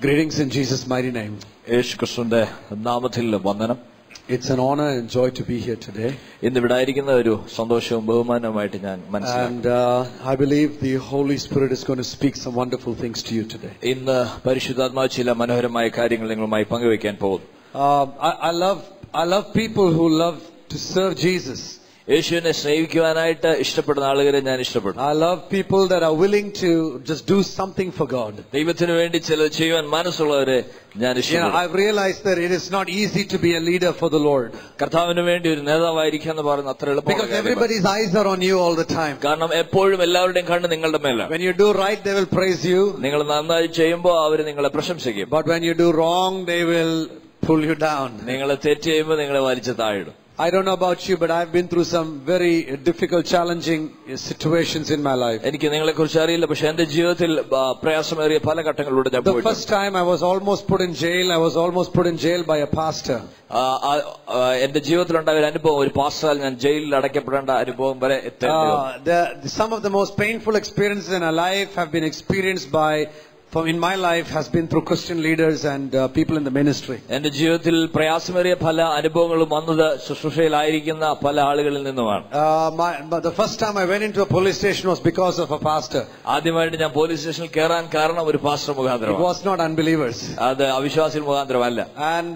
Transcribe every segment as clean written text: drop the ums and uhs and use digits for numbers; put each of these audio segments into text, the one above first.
Greetings in Jesus' mighty name. യേശു ക്രിസ്തുവിന്റെ നാമത്തിൽ വന്ദനം. It's an honor and joy to be here today. ഇന്ന് ഇവിടെ ആയിരിക്കുന്ന ഒരു സന്തോഷവും ബഹുമാനവുമായിട്ട് ഞാൻ മനസ്സിലാക്കുന്നു. And I believe the Holy Spirit is going to speak some wonderful things to you today. ഇന്ന് പരിശുദ്ധാത്മാവ് ചില മനോഹരമായ കാര്യങ്ങൾ നിങ്ങളുമായി പങ്കുവയ്ക്കാൻ പോകുന്നു. I love people who love to serve Jesus. യേശുവിനെ സ്നേഹിക്കുവാനായിട്ട് ഇഷ്ടപ്പെടുന്ന ആളുകളെ ഞാൻ ഇഷ്ടപ്പെടുന്നു. I love people that are willing to just do something for God. ദൈവത്തിന് വേണ്ടി ചിലത് ചെയ്യുവാൻ മനസ്സുള്ളവരെ ഞാൻ ഇഷ്ടപ്പെടുന്നു. I've realized that it is not easy to be a leader for the Lord. കർത്താവിന് വേണ്ടി ഒരു നേതാവായിരിക്കുക എന്ന് പറയുന്നത് അത്ര എളുപ്പമല്ല. Because everybody's eyes are on you all the time. കാരണം എപ്പോഴും എല്ലാവരുടെയും കണ്ണ് നിങ്ങളുടെ മേലാണ്. When you do right, they will praise you. നിങ്ങൾ നന്നായി ചെയ്യുമ്പോൾ അവർ നിങ്ങളെ പ്രശംസിക്കും. But when you do wrong, they will pull you down. നിങ്ങൾ തെറ്റ് ചെയ്യുമ്പോൾ നിങ്ങളെ വലിച്ചു താഴിടും. I don't know about you, but I've been through some very difficult, challenging situations in my life. എനിക്ക് നിങ്ങളെ കുറിച്ച് അറിയില്ല, പക്ഷെ എന്റെ ജീവിതത്തിൽ പ്രയാസമേറിയ പല ഘട്ടങ്ങളിലൂടെ ഞാൻ പോയിട്ടുണ്ട്. The first time I was almost put in jail. I was almost put in jail by a pastor. എന്റെ ജീവിതത്തിലുണ്ടായ ഒരു അനുഭവം, ഒരു പാസ്റ്ററാൽ ഞാൻ ജയിലിൽ അടയ്ക്കപ്പെടേണ്ട അനുഭവം വരെ Some of the most painful experiences in our life have been experienced in my life has been through Christian leaders and people in the ministry. എന്റെ ജീവിതത്തിൽ പ്രയാസമേറിയ പല അനുഭവങ്ങളും വന്നത് ശുശ്രൂഷയിലായിരിക്കുന്ന പല ആളുകളിൽ നിന്നുമാണ്. The first time I went into a police station was because of a pastor. ആദ്യമായിട്ട് ഞാൻ പോലീസ് സ്റ്റേഷനിൽ കയറാൻ കാരണം ഒരു പാസ്റ്റർ മുഖാന്തരം. It was not unbelievers. അത് അവിശ്വാസികൾ മുഖാന്തരമല്ല. And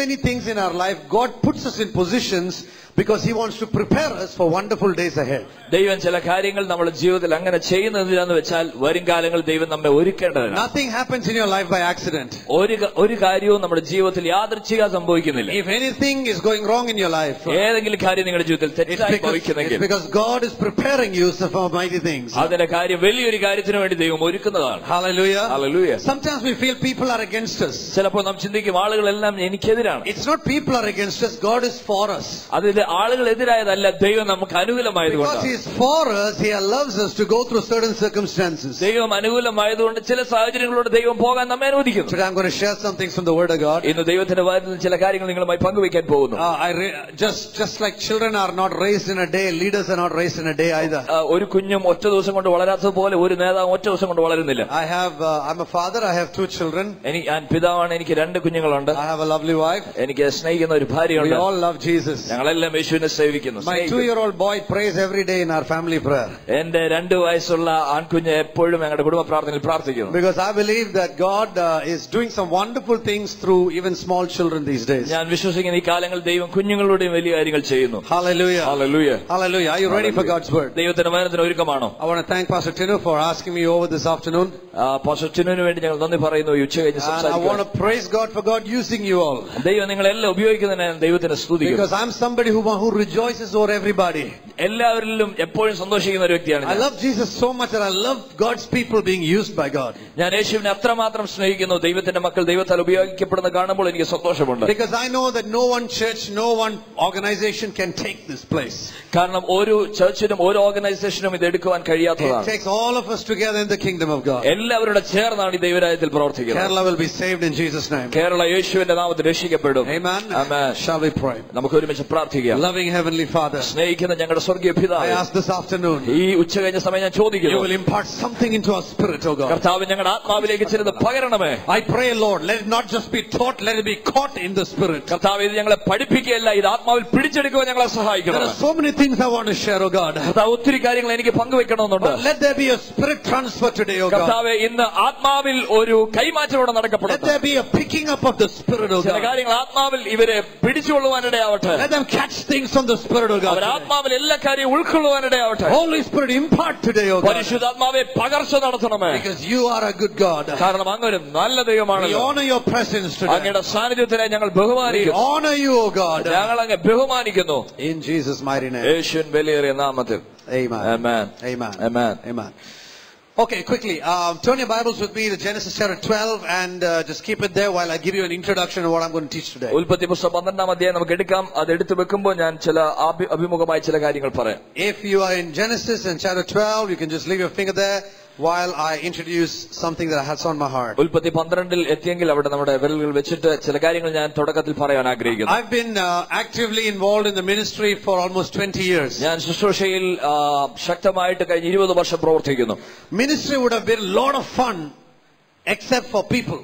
many things in our life God puts us in positions because He wants to prepare us for wonderful days ahead. ദൈവം ചില കാര്യങ്ങൾ നമ്മുടെ ജീവിതത്തിൽ അങ്ങനെ ചെയ്യുന്നതിനാന്ന് വെച്ചാൽ വരും കാലങ്ങളിൽ ദൈവം നമ്മെ ഒരുക്കേണ്ടതാണ്. Nothing happens in your life by accident. ഒരു കാര്യവും നമ്മുടെ ജീവിതത്തിൽ യാദൃച്ഛികം സംഭവിക്കുന്നില്ല. If anything is going wrong in your life, ഏതെങ്കിലും കാര്യം നിങ്ങളുടെ ജീവിതത്തിൽ തെറ്റായി ഭവിക്കുന്നെങ്കിൽ, it's because God is preparing you for mighty things. അതിന്റെ കാര്യം വലിയൊരു കാര്യത്തിന് വേണ്ടി ദൈവം ഒരുക്കുന്നതാണ്. Hallelujah. Hallelujah. Sometimes we feel people are against us. ചിലപ്പോൾ നാം ചിന്തിക്കും ആളുകളെല്ലാം എനിക്കെതിരാണ്. It's not people are against us, God is for us. അതിൽ ആളുകൾ എതിരായതല്ല, ദൈവം നമുക്ക് അനുകൂലമായതുകൊണ്ടാണ്. Because He is for us, He allows us to go through certain circumstances. ദൈവം അനുകൂലമായതുകൊണ്ട് ചില സാഹചര്യങ്ങളോട് ദൈവം പോകാൻ നമ്മെ അനുവദിക്കുന്നു. Today I'm going to share some things from the Word of God. ഇന്ന് ദൈവത്തിന്റെ വചനത്തിൽ ചില കാര്യങ്ങൾ നിങ്ങളുമായി പങ്കുവയ്ക്കാൻ പോകുന്നു. Just like children are not raised in a day, leaders are not raised in a day either. ഒരു കുഞ്ഞും ഒറ്റ ദിവസം കൊണ്ട് വളരാത്തതുപോലെ ഒരു നേതാവും ഒറ്റ ദിവസം കൊണ്ട് വളരുന്നില്ല. I'm a father. I have 2 children. ഞാൻ പിതാവാണ്. എനിക്ക് 2 കുഞ്ഞുങ്ങളുണ്ട്. I have a lovely wife. എനിക്ക് സ്നേഹിക്കുന്ന ഒരു ഭാര്യയുണ്ട്. We all love Jesus. ഞങ്ങളെല്ലാം യേശുവിനെ സേവിക്കുന്നു. My 2-year-old boy prays every day in our family prayer. എന്റെ 2 വയസ്സുള്ള ആൺകുഞ്ഞ് എപ്പോഴും ഞങ്ങളുടെ കുടുംബ പ്രാർത്ഥനയിൽ പ്രാർത്ഥിക്കുന്നു. Because I believe that God is doing some wonderful things through even small children these days. ഞാൻ വിശ്വസിക്കുന്ന ഈ കാലങ്ങളിൽ ദൈവം കുഞ്ഞുങ്ങളുടെയും വലിയ കാര്യങ്ങൾ ചെയ്യുന്നു. Hallelujah. Hallelujah. Hallelujah. Are you ready for God's word? ദൈവത്തിന്റെ വചനത്തിന് ഒരുക്കമാണോ? I want to thank Pastor Tinu for asking me over this afternoon. Pastor ടിനുവിന് വേണ്ടി ഞങ്ങൾ നന്ദി പറയുന്നു. ഉച്ചകഴിഞ്ഞ് സംസാരിക്കുന്നു. I want to praise God for God using you all. ദൈവം നിങ്ങളെല്ലാം ഉപയോഗിക്കുന്നതിനെ ദൈവത്തിന് സ്തുതിക്കുന്നു. Because I'm somebody who rejoices over everybody. എല്ലാവരിലും എപ്പോഴും സന്തോഷിക്കുന്ന ഒരു വ്യക്തിയാണ്. I love Jesus so much that I love God's people being used by God. ഞാൻ യേശുവിനെ അത്രമാത്രം സ്നേഹിക്കുന്നു. ദൈവത്തിന്റെ മക്കൾ ദൈവത്താൽ ഉപയോഗിക്കപ്പെടുന്ന കാണുമ്പോൾ എനിക്ക് സന്തോഷമുണ്ട്. Because I know that no one church, no one organization can take this place. കാരണം ഒരു ചർച്ചിനും ഒരു ഓർഗനൈസേഷനും ഇത് എടുക്കുവാൻ കഴിയാത്തതാണ്. It takes all of us together in the kingdom of God. എല്ലാവരുടെ ചേർന്നാണ് ഈ ദൈവരാജ്യത്തിൽ പ്രവർത്തിക്കുന്നത്. Kerala will be saved in Jesus' name. Kerala യേശുവിന്റെ നാമത്തിൽ രക്ഷിക്കപ്പെടും. Amen. Amen. Shall we pray? നമുക്ക് ഒരുമിച്ച് പ്രാർത്ഥിക്കാം. Loving heavenly Father, സ്നേഹിക്കുന്ന ഞങ്ങളുടെ സ്വർഗ്ഗീയ പിതാവേ, I ask this afternoon, ഈ ഉച്ചകഴിഞ്ഞ സമയം ഞാൻ ചോദിക്കുന്നു, you will impart something into our spirit, oh God. കർത്താവ് ഞങ്ങളുടെ ആത്മാവിലേക്ക് ചിലത് പകരണമേ. I pray, Lord, let it not just be taught, let it be caught in the spirit. കർത്താവ് ഇത് ഞങ്ങളെ പഠിപ്പിക്കുകയല്ല, ഇത് ആത്മാവിൽ പിടിച്ചെടുക്കുവാൻ ഞങ്ങളെ സഹായിക്കണം. There are so many things I want to share, oh God. കർത്താവ് ഒത്തിരി കാര്യങ്ങൾ എനിക്ക് പങ്കുവെക്കണമെന്നുണ്ട്. Let there be a spirit transfer today, oh God. കർത്താവേ ഇന്ന് ആത്മാവിൽ ഒരു കൈമാറ്റം നടക്കപ്പെടട്ടെ. Let there be a picking up of the spirit, oh God. ചില കാര്യങ്ങൾ ആത്മാവിൽ ഇവരെ പിടിച്ചുകൊള്ളുവാനിടയാവട്ടെ. Let them catch things from the spirit, oh God. അവർ ആത്മാവിൽ എല്ലാ കാര്യവും ഉൾക്കൊള്ളുവാനിടയാവട്ടെ. Holy Spirit, impart today, oh God. പരിശുദ്ധാത്മാവേ പകർച്ച നടത്തണമേ. Because you are a good God. കാരണം അങ്ങ് ഒരു നല്ല ദൈവമാണ്. We honor your presence today. അങ്ങയുടെ സാന്നിധ്യത്തിനെ ഞങ്ങൾ ബഹുമാനിക്കുന്നു. We honor you, oh God. ഞങ്ങൾ അങ്ങ് ബഹുമാനിക്കുന്നു. In Jesus' mighty name. യേശുവിൻ വലിയ നാമത്തിൽ. Amen. Amen. Amen. Amen. Amen. Okay, quickly, turn your Bibles with me to Genesis chapter 12 and just keep it there while I give you an introduction to what I'm going to teach today. ഉൽപ്പത്തി പുസ്തകം 12-ാം അധ്യായം നമുക്ക് എടുക്കാം. അത് എടുത്തു വെക്കുമ്പോൾ ഞാൻ ചില അഭിമുഖമായി ചില കാര്യങ്ങൾ പറയാം. If you are in Genesis and chapter 12, you can just leave your finger there while I introduce something that has on my heart. ഉൽപ്പത്തി 12-ൽ എത്തിയെങ്കിൽ അവിടെ നമ്മുടെ വിരലുകൾ വെച്ചിട്ട് ചില കാര്യങ്ങൾ ഞാൻ തുടക്കത്തിൽ പറയാൻ ആഗ്രഹിക്കുന്നു. I've been actively involved in the ministry for almost 20 years. ഞാൻ ശുശ്രൂഷയിൽ ശക്തമായിട്ട് കഴിഞ്ഞ 20 വർഷം പ്രവർത്തിക്കുന്നു. Ministry would have been a lot of fun except for people.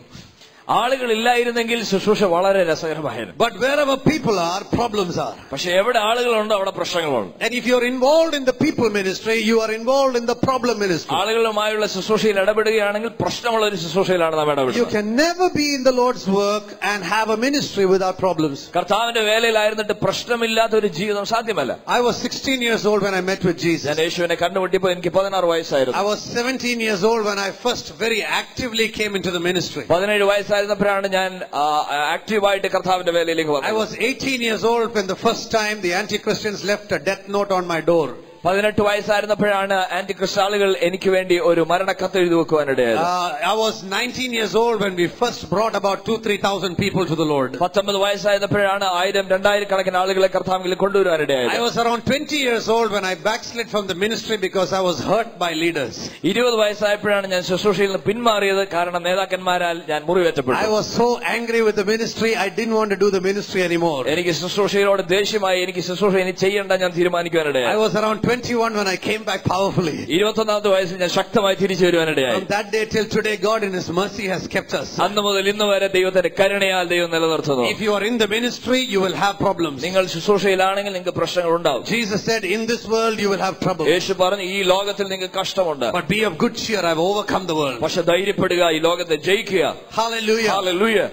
ആളുകളില്ലായിരുന്നെങ്കിൽ ശുശ്രൂഷ വളരെ രസകരമായിരുന്നു. But wherever people are, problems are. പക്ഷെ എവിടെ ആളുകളുണ്ടോ അവിടെ പ്രശ്നങ്ങളുണ്ട്. And if you are involved in the people ministry, you are involved in the problem ministry. ആളുകളുമായുള്ള ശുശ്രൂഷയിൽ ഇടപെടുകയാണെങ്കിൽ പ്രശ്നമുള്ള ഒരു ശുശ്രൂഷയിലാണ് നാം ഇടപെടുന്നത്. You can never be in the Lord's work and have a ministry without problems. കർത്താവിന്റെ വേലയിലായിരുന്നിട്ട് പ്രശ്നമില്ലാത്ത ഒരു ജീവിതം സാധ്യമല്ല. I was 16 years old when I met with Jesus. ഞാൻ യേശുവിനെ കണ്ടുമുട്ടിയപ്പോൾ എനിക്ക് 16 വയസ്സായിരുന്നു. I was 17 years old when I first very actively came into the ministry. 17 വയസ്സായിരുന്നപ്പോഴാണ് ഞാൻ ആക്റ്റീവായിട്ട് കർത്താവിന്റെ വേലയിലേക്ക് വന്നത്. I was 18 years old when the first time the anti-Christians left a death note on my door. 18 വയസ്സായിരുന്നപ്പോഴാണ് anti Christ ആളുകൾ എനിക്ക് വേണ്ടി ഒരു മരണക്കത്ത് എഴുതി വെക്കുവാനിടയായത്. I was 19 years old when we first brought about 2,000-3,000 people to the Lord. 19 വയസ്സായിരുന്നപ്പോഴാണ് 1000-2000 കണക്കിന് ആളുകളെ കർത്താവിൽ കൊണ്ടുവരാനിടയായത്. I was around 20 years old when I backslid from the ministry because I was hurt by leaders. 20 വയസ്സായപ്പോഴാണ് ഞാൻ ശുശ്രൂഷയിൽ നിന്ന് പിന്മാറിയത്, കാരണം നേതാക്കന്മാരാൽ ഞാൻ മുറിവേറ്റപ്പെട്ടു. I was so angry with the ministry, I didn't want to do the ministry anymore. എനിക്ക് ശുശ്രൂഷയോട് ദേഷ്യമായി, എനിക്ക് ശുശ്രൂഷ ഇനി ചെയ്യേണ്ട ഞാൻ തീരുമാനിക്കുവാനിടയായി. I was around 21 when I came back powerfully. 21ാമത്തെ വയസ്സിൽ ഞാൻ ശക്തമായി തിരിച്ചു വരുവാനിടയായി. From that day till today, God in His mercy has kept us. അന്ന് മുതൽ ഇന്ന് വരെ ദൈവത്തിന്റെ കരുണയാൽ ദൈവം നിലനിർത്തുന്നു. If you are in the ministry, you will have problems. നിങ്ങൾ ശുശ്രൂഷയിലാണെങ്കിൽ നിങ്ങൾക്ക് പ്രശ്നങ്ങൾ ഉണ്ടാവും. Jesus said, in this world you will have trouble. യേശു പറഞ്ഞു, ഈ ലോകത്തിൽ നിങ്ങൾക്ക് കഷ്ടമുണ്ട്. But be of good cheer, I have overcome the world. പക്ഷെ ധൈര്യപ്പെടുക, ഈ ലോകത്തെ ജയിക്കുക. Hallelujah. Hallelujah.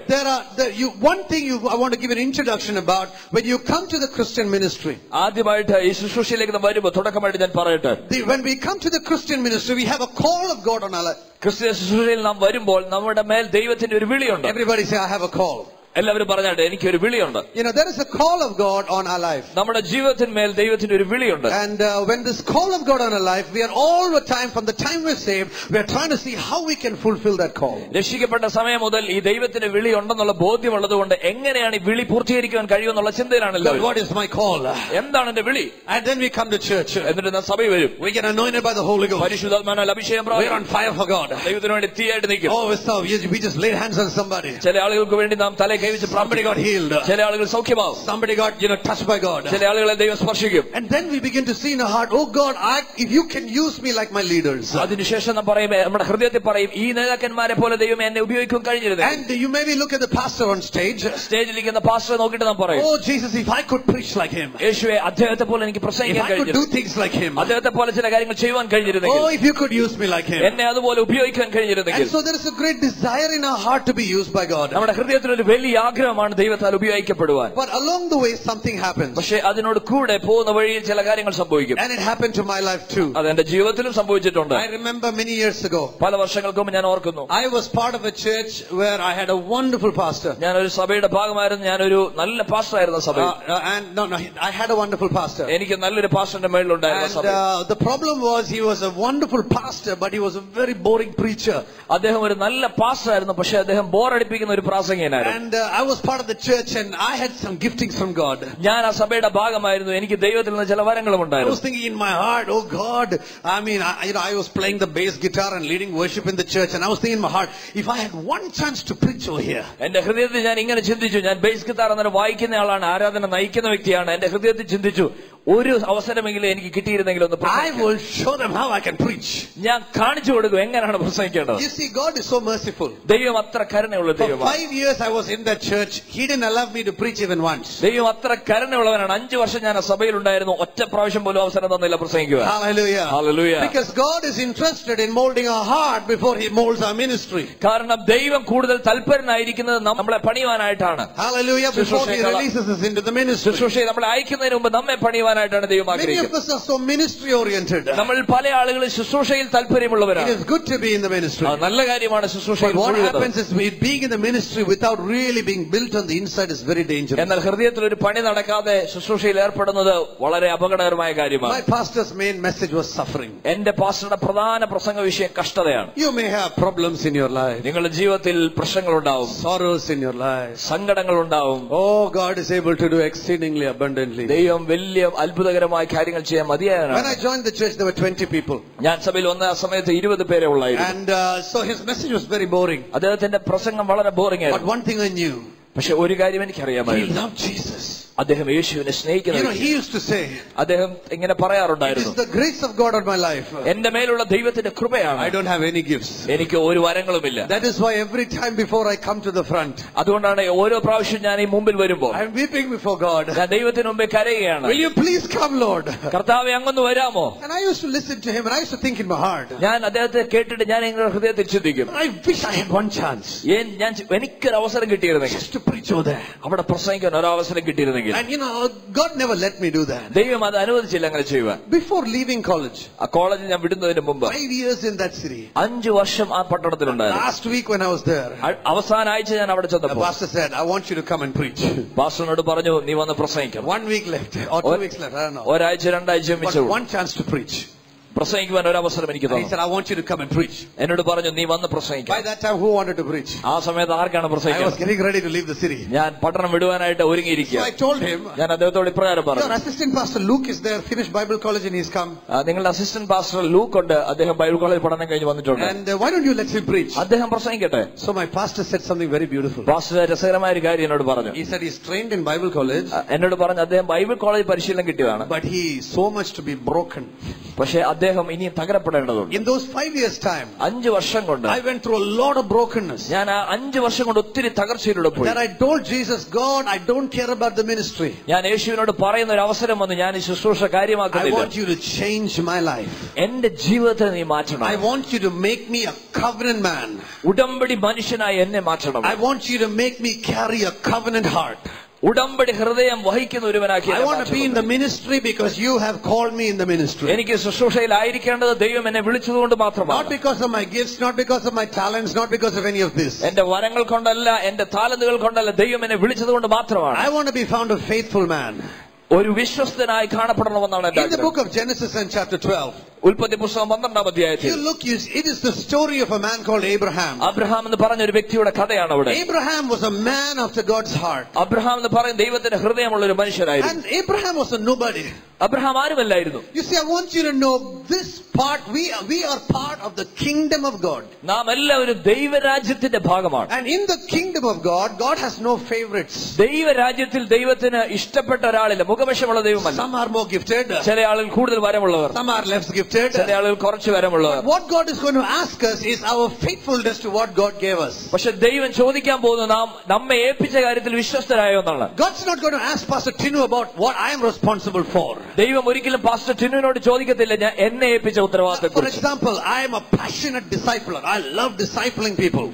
One thing I want to give an introduction about when you come to the Christian ministry. ആദ്യമായിട്ട് ഈ ശുശ്രൂഷയിലേക്ക് വരുമ്പോൾ തുടക്കമായിട്ട് ഞാൻ പറയട്ടെ. When we come to the Christian ministry, we have a call of God on our life. ക്രിസ്തീയ ശുശ്രൂഷയിൽ നാം വരുമ്പോൾ നമ്മുടെ മേൽ ദൈവത്തിന്റെ ഒരു വിളിയുണ്ട്. Everybody say, I have a call. എല്ലാവരും പറഞ്ഞാട്ടെ, എനിക്കൊരു വിളിയുണ്ട്. There is a call of God on our life. നമ്മുടെ ജീവിതത്തിന്മേൽ ദൈവത്തിന്റെ ഒരു വിളിയുണ്ട്. And when this call of God on our life, we are all the time, from the time we're saved, we are trying to see how we can fulfill that call. രക്ഷിക്കപ്പെട്ട സമയം മുതൽ ഈ ദൈവത്തിന്റെ വിളി ഉണ്ടെന്നുള്ള ബോധ്യമുള്ളതുകൊണ്ട് എങ്ങനെയാണ് ഈ വിളി പൂർത്തീകരിക്കാൻ കഴിയുമെന്നുള്ള ചിന്തയിലാണല്ലോ. What is my call? എന്താണ് എന്റെ വിളി? And then we come to church. എന്നിട്ട് നാം സഭയിൽ വരും. We get anointed by the Holy Ghost. പരിശുദ്ധാത്മാവിനാൽ അഭിഷേകം We are പ്രാപിക്കും. on fire for God. ദൈവത്തിന് വേണ്ടി തീയായിട്ട് നിൽക്കും. We just laid hands on somebody. ചില ആളുകൾക്ക് വേണ്ടി നാം തലയിൽ കൈവച്ച് Somebody got healed. ചില ആളുകൾ സൗഖ്യമാവും. Somebody got touched by God. ചില ആളുകളെ ദൈവം സ്പർശിക്കും. And then we begin to see in our heart, oh God, if you can use me like my leaders. അതിനുശേഷം നാം പറയും, നമ്മുടെ ഹൃദയത്തിൽ പറയും, ഈ നേതാക്കന്മാരെ പോലെ ദൈവം എന്നെ ഉപയോഗിക്കാൻ കഴിഞ്ഞിരുന്നു. And you maybe look at the pastor on stage. സ്റ്റേജിലിരിക്കുന്ന പാസ്റ്ററെ നോക്കിയിട്ട് നാം പറയും, oh Jesus, if I could preach like him. യേശുവേ, അദ്ദേഹത്തെ പോലെ എനിക്ക് പ്രസംഗിക്കാൻ കഴിഞ്ഞിരുന്നു. If I could do things like him. അദ്ദേഹത്തെ പോലെ ചില കാര്യങ്ങൾ ചെയ്യുവാൻ കഴിഞ്ഞിരുന്നെങ്കിൽ. Oh, if you could use me like him. എന്നെ അതുപോലെ ഉപയോഗിക്കാൻ കഴിഞ്ഞിരുന്നെങ്കിൽ. And so there is a great desire in our heart to be used by God. നമ്മുടെ ഹൃദയത്തിൽ ഒരു വലിയ ആഗ്രഹമാണ് ദൈവത്താൽ ഉപയോഗിക്കപ്പെടുവാൻ. But along the way something happens. പക്ഷേ അതിനോട് കൂടെ പോകുന്ന വഴിയിൽ ചില കാര്യങ്ങൾ സംഭവിക്കും. And it happened to my life too. അത് എന്റെ ജീവിതത്തിലും സംഭവിച്ചിട്ടുണ്ട്. I remember many years ago. പല വർഷങ്ങൾക്ക് മുമ്പ് ഞാൻ ഓർക്കുന്നു. I was part of a church where I had a wonderful pastor. ഞാൻ ഒരു സഭയുടെ ഭാഗമായിരുന്നു. ഞാനൊരു നല്ല പാസ്റ്റർ ആയിരുന്നു സഭയിൽ. I had a wonderful pastor. എനിക്ക് നല്ലൊരു പാസ്റ്ററിന്റെ മേളിലുണ്ടായിരുന്നു സഭ. And the problem was he was a wonderful pastor, but he was a very boring preacher. അദ്ദേഹം ഒരു നല്ല പാസ്റ്റർ ആയിരുന്നു, പക്ഷേ അദ്ദേഹം ബോറടിപ്പിക്കുന്ന ഒരു പ്രസംഗകനായിരുന്നു. And I was part of the church and I had some giftings from God. ഞാൻ ആ സഭയുടെ ഭാഗമായിരുന്നു. എനിക്ക് ദൈവത്തിൽ നിന്ന് ചില വരങ്ങളും ഉണ്ടായിരുന്നു. I was thinking in my heart, oh God, I was playing the bass guitar and leading worship in the church, and I was thinking in my heart, if I had one chance to preach over here. എന്റെ ഹൃദയത്തിൽ ഞാൻ ഇങ്ങനെ ചിന്തിച്ചു. ഞാൻ base guitar എന്നൊരു വായിക്കുന്ന ആളാണ്, ആരാധന നയിക്കുന്ന വ്യക്തിയാണ്. എന്റെ ഹൃദയത്തിൽ ചിന്തിച്ചു, ഒരു അവസരമെങ്കിലും എനിക്ക് കിട്ടിയിരുന്നെങ്കിൽ ഒന്ന് I will show them how I can preach. ഞാൻ കാണിച്ചു കൊടുക്കും എങ്ങനെയാണ് പ്രസംഗിക്കേണ്ടത്. You see, God is so merciful. ദൈവം അത്ര കരുണയുള്ള ദൈവമാണ്. For 5 years I was in that church. He didn't allow me to preach even once. ദൈവം അത്ര കരുണയുള്ളവനാണ്. 5 വർഷം ഞാൻ ആ സഭയിൽ ഉണ്ടായിരുന്നു. ഒറ്റ പ്രാവശ്യം പോലും അവസരം തന്നില്ല പ്രസംഗിക്കുക. Hallelujah. Hallelujah. Because God is interested in molding our heart before He molds our ministry. കാരണം ദൈവം കൂടുതൽ തൽപരനായിരിക്കുന്നത് നമ്മളെ പണിയുവാനായിട്ടാണ്. Hallelujah. Before He releases us into the ministry. ശുശ്രൂഷയെ നമ്മളെ അയക്കുന്നതിന് മുമ്പ് നമ്മെ പണിയുവാനായിട്ടാണ് ദൈവം ആഗ്രഹിക്കുന്നത്. Many of us are so ministry oriented. നമ്മൾ പല ആളുകളും ശുശ്രൂഷയിൽ താല്പര്യമുള്ളവരാണ്. It is good to be in the ministry. നല്ല കാര്യമാണ് ശുശ്രൂഷയിൽ. But what happens is being in the ministry without really being built on the inside is very dangerous. എന്നാൽ ഹൃദയത്തിൽ ഒരു പണി നടക്കാതെ ശുശ്രൂഷയിൽ ഏർപ്പെടുന്നത് വളരെ അപകടകരമായ കാര്യമാണ്. My pastor's main message was suffering. എന്റെ പാസ്റ്ററുടെ പ്രധാന പ്രസംഗ വിഷയം കഷ്ടതയാണ്. You may have problems in your life. നിങ്ങളുടെ ജീവിതത്തിൽ പ്രശ്നങ്ങൾ ഉണ്ടാവും. Sorrows in your life. സങ്കടങ്ങൾ ഉണ്ടാവും. Oh, God is able to do exceedingly abundantly. ദൈവം വലിയ അത്ഭുതകരമായ കാര്യങ്ങൾ ചെയ്യാൻ മതിയായവനാണ്. When I joined the church, there were 20 people. ഞാൻ സഭയിൽ വന്ന ആ സമയത്ത് 20 പേരെ ഉള്ളായിരുന്നു. And so his message was very boring. അദ്ദേഹത്തിന്റെ പ്രസംഗം വളരെ ബോറിംഗ് ആയിരുന്നു. But one thing I knew. പക്ഷെ ഒരു കാര്യം എനിക്കറിയാമായിരുന്നു. He loved Jesus. അദ്ദേഹം യേശുവിനെ സ്നേഹിക്കുന്നു. he used to say, അദ്ദേഹം ഇങ്ങനെ പറയാറുണ്ടായിരുന്നു, it is the grace of God on my life. എന്റെ മേലുള്ള ദൈവത്തിന്റെ കൃപയാണ്. I don't have any gifts. എനിക്ക് ഒരു വരങ്ങളുമില്ല. That is why every time before I come to the front, അതുകൊണ്ടാണ് ഓരോ പ്രാവശ്യം ഞാൻ ഈ മുമ്പിൽ വരുമ്പോൾ I am weeping before God. ഞാൻ ദൈവത്തിന് മുമ്പേ കരയുകയാണ്. Will you please come, Lord? കർത്താവേ, അങ്ങൊന്ന് വരാമോ? And I used to listen to him and I used to think in my heart, ഞാൻ അദ്ദേഹത്തെ കേട്ടിട്ട് ഞാൻ എങ്ങനെ ഹൃദയത്തിൽ ചിന്തിക്കും, I wish I had one chance എനിക്കൊരു അവസരം കിട്ടിയിരുന്നെങ്കിൽ, just to preach over there. അവിടെ പ്രസംഗിക്കാൻ ഒരു അവസരം കിട്ടിയിരുന്നെങ്കിൽ. And God never let me do that. ദൈവം അത് അനുവദിച്ചില്ല അങ്ങനെ ചെയ്യുവാൻ. Before leaving college, ആ കോളേജിൽ ഞാൻ വിടുന്നതിന് മുമ്പ് 5 years in that city. 5 വർഷം ആ പട്ടണത്തിലുണ്ടായിരുന്നു. Last week when I was there, അവസാന ആഴ്ച ഞാൻ അവിടെ the ചെന്നപ്പോൾ pastor said, I want you to come and preach. പാസ്റ്ററിനോട് പറഞ്ഞു, നീ വന്ന് പ്രസംഗിക്കണം. 1 week left or 2 weeks left, I don't know. ഒരാഴ്ച 2 ആഴ്ച But മിച്ചം one chance to preach. പ്രസംഗിക്കുവാൻ ഒരു അവസരം എനിക്ക് He തന്നു. said, I want you to come and preach. എന്നോട് പറഞ്ഞു, നീ വന്ന് By പ്രസംഗിക്കാം. that time, who wanted to preach? ആ സമയത്ത് ആർക്കാണ് I was പ്രസംഗിക്കുന്നത്? getting ready to leave the city. ഞാൻ പട്ടണം വിടുവാനായിട്ട് So ഒരുങ്ങിയിരിക്കുക. I told him, ഞാൻ അദ്ദേഹത്തോട് ഇപ്രകാരം your പറഞ്ഞു, assistant pastor Luke is there, finished Bible college and he's come. നിങ്ങളുടെ അസിസ്റ്റന്റ് പാസ്റ്റർ ലൂക്ക് ഉണ്ട്, അദ്ദേഹം ബൈബിൾ കോളേജ് പഠനം കഴിഞ്ഞ് വന്നിട്ടുണ്ട്. And why don't you let him preach? അദ്ദേഹം പ്രസംഗിക്കട്ടെ. So my pastor said something very beautiful. Pastor രസകരമായ ഒരു കാര്യം എന്നോട് പറഞ്ഞു. He said he's trained in Bible college, എന്നോട് പറഞ്ഞു, അദ്ദേഹം ബൈബിൾ കോളേജ് പരിശീലനം കിട്ടിയതാണ്. but he so much to be broken. പക്ഷെ അദ്ദേഹം ഇനിയും തകരപ്പെടേണ്ടതുണ്ട്. In those 5 years time, 5 വർഷം കൊണ്ട് I went through a lot of brokenness. ഞാൻ ആ 5 വർഷം കൊണ്ട് ഒത്തിരി തകർച്ചയിലൂടെ പോയി. That I told Jesus, God, I don't care about the ministry. ഞാൻ യേശുവിനോട് പറയുന്ന ഒരു അവസരം വന്നു, ഞാൻ ഈ ശുശ്രൂഷ I കാര്യമാക്കുന്നില്ല. want you to change my life. എന്റെ ജീവിതത്തെ നീ മാറ്റണം. I want you to make me a covenant man. ഉടമ്പടി മനുഷ്യനായി എന്നെ മാറ്റണം. I want you to make me carry a covenant heart. ഉടമ്പടി ഹൃദയം വഹിക്കുന്ന ഒരുവനാക്കി. I want to be in the ministry because you have called me in the ministry. എനിക്ക് ശുശ്രൂഷയിലായിരിക്കേണ്ടത് ദൈവം എന്നെ വിളിച്ചതുകൊണ്ട് മാത്രമാണ്. Not because of my gifts, not because of my talents, not because of any of this. എന്റെ വരങ്ങൾ കൊണ്ടല്ല, എന്റെ താലന്തുകൾ കൊണ്ടല്ല, ദൈവം എന്നെ വിളിച്ചതുകൊണ്ട് മാത്രമാണ്. I want to be found a faithful man. ഒരു വിശ്വസ്തനായി കാണപ്പെടണമെന്നാണ് എന്റെ In the ആഗ്രഹം. book of Genesis and chapter 12, ഉൽപ്പത്തി പുസ്തകം 12-ാം അധ്യായത്തിൽ it is the story of a man called Abraham. Abraham എന്ന് പറഞ്ഞ ഒരു വ്യക്തിയുടെ കഥയാണ് അവിടെ. Abraham was a man after God's heart. Abraham എന്ന് പറയുന്ന ദൈവത്തിന്റെ ഹൃദയമുള്ള ഒരു മനുഷ്യനായിരുന്നു. And Abraham was a nobody. Abraham ആരുമല്ലായിരുന്നു. You see, I want you to know this part. We are part of the kingdom of God. നാം എല്ലാവരും ദൈവരാജ്യത്തിന്റെ ഭാഗമാണ്. And in the kingdom of God, God has no favorites. ദൈവരാജ്യത്തിൽ ദൈവത്തിന് ഇഷ്ടപ്പെട്ട ഒരാളില്ല, മുഖവശമുള്ള ദൈവമല്ല. Some are more gifted. ചില ആളുകൾ കൂടുതൽ വരമുള്ളവർ, Some are less gifted. ചില ആളുകൾ കുറച്ച് വരമുള്ളവർ. What God is going to ask us is our faithfulness to what God gave us. പക്ഷെ ദൈവം ചോദിക്കാൻ പോകുന്നത് നാം നമ്മെ ഏൽപ്പിച്ച കാര്യത്തിൽ വിശ്വസ്തരായോ എന്നാണ്. God's not going to ask Pastor Tinu about what I am responsible for. ദൈവം ഒരിക്കലും പാസ്റ്റർ ടിനുവിനോട് ചോദിക്കത്തില്ല ഞാൻ എന്നെ ഏൽപ്പിച്ച ഉത്തരവാദിത്തത്തെ For കുറിച്ച്. example, I am a passionate discipler. I love discipling people.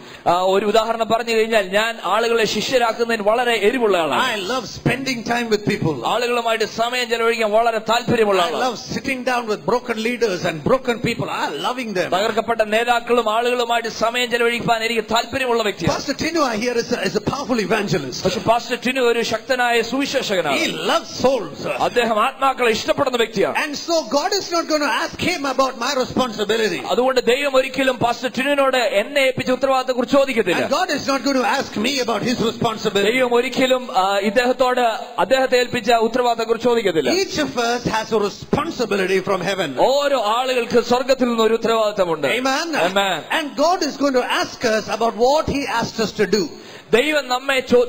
ഒരു ഉദാഹരണം പറഞ്ഞു കഴിഞ്ഞാൽ, ഞാൻ ആളുകളെ ശിഷ്യരാക്കുന്നതിന് വളരെ എരിവുള്ള ആളാണ്. I love spending time with people. ആളുകളുമായിട്ട് സമയം ചെലവഴിക്കാൻ വളരെ താല്പര്യമുള്ള I ആളാണ്. love sitting down with broken leaders and broken people. I loving them. തകർക്കപ്പെട്ട നേതാക്കളും ആളുകളുമായിട്ട് സമയം ചെലവഴിക്കാൻ എനിക്ക് താല്പര്യമുള്ള വ്യക്തിയാണ്. Pastor Tinu, I hear, is a powerful evangelist. പക്ഷെ പാസ്റ്റർ ടിനു ഒരു ശക്തനായ സുവിശേഷകനാണ്. He loves souls. അദ്ദേഹം ആത്മാക്കളെ ഇഷ്ടപ്പെടുന്ന വ്യക്തിയാണ്. And so God is not going to ask him about my responsibility. അതുകൊണ്ട് ദൈവം ഒരിക്കലും പാസ്റ്റർ ടിനുവിനോട് എന്നെ ഏൽപ്പിച്ച ഉത്തരവാദിത്തത്തെ കുറിച്ച് ചോദിക്കത്തില്ല. And God is not going to ask me about his responsibility. ദൈവം ഒരിക്കലും ഇദ്ദേഹത്തോട് അദ്ദേഹത്തെ ഏൽപ്പിച്ച ഉത്തരവാദിത്തത്തെ കുറിച്ച് ചോദിക്കത്തില്ല. Each of us has a responsibility from heaven. ഓരോ ആളുകൾക്ക് സ്വർഗത്തിൽ നിന്ന് ഒരു ഉത്തരവാദിത്തമുണ്ട്. Amen. Amen. And God is going to ask us about what he asked us to do. ദൈവം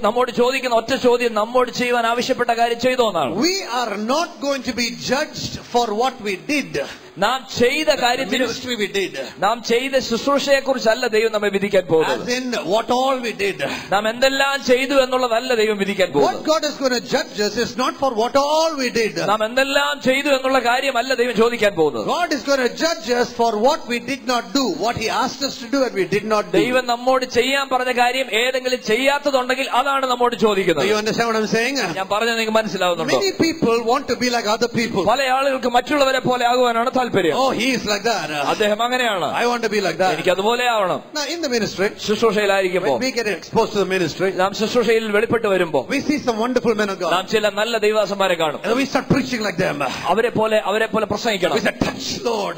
നമ്മോട് ചോദിക്കുന്ന ഒറ്റ ചോദ്യം, നമ്മോട് ചെയ്യുവാൻ ആവശ്യപ്പെട്ട കാര്യം ചെയ്തോ എന്നാണ്. We are not going to be judged for what we did. നാം ചെയ്ത കാര്യത്തിൽ, നാം ചെയ്ത ശുശ്രൂഷയെ കുറിച്ചല്ല ദൈവം നമ്മെ വിധിക്കാൻ പോകുന്നത്. As in what all we did. നാം എന്തെല്ലാം ചെയ്തു എന്നുള്ളതല്ല ദൈവം വിധിക്കാൻ പോകുന്നത്. What God is going to judge us is not for what all we did. നാം എന്തെല്ലാം ചെയ്തു എന്നുള്ള കാര്യമല്ല ദൈവം ചോദിക്കാൻ പോകുന്നത്. God is going to judge us for what we did not do, what he asked us to do and we did not do. ദൈവം നമ്മോട് ചെയ്യാൻ പറഞ്ഞ കാര്യം ഏതെങ്കിലും ചെയ്യാത്തതുണ്ടെങ്കിൽ അതാണ് നമ്മോട് ചോദിക്കുന്നത്. Do you understand what I'm saying? ഞാൻ പറഞ്ഞത് നിങ്ങൾക്ക് മനസ്സിലാവുന്നുണ്ടോ? Many people want to be like other people. പല ആളുകൾക്ക് മറ്റുള്ളവരെ പോലെ ആകുവാനാണ് താല്പര്യം. Oh, he is like that. അദ്ദേഹം അങ്ങനെയാണ്, I want to be like that. എനിക്ക് അതുപോലെ ആവണം. Now in the ministry, ശുശ്രൂഷയിലായിരിക്കുമ്പോൾ, when we get exposed to the ministry, നാം ശുശ്രൂഷയിൽ വെളിപ്പെട്ട് വരുമ്പോൾ we see some wonderful men of God. നാം ചില നല്ല ദൈവദാസന്മാരെ കാണും. And we start preaching like them. അവരെ പോലെ പ്രസംഗിക്കണം. We say, touch Lord.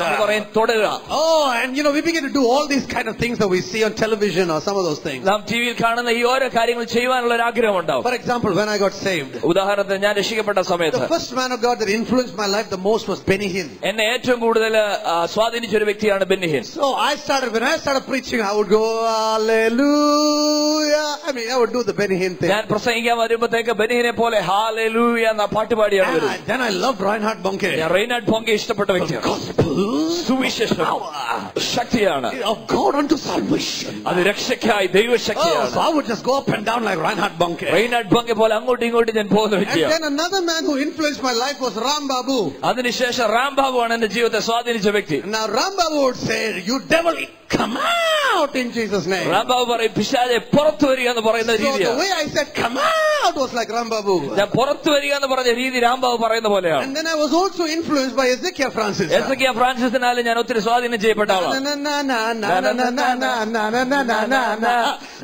Thoduka. Oh, and we begin to do all these kind of things that we see on television or some of those things. നാം ടിവിയിൽ കാണുന്ന ഈ ഓരോ കാര്യങ്ങൾ ചെയ്യുവാനുള്ള ഒരു ആഗ്രഹം ഉണ്ടാവും. For example, when I got saved, ഉദാഹരണത്തിന് ഞാൻ രക്ഷിക്കപ്പെട്ട സമയത്ത് the first man of God that influenced my life the most was Benny Hinn. എന്നെ ഏറ്റവും ഏറ്റവും കൂടുതൽ സ്വാധീനിച്ച ഒരു വ്യക്തിയാണ് Benny ഹിൻ. So when I started preaching, I would go hallelujah. I would do the Benny Hinn thing. ഞാൻ പ്രസംഗിക്കാൻ വരുമ്പോഴത്തേക്ക് ബെന്നി ഹിനെ പോലെ ഹല്ലേലൂയ എന്ന പാട്ടുപാടിയാണ് വരുന്നത്. Then I loved Reinhard Bonnke. ഞാൻ റെയ്നാർഡ് ബോങ്കെ ഇഷ്ടപ്പെട്ട വ്യക്തിയാണ്. സുവിശേഷം ശക്തിയാണ്. Of God unto salvation. അത് രക്ഷയ്ക്കായി ദൈവശക്തിയാണ്. So I would just go up and down like Reinhard Bonnke. റെയ്നാർഡ് ബോങ്കെ പോലെ അങ്ങോട്ടും ഇങ്ങോട്ടും ഞാൻ പോകുന്ന വ്യക്തിയാണ്. And then another man who influenced my life was Ram Babu. അതിനുശേഷം റാം ബാബു ആണ് എന്റെ ജീവിതത്തെ സ്വാധീനിച്ച വ്യക്തി. Now Ram Babu would say, "You devil, come out in Jesus' name." Ram Babu പറയും പിശാചേ പുറത്തു വരിക എന്ന് പറയുന്ന So the രീതിയാണ്. way I said come out was like Ram Babu. ഞാൻ പുറത്തു വരിക എന്ന് പറഞ്ഞ രീതി റാം ബാബു പറയുന്ന പോലെയാണ്. And then I was also influenced by Ezekiel Francis. എസെക്കിയ ഫ്രാൻസിസിനാലും ഞാൻ ഒത്തിരി സ്വാധീനം ചെയ്യപ്പെട്ട ആളാണ്.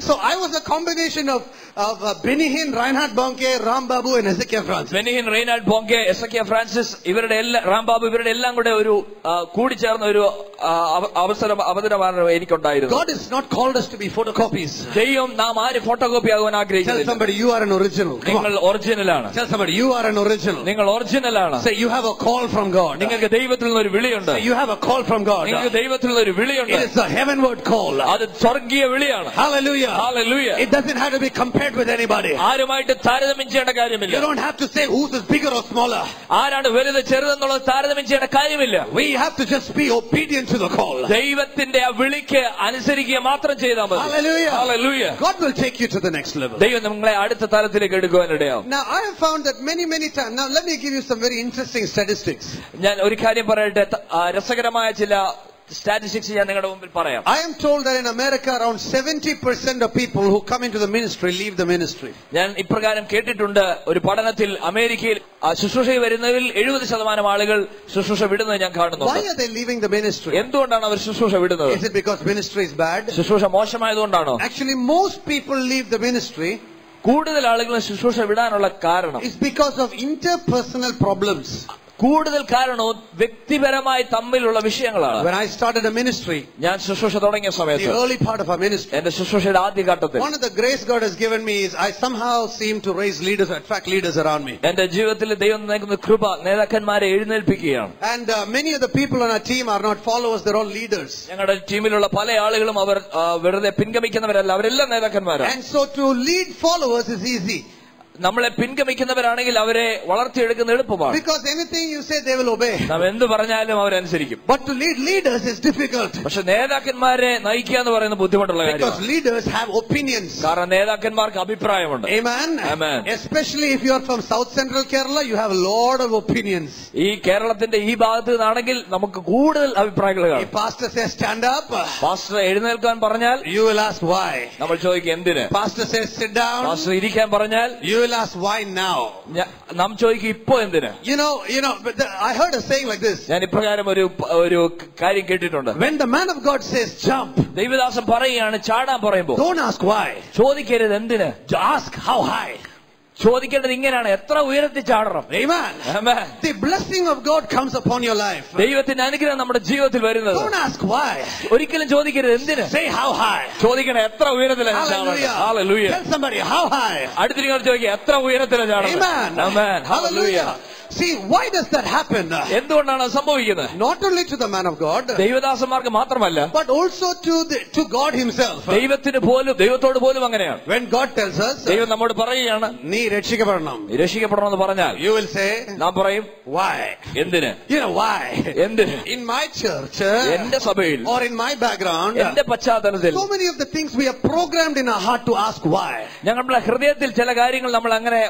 So I was a combination of Benny Hinn, Reinhard Bonnke, Ram Babu and Ezekiel Francis. Benny Hinn, Reinhard Bonnke, Ezekiel Francis, ഇവരുടെ റാം ബാബു, ഇവരുടെ എല്ലാം കൂടെ ഒരു കൂടിച്ചേർന്ന ഒരു അവതരമാണ് എനിക്കുണ്ടായിരുന്നു. God has not called us to be photocopies. ദൈവം നാം ആര് ഫോട്ടോകോപ്പി ആകുവാൻ Tell ആഗ്രഹിക്കുന്നില്ല. somebody you are an original. നിങ്ങൾ ഒറിജിനലാണ്. Tell somebody you are an original. നിങ്ങൾ ഒറിജിനലാണ്. Say you have a call from God. നിങ്ങൾക്ക് ദൈവത്തിൽ നിന്ന് ഒരു വിളിയുണ്ട്. Say you have a call from God. നിങ്ങൾക്ക് ദൈവത്തിൽ നിന്ന് ഒരു വിളിയുണ്ട്. It is a heavenward call. അത് സ്വർഗീയ വിളിയാണ്. Hallelujah. Hallelujah. It doesn't have to be compared with anybody. ആരുമായിട്ട് താരതമ്യം ചെയ്യേണ്ട കാര്യമില്ല. You don't have to say who's is bigger or smaller. ആരാണ് വലുത് ചെറുതെന്നുള്ളത് താരതമ്യം ചെയ്യേണ്ട കാര്യമില്ല. We have to just be obedient to the call. ദൈവത്തിന്റെ ആ വിളിക്ക് അനുസരിക്കുക മാത്രം ചെയ്താൽ മതി. Hallelujah. Hallelujah. God will take you to the next level. ദൈവം നിങ്ങളെ അടുത്ത തലത്തിലേക്ക് എടുക്കുവാനിടയാവും. Now I have found that many times. Now let me give you some very interesting statistics. ഞാൻ ഒരു കാര്യം പറയട്ടെ, രസകരമായ ചില സ്റ്റാറ്റിസ്റ്റിക്സ് ഞാൻ നിങ്ങളുടെ മുമ്പിൽ പറയാം. I am told that in America around 70% of people who come into the ministry leave the ministry. ഞാൻ ഇപ്രകാരം കേട്ടിട്ടുണ്ട്, ഒരു പഠനത്തിൽ അമേരിക്കയിൽ ശുശ്രൂഷയിൽ വരുന്നതിൽ 70% ആളുകൾ ശുശ്രൂഷ വിടുന്നത് ഞാൻ കാണുന്നു. Why are they leaving the ministry? എന്തുകൊണ്ടാണ് അവർ ശുശ്രൂഷ വിടുന്നത്? Is it because ministry is bad? ശുശ്രൂഷ മോശമായതുകൊണ്ടാണോ? Actually most people leave the ministry. കൂടുതൽ ആളുകൾ ശുശ്രൂഷ വിടാനുള്ള കാരണം is because of interpersonal problems. കൂടുതൽ കാരണവും വ്യക്തിപരമായി തമ്മിലുള്ള വിഷയങ്ങളാണ്. When I started a ministry, ഞാൻ ശുശ്രൂഷ തുടങ്ങിയ സമയത്ത്, the early part of our ministry, എന്റെ ശുശ്രൂഷയുടെ ആദ്യ ഘട്ടത്തിൽ, one of the grace God has given me is I somehow seem to raise leaders, attract leaders around me. എന്റെ ജീവിതത്തിൽ ദൈവം നൽകുന്ന കൃപ നേതാക്കന്മാരെ എഴുന്നേൽപ്പിക്കുകയാണ്. And many of the people on our team are not followers, they're all leaders. ഞങ്ങളുടെ ടീമിലുള്ള പല ആളുകളും അവർ വെറുതെ പിൻഗമിക്കുന്നവരല്ല, അവരെല്ലാം നേതാക്കന്മാരാണ്. And so to lead followers is easy. നമ്മളെ പിൻഗമിക്കുന്നവരാണെങ്കിൽ അവരെ വളർത്തിയെടുക്കുന്ന എളുപ്പമാണ്. Because anything you say they will obey. നാം എന്ത് പറഞ്ഞാലും അവരനുസരിക്കും. But to lead leaders is difficult. പക്ഷെ നേതാക്കന്മാരെ നയിക്കുക എന്ന് പറയുന്നത് ബുദ്ധിമുട്ടുള്ള കാര്യമാണ്. Because leaders have opinions. കാരണം നേതാക്കന്മാർക്ക് അഭിപ്രായമുണ്ട്. Amen. Amen. Especially if you are from South Central Kerala, you have a lot of opinions. ഈ കേരളത്തിന്റെ ഈ ഭാഗത്ത് നിന്നാണെങ്കിൽ നമുക്ക് കൂടുതൽ അഭിപ്രായങ്ങൾ കാണും. If pastor says stand up, pastor എഴുന്നേൽക്കാൻ പറഞ്ഞാൽ you will ask why. നമ്മൾ ചോദിക്കും എന്തിന്. Pastor says sit down, pastor ഇരിക്കാൻ പറഞ്ഞാൽ you will ask why now. നാം ചോദിക്കും ഇപ്പോ എന്തിന്. You know, but I heard a saying like this. ഞാൻ ഇപ്രകാരം ഒരു കാര്യം കേട്ടിട്ടുണ്ട്. When the man of God says jump, ദൈവദാസൻ പറയുകയാണ് ചാടാൻ പറയുമ്പോൾ, don't ask why. ചോദിക്കരുത് എന്തിന്. Ask how high. ചോദിക്കേണ്ടത് ഇങ്ങനെയാണ്, എത്ര ഉയരത്തിൽ ചാടണം. Amen. Amen. The blessing of God comes upon your life. ദൈവത്തിന്റെ അനുഗ്രഹം നമ്മുടെ ജീവിതത്തിൽ വരുന്നത്. Don't ask why. ഒരിക്കലും ചോദിക്കരുത് എന്തിന്. Say how high. ചോദിക്കണം എത്ര ഉയരത്തിലാണ് ചാടണം. Hallelujah. Tell somebody how high. അടുത്തിരിക്കുന്നവർ ചോദിക്കുക എത്ര ഉയരത്തിലാണ് ചാടണം. Amen. Amen. Hallelujah. See, why does that happen? എന്തുകൊണ്ടാണ് സംഭവിക്കുന്നത്? Not only to the man of God, ദൈവദാസന്മാർക്ക് മാത്രമല്ല, but also to God himself. ദൈവത്തോട് പോലും അങ്ങനെയാണ്. When God tells us, ദൈവം നമ്മോട് പറയുകയാണ് നീ രക്ഷിക്കപ്പെടണം, രക്ഷിക്കപ്പെടണമെന്ന് പറഞ്ഞാൽ, you will say, നാം പറയും why? എന്തിന്. You know why? എന്തിന്. In my church, എന്റെ സഭയിൽ, or in my background, എന്റെ പശ്ചാത്തലത്തിൽ, so many of the things we are programmed in our heart to ask why. ഞങ്ങളുടെ ഹൃദയത്തിൽ ചില കാര്യങ്ങൾ നമ്മൾ അങ്ങനെ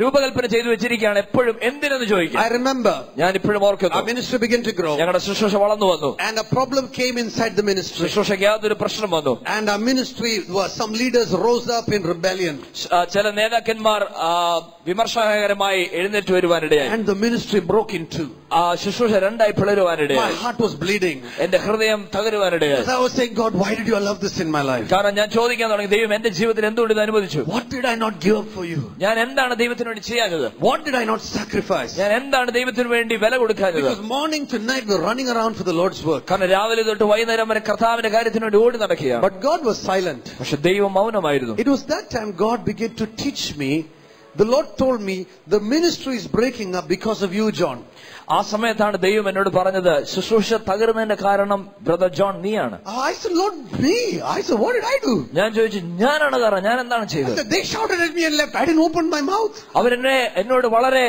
രൂപകൽപ്പന ചെയ്തു വെച്ചിരിക്കുകയാണ്, എപ്പോഴും എന്തിനെന്ന് ചോദിക്കും. I remember, ഞാൻ ഇപ്പോഴും ഓർക്കുന്നു, our ministry began to grow, ഞങ്ങളുടെ ശുശ്രൂഷ വളർന്നു വന്നു, and a problem came inside the ministry. ശുശ്രൂഷയ്ക്ക് യാതൊരു പ്രശ്നം വന്നു, and our ministry was, some leaders rose up in rebellion, ചില നേതാക്കന്മാർ വിമർശനകരമായി എഴുന്നേറ്റ് വരുവാനിടയായി, and the ministry broke in two. ശുശ്രൂഷ രണ്ടായി പിളരുവാനിടയായി. My heart was bleeding. എന്റെ ഹൃദയം തകരുവാനിടയായി. I was saying, God, why did you allow this in my life? കാരണം ഞാൻ ചോദിക്കാൻ തുടങ്ങി, ദൈവം എന്റെ ജീവിതത്തിൽ എന്തുകൊണ്ട് ഇത് അനുവദിച്ചു. What did I not give up for you? ഞാൻ എന്താണ് ദൈവത്തിന് വേണ്ടി ചെയ്യാഞ്ഞത്. What did I not sacrifice? ഞാൻ എന്താണ് ദൈവത്തിന് വേണ്ടി വില കൊടുക്കാഞ്ഞത്. Because morning to night we're running around for the Lord's work. കാരണം രാവിലെ തൊട്ട് വൈകുന്നേരം വരെ കർത്താവിന്റെ കാര്യത്തിന് വേണ്ടി ഓടി നടക്കുകയാണ്. But God was silent. പക്ഷെ ദൈവം മൗനമായിരുന്നു. It was that time God began to teach me the Lord told me, the ministry is breaking up because of you, John. ആ സമയത്താണ് ദൈവം എന്നോട് പറഞ്ഞത്, ശുശ്രൂഷ തകരുന്നതിന്റെ കാരണം ബ്രദർ ജോൺ നീയാണ്. I said, Lord, me? I said, what did I do? ഞാൻ ചോദിച്ചു, ഞാനാണ് കാരണം, ഞാൻ എന്താണ് ചെയ്തത്? They shouted at me and left. I didn't open my mouth. എന്നോട് വളരെ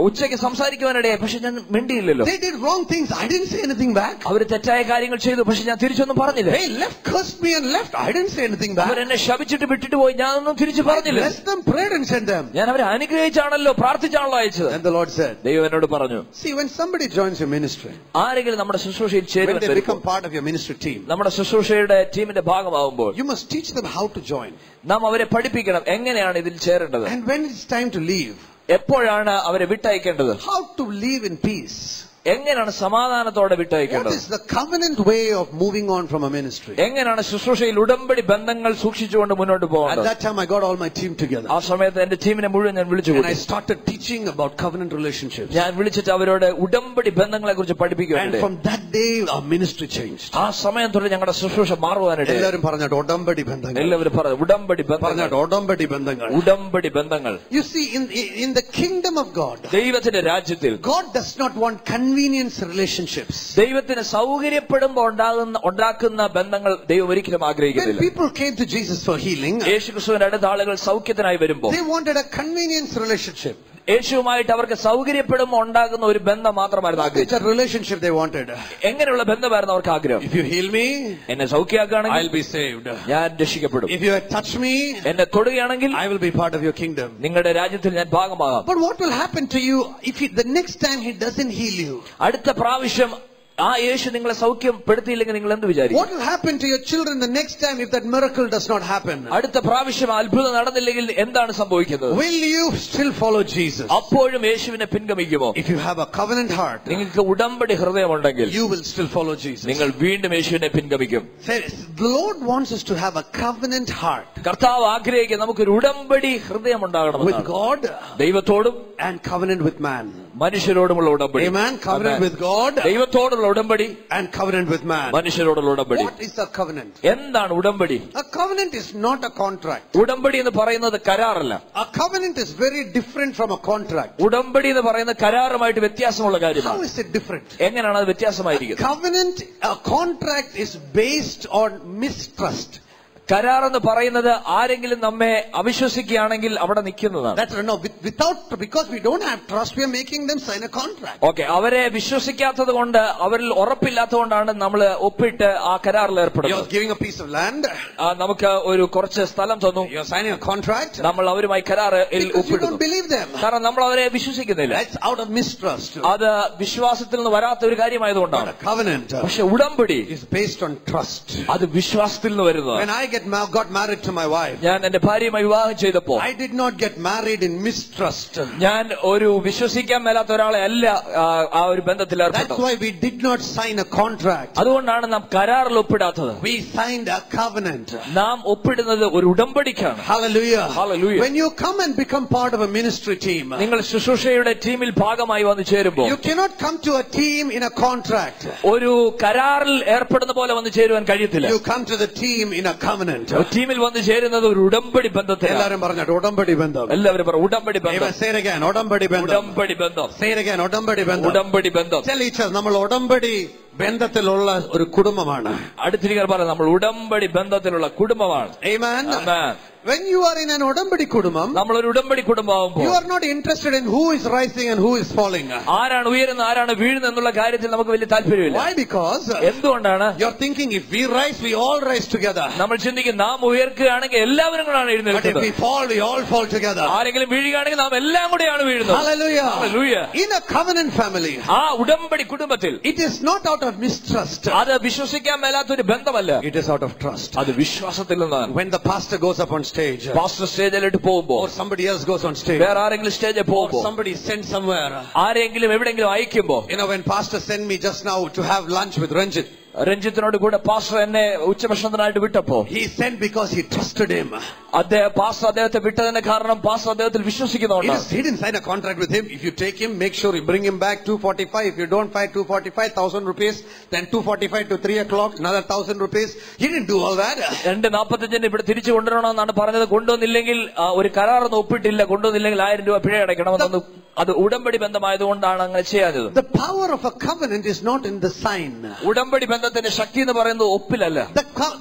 ഉച്ചയ്ക്ക് സംസാരിക്കുവാനിടയായി, പക്ഷെ ഞാൻ മിണ്ടിയില്ലല്ലോ. They did wrong things. I didn't say anything back. അവര് തെറ്റായ കാര്യങ്ങൾ ചെയ്തു, പക്ഷെ ഞാൻ തിരിച്ചൊന്നും പറഞ്ഞില്ല. They left, cursed me and left. I didn't say anything back. അവരെന്നെ ശപിച്ചിട്ട് വിട്ടിട്ട് പോയി, ഞാനൊന്നും തിരിച്ചു പറഞ്ഞില്ല. I blessed them, prayed and sent them. ഞാൻ അവരെ അനുഗ്രഹിച്ചാണല്ലോ, പ്രാർത്ഥിച്ചാണല്ലോ അയച്ചത്. And the Lord said, ദൈവം എന്നോട് പറഞ്ഞു, see, when somebody joins your ministry, ആരെങ്കിലും നമ്മുടെ ശുശ്രൂഷയിൽ when they become part of your ministry team, നമ്മുടെ ശുശ്രൂഷയുടെ ടീമിന്റെ ഭാഗമാകുമ്പോൾ, you must teach them how to join. നാം അവരെ പഠിപ്പിക്കണം എങ്ങനെയാണ് ഇതിൽ ചേരേണ്ടത്. And when it's time to leave, എപ്പോഴാണ് അവരെ വിട്ടയക്കേണ്ടത്, how to leave in peace. എങ്ങനെയാണ് സമാധാനത്തോടെ വിട്ടയക്കേണ്ടത്. What is the covenant way of moving on from a ministry? എങ്ങനെയാണ് ശുശ്രൂഷയിൽ ഉടമ്പടി ബന്ധങ്ങൾ സൂക്ഷിച്ചുകൊണ്ട് മുന്നോട്ട് പോകുന്നത്. At that time I got all my team together. ആ സമയത്ത് എന്റെ ടീമിനെ മുഴുവൻ ഞാൻ വിളിച്ചു. And I started teaching about covenant relationships. ഞാൻ വിളിച്ചിട്ട് അവരോട് ഉടമ്പടി ബന്ധങ്ങളെ കുറിച്ച് പഠിപ്പിക്കുകയാണ്. And from that day our ministry changed. ആ സമയം തൊട്ട് ഞങ്ങളുടെ ശുശ്രൂഷ മാറുവാനിടയായി. എല്ലാവരും പറഞ്ഞാട്ട് ഉടമ്പടി ബന്ധങ്ങൾ. എല്ലാവരും പറഞ്ഞു ഉടമ്പടി ബന്ധങ്ങൾ. ഉടമ്പടി ബന്ധങ്ങൾ. ഉടമ്പടി ബന്ധങ്ങൾ. You see, in the kingdom of God, ദൈവത്തിന്റെ രാജ്യത്തിൽ, God does not want convenience relationships. ദൈവത്തിന് സൗകര്യപ്പെടുമ്പോൾ ഉണ്ടാക്കുന്ന ബന്ധങ്ങൾ ദൈവം ഒരിക്കലും ആഗ്രഹിക്കുന്നില്ല. When people came to Jesus for healing, യേശുക്രിസ്തുവിന്റെ അടുത്ത ആളുകൾ സൗഖ്യത്തിനായി വരുമ്പോൾ, they wanted a convenience relationship. യേശുവുമായിട്ട് അവർക്ക് സൗകര്യപ്പെടുമ്പോൾ ഉണ്ടാകുന്ന ഒരു ബന്ധം മാത്രമായിരുന്നു ആഗ്രഹിച്ചത്. It's a relationship they wanted. എങ്ങനെയുള്ള ബന്ധമായിരുന്നു അവർക്ക് ആഗ്രഹം? If you heal me, എന്നെ സൗഖ്യമാക്കുകയാണെങ്കിൽ I'll be saved. ഞാൻ രക്ഷിക്കപ്പെടും. If you touch me, എന്നെ തൊടുകയാണെങ്കിൽ I will be part of your kingdom. നിങ്ങളുടെ രാജ്യത്തിൽ ഞാൻ ഭാഗമാകാം. But what will happen to you if the next time he doesn't heal you? അടുത്ത പ്രാവശ്യം ആ യേശു നിങ്ങളെ സൗഖ്യപ്പെടുത്തിയില്ലെങ്കിൽ നിങ്ങൾ എന്ത് വിചാരിക്കും? What will happen to your children the next time if that miracle does not happen? അടുത്ത പ്രാവശ്യം അത്ഭുതം നടന്നില്ലെങ്കിൽ എന്താണ് സംഭവിക്കുന്നത്? Will you still follow Jesus? അപ്പോഴും യേശുവിനെ പിൻഗമിക്കുമോ? If you have a covenant heart, നിങ്ങൾക്ക് ഉടമ്പടി ഹൃദയമുണ്ടെങ്കിൽ you will still follow Jesus. നിങ്ങൾ വീണ്ടും യേശുവിനെ പിൻഗമിക്കും. The Lord wants us to have a covenant heart. കർത്താവ് ആഗ്രഹിക്കുന്നു നമുക്കൊരു ഉടമ്പടി ഹൃദയം ഉണ്ടാകണം. With God, ദൈവത്തോടും, and covenant with man. മനുഷ്യരോടുമുള്ള ഉടമ്പടി. Amen. Covenant with God, ദൈവത്തോടുള്ള ഉടമ്പടി, and covenant with man. മനുഷ്യരോടുള്ള ഉടമ്പടി. What is a covenant? എന്താണ് ഉടമ്പടി? A covenant is not a contract. ഉടമ്പടി എന്ന് പറയുന്നത് കരാറല്ല. A covenant is very different from a contract. ഉടമ്പടി എന്ന് പറയുന്നത് കരാറുമായിട്ട് വ്യത്യാസമുള്ള കാര്യമാണ്. How is it different? എങ്ങനെയാണ് അത് വ്യത്യാസമായിരിക്കുന്നത്? Covenant, a contract is based on mistrust. കരാർ എന്ന് പറയുന്നത് ആരെങ്കിലും നമ്മെ അവിശ്വസിക്കുകയാണെങ്കിൽ അവിടെ നിൽക്കുന്നതാണ്. Because we don't have trust, we are making them sign a contract. Okay, അവരെ വിശ്വസിക്കാത്തത് കൊണ്ട്, അവരിൽ ഉറപ്പില്ലാത്തതുകൊണ്ടാണ് നമ്മൾ ഒപ്പിട്ട് ആ കരാറിൽ ഏർപ്പെടുന്നത്. You're giving a piece of land. നമുക്ക് ഒരു കുറച്ച് സ്ഥലം തന്നു. You're signing a contract. നമ്മൾ അവരുമായി കരാറിൽ ഒപ്പിടുന്നു. You don't believe them. കാരണം നമ്മൾ അവരെ വിശ്വസിക്കുന്നില്ല. That's out of mistrust. അത് വിശ്വാസത്തിൽ നിന്ന് വരാത്ത ഒരു കാര്യമായതുകൊണ്ടാണ്. But a covenant, പക്ഷെ ഉടമ്പടി is based on trust. അത് വിശ്വാസത്തിൽ നിന്ന് വരുന്നത്. When I got married to my wife, ഞാൻ എന്റെ ഭാര്യയുമായി വിവാഹം ചെയ്തപ്പോൾ, I did not get married in mistrust. ഞാൻ ഒരു വിശ്വസിക്കാൻ മേലാത്ത ഒരാളെ അല്ല ആ ഒരു ബന്ധത്തിൽ ഏർപ്പെട്ടത്. That's why we did not sign a contract. അതുകൊണ്ടാണ് നാം കരാറിൽ ഒപ്പിടാത്തത്. We signed a covenant. നാം ഒപ്പിടുന്നത് ഒരു ഉടമ്പടിക്കാണ്. Hallelujah. Hallelujah. When you come and become part of a ministry team, നിങ്ങൾ ശുശ്രൂഷയുടെ ടീമിൽ ഭാഗമായി വന്നു ചേരുമ്പോൾ, you cannot come to a team in a contract. ഒരു കരാറിൽ ഏർപ്പെടുന്ന പോലെ വന്നു ചേരുവാൻ കഴിയത്തില്ല. You come to the team in a covenant. ടീമിൽ വന്ന് ചേരുന്നത് ഒരു ഉടമ്പടി ബന്ധത്തിൽ. എല്ലാവരും പറഞ്ഞിട്ട് ഉടമ്പടി ബന്ധം. എല്ലാവരും പറഞ്ഞു ഉടമ്പടി ബന്ധം. Say it again, ഉടമ്പടി ബന്ധം. ഉടമ്പടി ബന്ധം. Say it again, ഉടമ്പടി ബന്ധം. ഉടമ്പടി ബന്ധം. Tell each other, നമ്മൾ ഉടമ്പടി ബന്ധത്തിലുള്ള ഒരു കുടുംബമാണ്. അടുത്തിരിക്കാൻ പറയാം, നമ്മൾ ഉടമ്പടി ബന്ധത്തിലുള്ള കുടുംബമാണ്. Amen. Amen. When you are in an udambadi kudumam, നമ്മളൊരു ഉടമ്പടി കുടുംബമാകുമ്പോൾ, you are not interested in who is rising and who is falling. ആരാണ് ഉയരുന്ന ആരാണ് വീഴുന്ന എന്നുള്ള കാര്യത്തിൽ നമുക്ക് വലിയ താല്പര്യമില്ല. Why? Because എന്തുകൊണ്ടാണ്? you are thinking if we rise, we all rise together. നമ്മൾ ചിന്തിക്കും നാം ഉയർക്കുകയാണെങ്കിൽ എല്ലാവരും കൂടാണ് എഴുന്നേൽക്കുന്നത്. But if we fall, we all fall together. ആരെങ്കിലും വീഴുകയാണെങ്കിൽ നാം എല്ലാം കൂടെയാണ് വീഴുന്നത്. Hallelujah. Hallelujah. In a covenant family, ആ ഉടമ്പടി കുടുംബത്തിൽ, it is not out of mistrust. അത് വിശ്വസിക്കാൻ മേലാത്തൊരു ബന്ധമല്ല. It is out of trust. അത് വിശ്വാസത്തിൽ നിന്നാണ്. When the pastor goes up on stage, pastor സ്റ്റേജിലോട്ട് പോകുമ്പോൾ, or somebody else goes on stage, വേറെ ആരെങ്കിലും സ്റ്റേജിൽ പോകുമ്പോൾ, or somebody sent somewhere, ആരെങ്കിലും എവിടെയെങ്കിലും അയക്കുമ്പോൾ, when pastor sent me just now to have lunch with Ranjit, രഞ്ജിത്തിനോട് കൂടെ പാസ്റ്റർ എന്നെ ഉച്ചഭക്ഷണത്തിനായിട്ട് വിട്ടപ്പോ, he sent because he trusted him. Pastor അദ്ദേഹത്തെ വിട്ടതിന്റെ കാരണം പാസ്റ്റർ അദ്ദേഹത്തിൽ വിശ്വസിക്കുന്നതുകൊണ്ടാണ്. He didn't sign a contract with him. If you take him, make sure you bring him back 245. If you don't find 245, 1,000 rupees. Then 245 to 3 o'clock, another 1,000 rupees. He didn't do all that. 2:45 ഇവിടെ തിരിച്ചു കൊണ്ടുവരണമെന്നാണ് പറഞ്ഞത്. കൊണ്ടുവന്നില്ലെങ്കിൽ ഒരു കരാറൊന്നും ഒപ്പിട്ടില്ല, കൊണ്ടുവന്നില്ലെങ്കിൽ 1000 രൂപ പിഴ അടയ്ക്കണമെന്നൊന്ന്. അത് ഉടമ്പടി ബന്ധമായതുകൊണ്ടാണ് അങ്ങനെ ചെയ്യാഞ്ഞത്. The power of a covenant is not in the sign. ഉടമ്പടി ബന്ധത്തിന്റെ ശക്തി എന്ന് പറയുന്നത് ഒപ്പിലല്ല.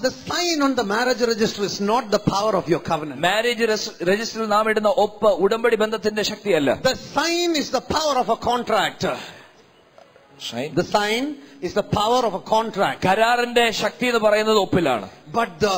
The sign on the marriage register is not the power of your covenant. Marriage രജിസ്റ്ററിൽ നാം ഇടുന്ന ഒപ്പ് ഉടമ്പടി ബന്ധത്തിന്റെ ശക്തിയല്ല. The sign is the power of a contract. The sign is the power of a contract. കരാറിന്റെ ശക്തി എന്ന് പറയുന്നത് ഒപ്പിലാണ്. But the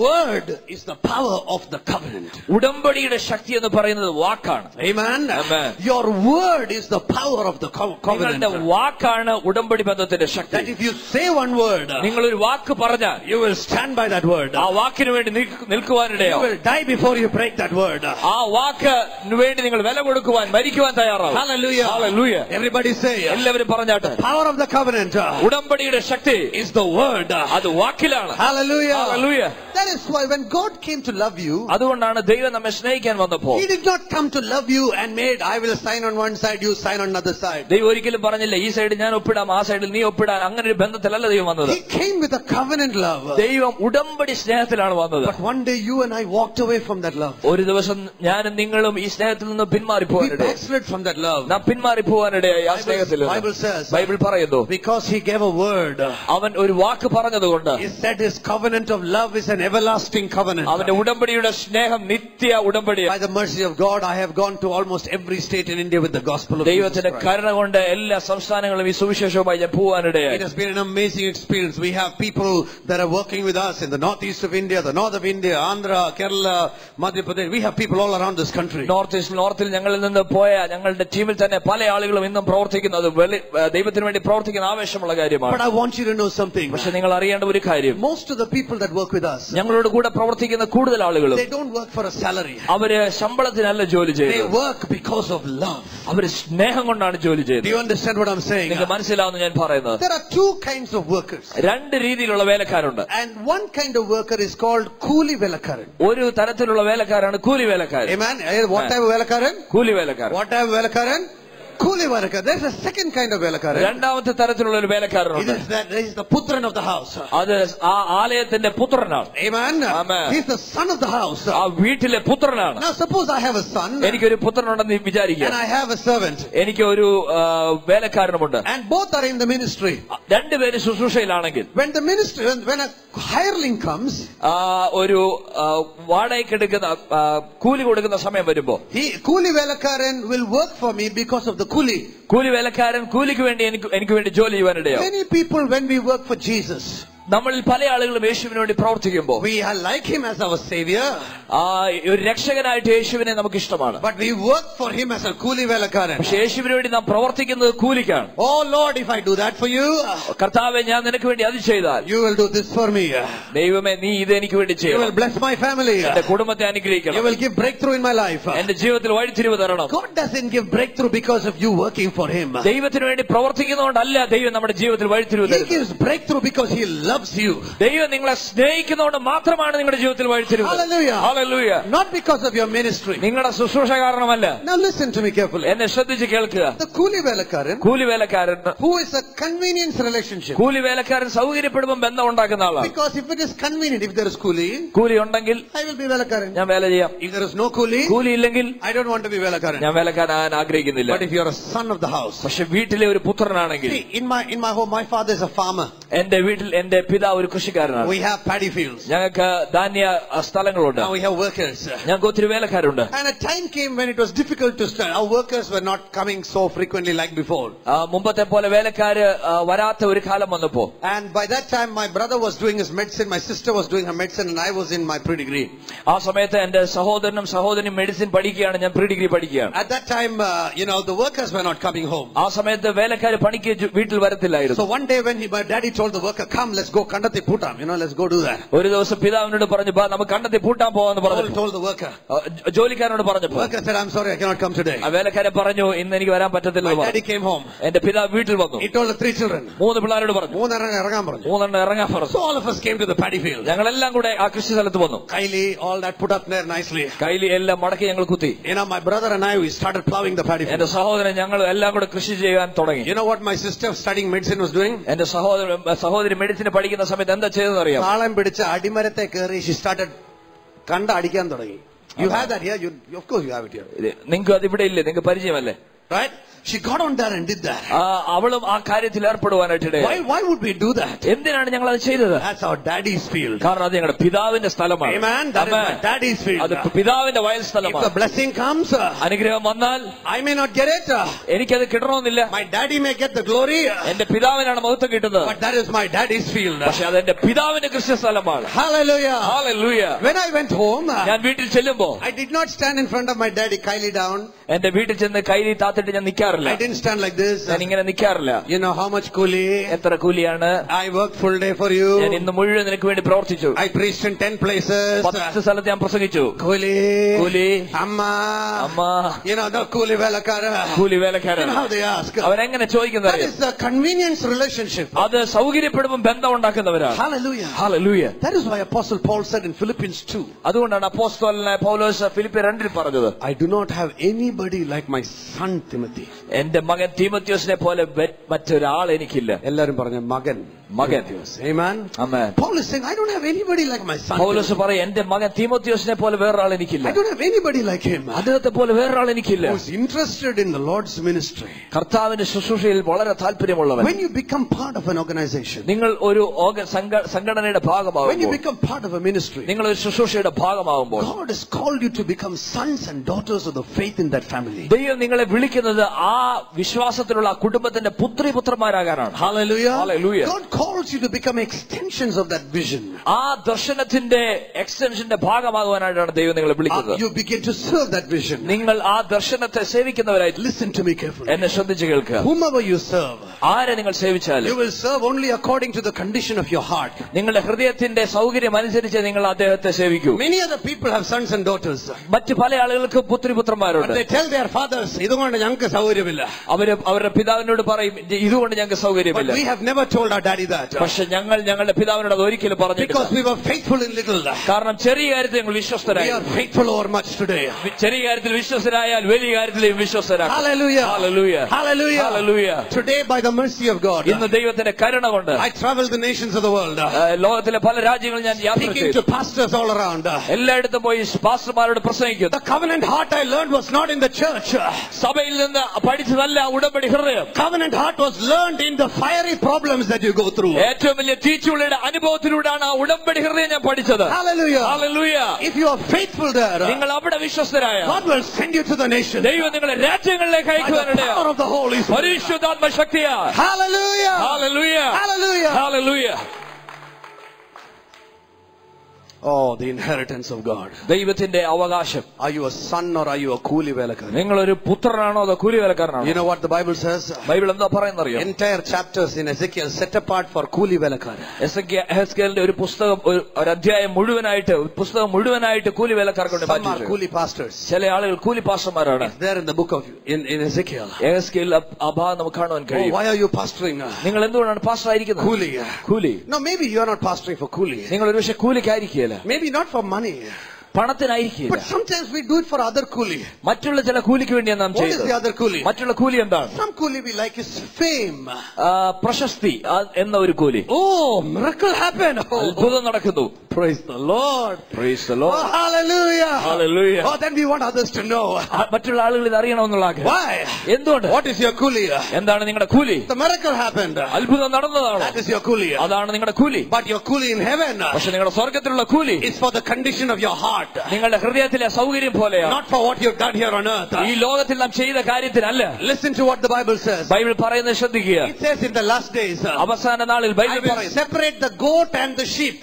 word is the power of the covenant. ഉടമ്പടിയുടെ ശക്തി എന്ന് പറയുന്നത് വാക്കാണ്. Amen. Amen. Your word is the power of the covenant. നിങ്ങളുടെ വാക്കാണ് ഉടമ്പടി ബന്ധത്തിന്റെ ശക്തി. That if you say one word, നിങ്ങൾ ഒരു വാക്ക് പറഞ്ഞാൽ you will stand by that word. ആ വാക്കിന് വേണ്ടി നിൽക്കുവാനിടയോ. You will die before you break that word. ആ വാക്കിന് വേണ്ടി നിങ്ങൾ വില കൊടുക്കുവാൻ മരിക്കുവാൻ തയ്യാറാവും. Hallelujah. Hallelujah. Everybody say. എല്ലാവരും പറഞ്ഞാട്ടെ. Power of the covenant. ഉടമ്പടിയുടെ ശക്തി is the word. അത് വാക്കിലാണ്. Hallelujah. Hallelujah. That is why when God came to love you, അതുകൊണ്ടാണ് ദൈവം നമ്മെ സ്നേഹിക്കാൻ വന്നപ്പോൾ, He did not come to love you and made I will sign on one side, you sign on another side. ദൈവം ഒരിക്കലും പറഞ്ഞില്ല ഈ സൈഡിൽ ഞാൻ ഒപ്പിടാം ആ സൈഡിൽ നീ ഒപ്പിടാൻ. അങ്ങനെ ഒരു ബന്ധത്തിലല്ല ദൈവം വന്നത്. He came with a covenant love. ദൈവം ഉടമ്പടി സ്നേഹത്തിലാണ് വന്നത്. But one day you and I walked away from that love. ഒരു ദിവസം ഞാനും നിങ്ങളും ഈ സ്നേഹത്തിൽ നിന്ന് പിന്മാറി We പോകാനിടയായി. backslid from that love. നാം പിന്മാറി പോകാനിടയായി ആ സ്നേഹത്തിൽ. Bible says, ബൈബിൾ പറയുന്നു, because He gave a word. അവൻ ഒരു വാക്ക് പറഞ്ഞതുകൊണ്ട്, He said His covenant of love is an everlasting covenant. അവന്റെ ഉടമ്പടിയുടെ സ്നേഹം നിത്യ ഉടമ്പടിയാണ്. By the mercy of God, I have gone to almost every state in India with the gospel of Jesus ദൈവത്തിന്റെ Christ. കരുണ കൊണ്ട് എല്ലാ സംസ്ഥാനങ്ങളും ഈ സുവിശേഷവുമായി ഞാൻ പോകാനിടയായി. It has been an amazing experience. We have people that are working with us in the northeast of India, the north of India, Andhra, Kerala, Madhya Pradesh. We have people all around this country. നോർത്തിൽ ഞങ്ങളിൽ നിന്ന് പോയ ഞങ്ങളുടെ ടീമിൽ തന്നെ പല ആളുകളും ഇന്നും പ്രവർത്തിക്കുന്നു. അത് ദൈവത്തിന് വേണ്ടി പ്രവർത്തിക്കുന്ന ആവേശമുള്ള കാര്യമാണ്. But I want you to know something. പക്ഷെ നിങ്ങൾ അറിയേണ്ട ഒരു കാര്യം, Most of the people that work with us, ഞങ്ങളോട് കൂടെ പ്രവർത്തിക്കുന്ന കൂടുതൽ ആളുകളും they don't work for a salary. അവര് ശമ്പളത്തിനല്ല ജോലി They ചെയ്യുന്നത്. work because of love. അവര് സ്നേഹം കൊണ്ടാണ് ജോലി Do ചെയ്യുന്നത്. you understand what I'm saying? നിങ്ങൾക്ക് മനസ്സിലാവുന്നു ഞാൻ പറയുന്നത്. There are two kinds of workers. രണ്ട് രീതിയിലുള്ള വേലക്കാരുണ്ട്. And one kind of worker is called Kuli Velakaran. ഒരു തരത്തിലുള്ള വേലക്കാരാണ് കൂലി വേലക്കാരൻ. Amen. What type of Velakaran? കൂലി വേലക്കാരൻ. What type of Velakaran? Kuli Velakaran. There's a second kind of Velakaran. രണ്ടാമത്തെ തരത്തിലുള്ള ഒരു വേലക്കാരനുണ്ട്. This is the Putran of the house. അത് ആ ആലയത്തിന്റെ പുത്രനാണ്. Amen. Amen. He's the son of the house. ആ വീട്ടിലെ പുത്രനാണ്. Now suppose I have a son. എനിക്കൊരു പുത്രനുണ്ടെന്ന് വിചാരിക്കുക. And I have a servant. എനിക്ക് ഒരു വേലക്കാരനുമുണ്ട്. And both are in the ministry. രണ്ടുപേരും ശുശ്രൂഷയിലാണെങ്കിൽ, when a hireling comes, ഒരു വാടകയ്ക്കെടുക്കുന്ന കൂലി കൊടുക്കുന്ന സമയം വരുമ്പോ, Kuli Velakaran will work for me because of the Kuli. കൂലി വേലക്കാരൻ കൂലിക്ക് വേണ്ടി എനിക്ക് വേണ്ടി ജോലി ചെയ്യുവാനിടയോ. Many people, when we work for Jesus, നമ്മളിൽ പല ആളുകളും യേശുവിന് വേണ്ടി പ്രവർത്തിക്കുമ്പോൾ we like Him as our Savior. ഒരു രക്ഷകനായിട്ട് യേശുവിനെ നമുക്ക് ഇഷ്ടമാണ്. But we work for Him as a Kuli Velakaran. പക്ഷെ യേശുവിന് വേണ്ടി നാം പ്രവർത്തിക്കുന്നത് കൂലിക്കാണ്. Oh Lord, if I do that for you, കർത്താവേ ഞാൻ നിനക്ക് വേണ്ടി അത് ചെയ്താൽ, you will do this for me. ദൈവമേ നീ ഇത് എനിക്ക് വേണ്ടി You ചെയ്യണം. will bless my family. എന്റെ കുടുംബത്തെ അനുഗ്രഹിക്കണം. You will give breakthrough in my life. എന്റെ ജീവിതത്തിൽ വഴിത്തിരിവ് തരണം. God doesn't give breakthrough because of you working for Him. ദൈവത്തിന് വേണ്ടി പ്രവർത്തിക്കുന്നതുകൊണ്ടല്ല ദൈവം നമ്മുടെ ജീവിതത്തിൽ വഴിത്തിരിവ് He തരുന്നത്. gives breakthrough because He loves you. ദൈവം നിങ്ങളെ സ്നേഹിക്കുന്നതുകൊണ്ട് മാത്രമാണ് നിങ്ങളുടെ ജീവിതത്തിൽ വഴിത്തിരിവ്. Hallelujah. Hallelujah. Not because of your ministry. നിങ്ങളുടെ ശുശ്രൂഷ കാരണമല്ല. Now listen to me carefully. എന്നെ ശ്രദ്ധിച്ച് കേൾക്കുക. The Kuli Velakaran, കൂലി വേലക്കാരൻ, who is a convenience relationship. കൂലി വേലക്കാരൻ സൗകര്യപ്പെടുമ്പോൾ ബന്ധം ഉണ്ടാക്കുന്ന ആളാണ്. Because if it is convenient, if there is Kuli, കൂലി ഉണ്ടെങ്കിൽ I will be Velakaran. ഞാൻ വേല ചെയ്യാം. If there is no Kuli, കൂലി ഇല്ലെങ്കിൽ I don't want to be Velakaran. ഞാൻ വേലക്കാരൻ ആഗ്രഹിക്കുന്നില്ല. But if you are a son of the house, പക്ഷെ വീട്ടിലെ ഒരു പുത്രനാണെങ്കിൽ, see, in my home, my father is a farmer. എന്റെ വീട്ടിൽ എന്റെ പിതാവ് ഒരു കൃഷിക്കാരനാണ്. We have paddy fields. ഞങ്ങൾക്ക് ധാന്യ സ്ഥലങ്ങളുണ്ട്. Now we have workers. ഞങ്ങൾക്ക് ഒത്തിരി വേലക്കാരുണ്ട്. And a time came when it was difficult to start. Our workers were not coming so frequently like before. മുമ്പത്തെ പോലെ വേലക്കാര് വരാത്ത ഒരു കാലം വന്നപ്പോ, And by that time, my brother was doing his medicine, my sister was doing her medicine, and I was in my pre-degree. ആ സമയത്ത് എന്റെ സഹോദരനും സഹോദരിയും മെഡിസിൻ പഠിക്കുകയാണ്, ഞാൻ പ്രീ ഡിഗ്രി പഠിക്കുകയാണ്. At that time, the workers were not coming home. ആ സമയത്ത് വേലക്കാര് പണിക്ക് വീട്ടിൽ വരത്തില്ലായിരുന്നു. So one day when my daddy told the worker, come, let's go Kandati Putam, let's go do that. ഒരു ദിവസം പിതാവിനോട് പറഞ്ഞു, നമുക്ക് കണ്ടത്തി പൂട്ടാൻ പോകാൻ വരാമെന്ന് പറഞ്ഞു. Told the worker. ജോലിക്കാരനോട് പറഞ്ഞപ്പോൾ Worker said, I'm sorry, I cannot come today. വേലക്കാരൻ പറഞ്ഞു, ഇന്ന് എനിക്ക് വരാൻ പറ്റത്തില്ല. My daddy came home. എന്റെ പിതാവ് വീട്ടിൽ വന്നു. He told the 3 children. 3 പിള്ളേരോട് പറഞ്ഞു. 3 ഇറങ്ങാൻ പറഞ്ഞു. 3 ഇറങ്ങാൻ പറഞ്ഞു. So all of us came to the paddy field. ഞങ്ങളെല്ലാം കൂടെ ആ കൃഷി സ്ഥലത്ത് വന്നു. Kylie, all that put up there nicely. കൈലി എല്ലാം മടക്കി ഞങ്ങൾ കുത്തി. You know, my brother and I, we started plowing the paddy field. എന്റെ സഹോദരൻ ഞങ്ങൾ എല്ലാം കൂടെ കൃഷി ചെയ്യാൻ തുടങ്ങി. You know what my sister studying medicine was doing? എന്റെ സഹോദരി മെഡിസിൻ പഠിക്കുന്ന സമയത്ത് എന്താ ചെയ്തതെന്ന് അറിയാം? താളം പിടിച്ച അടിമരത്തെ കയറി she started കണ്ട അടിക്കാൻ തുടങ്ങി. You have that here? Of course you have it here. നിങ്ങൾക്ക് അത് ഇവിടെ ഇല്ലേ? നിങ്ങൾക്ക് പരിചയമല്ലേ? Right? She got on there and did that. അവളും ആ കാര്യത്തിൽ ഏർപ്പെടുവാനായിട്ട്. Why would we do that? എന്തിനാണ് ഞങ്ങൾ അത് ചെയ്തത്? That's our daddy's field. കാരണം അത് ഞങ്ങളുടെ പിതാവിന്റെ സ്ഥലമാണ്. Amen. That is my daddy's field. അത് പിതാവിന്റെ വയൽ സ്ഥലമാണ്. If the blessing comes, അനുഗ്രഹം വന്നാൽ I may not get it. എനിക്കത് കിട്ടണമെന്നില്ല. My daddy may get the glory. എന്റെ പിതാവിനാണ് മഹത്വം കിട്ടുന്നത്. But that is my daddy's field. പക്ഷെ അത് എന്റെ പിതാവിന്റെ കൃഷി സ്ഥലമാണ്. Hallelujah. Hallelujah. When I went home, ഞാൻ വീട്ടിൽ ചെല്ലുമ്പോ I did not stand in front of my daddy, Kylie down. എന്റെ വീട്ടിൽ ചെന്ന് കൈലി താത്തിട്ട് ഞാൻ നിൽക്കാറില്ല. I didn't stand like this. ഞാൻ ഇങ്ങനെ നിൽക്കാറില്ല. You know how much കൂലി? എത്ര കൂലിയാണ്? I worked full day for you. ഞാൻ ഇന്ന് മുഴുവൻ നിനക്ക് വേണ്ടി പ്രവർത്തിച്ചു. I preached in 10 places. 10 സ്ഥലത്ത് ഞാൻ പ്രസംഗിച്ചു. കൂലി അമ്മ. You know the കൂലി വേലക്കാരൻ. കൂലി വേലക്കാരൻ. You know how they ask. അവരെങ്ങനെ ചോദിക്കുന്നത്? That is a convenience relationship. അത് സൗകര്യപ്പെടുമ്പോൾ ബന്ധം ഉണ്ടാക്കുന്നവരാണ്. Hallelujah. Hallelujah. That is why Apostle Paul said in Philippians 2. അതുകൊണ്ടാണ് അപ്പോസ്തലനായ പൗലോസ് ഫിലിപ്പിയർ 2 പറഞ്ഞത്, I do not have anybody like my son Timothy. എന്റെ മകൻ തീമോത്തിയോസിനെ പോലെ മറ്റൊരാൾ എനിക്കില്ല. എല്ലാവരും പറഞ്ഞു മകൻ. Amen. Amen. Paul is saying, I don't have anybody like my son. പൗലോസ് പറയും, എന്റെ മകൻ തീമോത്തിയോസിനെ പോലെ വേറൊരാൾ എനിക്കില്ല. I don't have anybody like him. അദ്ദേഹത്തെ പോലെ വേറൊരാൾ എനിക്കില്ല. Who is interested in the Lord's ministry. കർത്താവിന്റെ ശുശ്രൂഷയിൽ വളരെ താല്പര്യമുള്ളവൻ. When you become part of an organization, നിങ്ങൾ ഒരു സംഘടനയുടെ ഭാഗമാകുമ്പോൾ, when you become part of a ministry, നിങ്ങൾ ഒരു ശുശ്രൂഷയുടെ ഭാഗമാകുമ്പോൾ, God has called you to become sons and daughters of the faith in that family. ദൈവം നിങ്ങളെ വിളിക്കുന്നത് ആ വിശ്വാസത്തിലുള്ള ആ കുടുംബത്തിന്റെ പുത്രിപുത്രന്മാരാകാനാണ്. Hallelujah. Hallelujah. God calls you to become extensions of that vision. ആ ദർശനത്തിന്റെ എക്സ്റ്റൻഷന്റെ ഭാഗമാകുവാനായിട്ടാണ് ദൈവം നിങ്ങളെ വിളിക്കുന്നത്. You begin to serve that vision. നിങ്ങൾ ആ ദർശനത്തെ സേവിക്കുന്നവരായി. Listen to me carefully. എന്നെ ശ്രദ്ധിച്ചു കേൾക്കുക. Whomever you serve, ആരെ നിങ്ങൾ സേവിച്ചാലും, you will serve only according to the condition of your heart. നിങ്ങളുടെ ഹൃദയത്തിന്റെ സൗകര്യം അനുസരിച്ച് നിങ്ങൾ അദ്ദേഹത്തെ സേവിക്കൂ. Many other people have sons and daughters. മറ്റു പല ആളുകൾക്ക് പുത്രിപുത്രന്മാരുണ്ട്. But they tell their fathers, ഇതുകൊണ്ട് ഞങ്ങൾക്ക് സൗകര്യമില്ല. അവരുടെ പിതാവിനോട് പറയും, ഇതുകൊണ്ട് ഞങ്ങൾക്ക് സൗകര്യമില്ല. But we have never told our daddy that. പക്ഷെ ഞങ്ങളുടെ പിതാവിനോട് അത് ഒരിക്കലും പറഞ്ഞിട്ടില്ല. Because we were faithful in little. കാരണം ചെറിയ കാര്യത്തിൽ ഞങ്ങൾ വിശ്വസ്തരായി. We are faithful over much today. ചെറിയ കാര്യത്തിൽ വിശ്വസ്തരായാൽ വലിയ കാര്യത്തിലും വിശ്വസ്തരാകും. Hallelujah. Hallelujah. Hallelujah. Hallelujah. Today by the mercy of God, ഇന്ന് ദൈവത്തിന്റെ കരുണ കൊണ്ട് I traveled the nations of the world. ലോകത്തിലെ പല രാജ്യങ്ങളിൽ ഞാൻ യാത്ര Speaking ചെയ്തു. to pastors all around. എല്ലായിടത്തും പോയി പാസ്റ്റർമാരോട് പ്രസംഗിക്കുന്നു. The covenant heart I learned was not in the church. സഭയിൽ നിന്ന് പഠിച്ചതല്ല ഉടമ്പടി ഹൃദയം. Covenant heart was learned in the fiery problems that you go through. ഏറ്റവും വലിയ തീച്ചുള്ളിയുടെ അനുഭവത്തിലൂടെയാണ് ആ ഉടമ്പടി ഹൃദയം ഞാൻ പഠിച്ചത്. Hallelujah. Hallelujah. If you are faithful there, നിങ്ങൾ അവിടെ വിശ്വസ്തരായ, God will send you to the nation. ദൈവം നിങ്ങളെ രാജ്യങ്ങളിലേക്ക് അയക്കുവാനിടയാ. Power of the Holy Spirit. പരിശുദ്ധാത്മ ശക്തിയാ. Hallelujah. Hallelujah. Hallelujah. Hallelujah. Oh, the inheritance of God. ദൈവത്തിന്റെ അവകാശം. Are you a son or are you a കൂലി വേലക്കാരൻ? നിങ്ങൾ ഒരു പുത്രനാണോ അതോ കൂലി വേലക്കാരനാണോ? You know what the Bible says? Bible എന്താ പറയുന്നറിയോ? Entire chapters in Ezekiel set apart for കൂലി വേലക്കാരൻ. എസെക്കിയേലിന്റെ ഒരു പുസ്തകം, ഒരു അധ്യായം മുഴുവനായിട്ട് കൂലി വേലക്കാർക്ക് വേണ്ടി Some are കൂലി pastors. ചില ആളുകൾ കൂലി പാസ്റ്റർമാരാണ്. There in the book of in Ezekiel. Ezekiel ആ ഭാഗം നമുക്ക് കാണുവാൻ കഴിയും. Why are you pastoring? നിങ്ങൾ എന്തുകൊണ്ടാണ് പാസ്റ്റർ ആയിരിക്കുന്നത്? കൂലി. No, maybe you are not pastoring for കൂലി. നിങ്ങൾ ഒരു പക്ഷേ കൂലിക്കായിരിക്കില്ല. Maybe not for money. പണത്തിനായിരിക്കില്ല. But sometimes we do it for other കൂലി. മറ്റുള്ള ചില കൂലിക്ക് വേണ്ടിയാണ് നാം ചെയ്യുന്നത്. What is the other കൂലി? മറ്റുള്ള കൂലി എന്താണ്? Some കൂലി we like is fame. പ്രശസ്തി എന്ന ഒരു കൂലി. Oh, miracle happened. അത്ഭുതം നടക്കുന്നു. Praise the Lord. Praise the Lord. Oh, hallelujah. Hallelujah. Oh, then we want others to know. മറ്റുള്ള ആളുകൾ ഇത് അറിയണമെന്നുള്ള ആഗ്രഹം. Why? എന്തുകൊണ്ട്? What is your കൂലി? എന്താണ് നിങ്ങളുടെ കൂലി? The miracle happened. അത്ഭുതം നടന്നതാണോ? That is your കൂലി. അതാണ് നിങ്ങളുടെ കൂലി. But your കൂലി in heaven, പക്ഷെ നിങ്ങളുടെ സ്വർഗ്ഗത്തിലുള്ള കൂലി is for the condition of your heart. നിങ്ങളുടെ ഹൃദയത്തിലെ സൗകര്യം പോലെയാണ്. Not for what you've done here on earth. ഈ ലോകത്തിൽ നാം ചെയ്ത കാര്യത്തിനല്ല. Listen to what the Bible says. Bible പറയുന്നത് ശ്രദ്ധിക്കുക. It says in the last days, അവസാന നാളിൽ I ബൈബിൾ will പറയുന്നു, separate the goat and the sheep.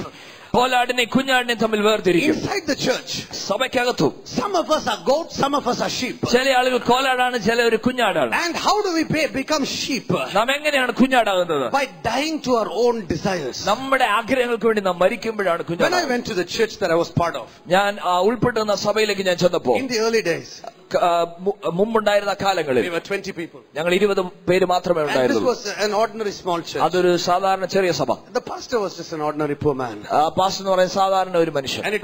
കോലാടിനെ കുഞ്ഞാടിനെ തമ്മിൽ വേർതിരിക്കും. Inside the church, സഭയ്ക്കകത്തും some of us are goats, some of us are sheep. ചില ആളുകൾ കോലാടാണ്, ചിലർ കുഞ്ഞാടാണ്. And how do we become sheep? നാം എങ്ങനെയാണ് കുഞ്ഞാടാകുന്നത്? By dying to our own desires. നമ്മുടെ ആഗ്രഹങ്ങൾക്ക് വേണ്ടി നാം മരിക്കുമ്പോഴാണ് When I കുഞ്ഞാട്. went to the church that I was part of, ഞാൻ ഉൾപ്പെട്ടുന്ന സഭയിലേക്ക് ഞാൻ ചെന്നപ്പോ, in the early days, മുമ്പുണ്ടായിരുന്ന കാലങ്ങളിൽ we were 20 people. ഞങ്ങൾ 20 പേര് മാത്രമേ And this ഉണ്ടായിരുന്നുള്ളൂ. was an ordinary small church. അതൊരു സാധാരണ ചെറിയ സഭ. The pastor was just an ordinary poor man. Pastor എന്ന് പറയുന്ന സാധാരണ ഒരു മനുഷ്യൻ. And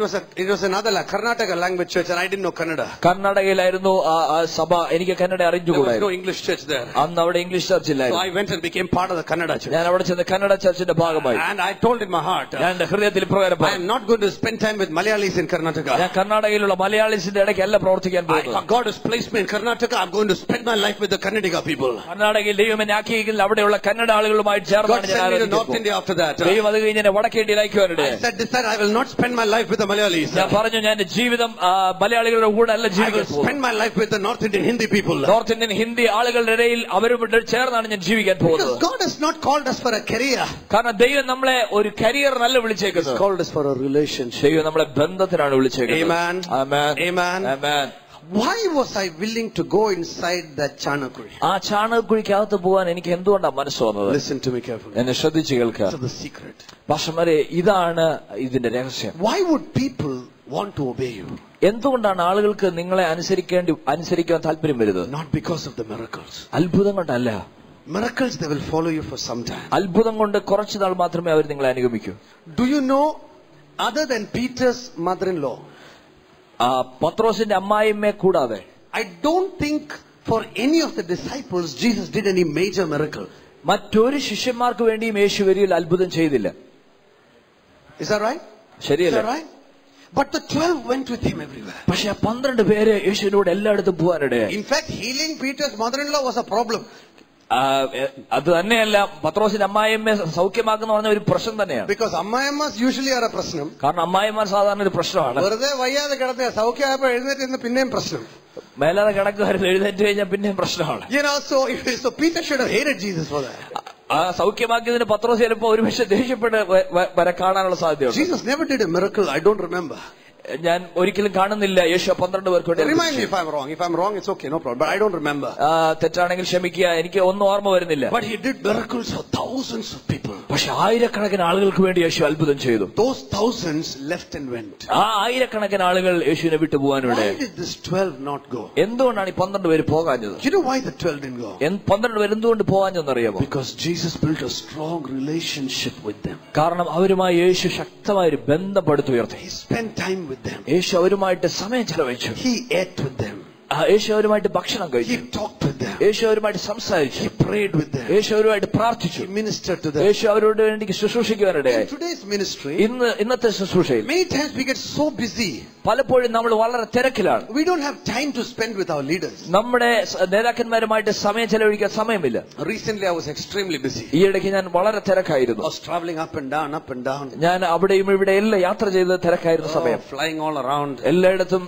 it was another Karnataka language church, and I didn't know Kannada. കർണാടകയിലായിരുന്നു ആ സഭ. എനിക്ക് Kannada There was അറിഞ്ഞുകൂടായിരുന്നു. no English church there. അന്ന് അവിടെ ഇംഗ്ലീഷ് ചർച്ച് So ഇല്ലായിരുന്നു. I went and became part of the Kannada church. ഞാൻ അവിടെ ചെന്ന് കന്നഡ ചർച്ചിന്റെ ഭാഗമായി. And I told in my heart, ഞാൻ എന്റെ ഹൃദയത്തിൽ പ്രകാരം I am not going to spend time with Malayalis in Karnataka. ഞാൻ കർണാടകയിലുള്ള മലയാളീസിന്റെ ഇടയ്ക്കല്ല പ്രവർത്തിക്കാൻ പോകുന്നത്. God has placed me in Karnataka. I'm going to spend my life with the Kannadiga people. കർണാടകയിൽ ദൈവം എന്നെ ആക്കിയിരിക്കുന്ന അവിടെയുള്ള കന്നഡ ആളുകളുമായി God ചേർന്നാണ് ഞാൻ sent me to ആരാധിക്കാൻ North പോകുന്നത്. India after that. ദൈവം അത് കഴിഞ്ഞ് എന്നെ വടക്കേണ്ടിയിൽ അയക്കുവാനിടയായി. I said this time I will not spend my life with the Malayalis. ഞാൻ പറഞ്ഞു, ഞാൻ എന്റെ ജീവിതം മലയാളികളുടെ കൂടെ അല്ല I will ജീവിക്കാൻ പോകുന്നത്. spend my life with the North Indian Hindi people. North Indian Hindi ആളുകളുടെ ഇടയിൽ അവരുമായിട്ട് ചേർന്നാണ് ഞാൻ ജീവിക്കാൻ പോകുന്നത്. Because God has not called us for a career. കാരണം ദൈവം നമ്മളെ ഒരു കരിയറിനല്ല He's വിളിച്ചേക്കുന്നത്. called us for a relationship. ദൈവം നമ്മളെ ബന്ധത്തിനാണ് വിളിച്ചേക്കുന്നത്. Amen. Amen. Amen. Amen. Why was I willing to go inside that Chanakuri? ആ ചാണകക്കുഴിക്കകത്ത് പോകാൻ എനിക്ക് എന്തുകൊണ്ടാണ് മനസ്സ് വന്നത്? Listen to me carefully. എന്നെ ശ്രദ്ധിച്ചു കേൾക്കുക. This is the secret. പാസ്റ്റർമാരെ, ഇതാണ് ഇതിന്റെ രഹസ്യം. Why would people want to obey you? എന്തുകൊണ്ടാണ് ആളുകൾക്ക് നിങ്ങളെ അനുസരിക്കാൻ താല്പര്യം വരുന്നത്? Not because of the miracles. അത്ഭുതം കൊണ്ടല്ല. Miracles, they will follow you for some time. അത്ഭുതം കൊണ്ട് കുറച്ചു നാൾ മാത്രമേ അവർ നിങ്ങളെ അനുഗമിക്കൂ. Do you know, other than Peter's mother-in-law, പത്രോസിന്റെ അമ്മായിമ്മയെ കൂടാതെ, I don't think for any of the disciples Jesus did any major miracle. മറ്റൊരു ശിഷ്യന്മാർക്ക് വേണ്ടിയും യേശു വരിയിൽ അത്ഭുതം ചെയ്തില്ല. Is that right? ശരിയല്ലേ? Is that right? But the 12 went with him everywhere. പക്ഷെ 12 പേര് യേശുവിനോട് എല്ലായിടത്തും പോകാനിടയായി. In fact, healing Peter's mother-in-law was a problem. അത് തന്നെയല്ല, പത്രോസിന്റെ അമ്മായിയമ്മയെ സൗഖ്യമാക്കുന്ന പറഞ്ഞ ഒരു പ്രശ്നം തന്നെയാണ്. Because ammayammas usually are a പ്രശ്നം. കാരണം അമ്മായിമാർ സാധാരണ ഒരു പ്രശ്നമാണ്. വെറുതെ വയ്യാതെ കിടക്കുക, സൗഖ്യമായപ്പോ എഴുന്നേറ്റ് പിന്നെയും പ്രശ്നം. മേലാതെ കിടക്കുമായിരുന്നു, എഴുന്നേറ്റ് കഴിഞ്ഞാൽ പിന്നെയും പ്രശ്നമാണ്. So Peter should have hated Jesus for that. ആ സൗഖ്യമാക്കിയതിന് പത്രോസ് ചിലപ്പോ ഒരുപക്ഷെ ദേഷ്യപ്പെട്ട് വരെ കാണാനുള്ള സാധ്യതയുണ്ട്. Jesus never did a miracle. I don't remember. ഞാൻ ഒരിക്കലും കാണുന്നില്ല യേശു 12 പേർക്ക് വേണ്ടി. Remind me if I'm wrong. If I'm wrong, it's okay, no problem. But I don't remember. തെറ്റാണെങ്കിൽ ക്ഷമിക്കുക, എനിക്ക് ഒന്നും ഓർമ്മ വരുന്നില്ല. But he did miracles for thousands of people. പക്ഷെ ആയിരക്കണക്കിന് ആളുകൾക്ക് വേണ്ടി യേശു അത്ഭുതം ചെയ്തു. Those thousands left and went. ആ ആയിരക്കണക്കിന് ആളുകൾ യേശുവിനെ വിട്ടു പോകാനിവിടെ. Why did this 12 not go? എന്തുകൊണ്ടാണ് ഈ 12 പേര് പോകാഞ്ഞത്? You know why the 12 didn't go? 12 പേര് എന്തുകൊണ്ട് പോകാഞ്ഞെന്നറിയാമോ? Because Jesus built a strong relationship with them. കാരണം അവരുമായി യേശു ശക്തമായ ഒരു ബന്ധം പടുത്തുയർത്തി. He spent time with them. യേശു അവരുമായിട്ട് സമയം ചെലവഴിച്ചു. He ate with them. യേശു അവരുമായിട്ട് ഭക്ഷണം കഴിച്ചു. He talked with them. യേശു അവരുമായിട്ട് സംസാരിച്ചു. He prayed with them. യേശു അവരുമായിട്ട് പ്രാർത്ഥിച്ചു. He ministered to them. യേശു അവരോട് വേണ്ടി ശുശ്രൂഷിക്കുവാനിടയായി. In today's ministry, ഇന്നത്തെ ശുശ്രൂഷയിൽ many times we get so busy. പലപ്പോഴും നമ്മൾ വളരെ തിരക്കിലാണ്. We don't have time to spend with our leaders. നമ്മുടെ നേതാക്കന്മാരുമായിട്ട് സമയം ചെലവഴിക്കാൻ സമയമില്ല. Recently I was extremely busy. ഈ ഇടയ്ക്ക് ഞാൻ വളരെ തിരക്കായിരുന്നു. I was traveling up and down. ഞാൻ അവിടെയും ഇവിടെ എല്ലാം യാത്ര ചെയ്ത് തിരക്കായിരുന്ന സമയം. Flying all around. എല്ലായിടത്തും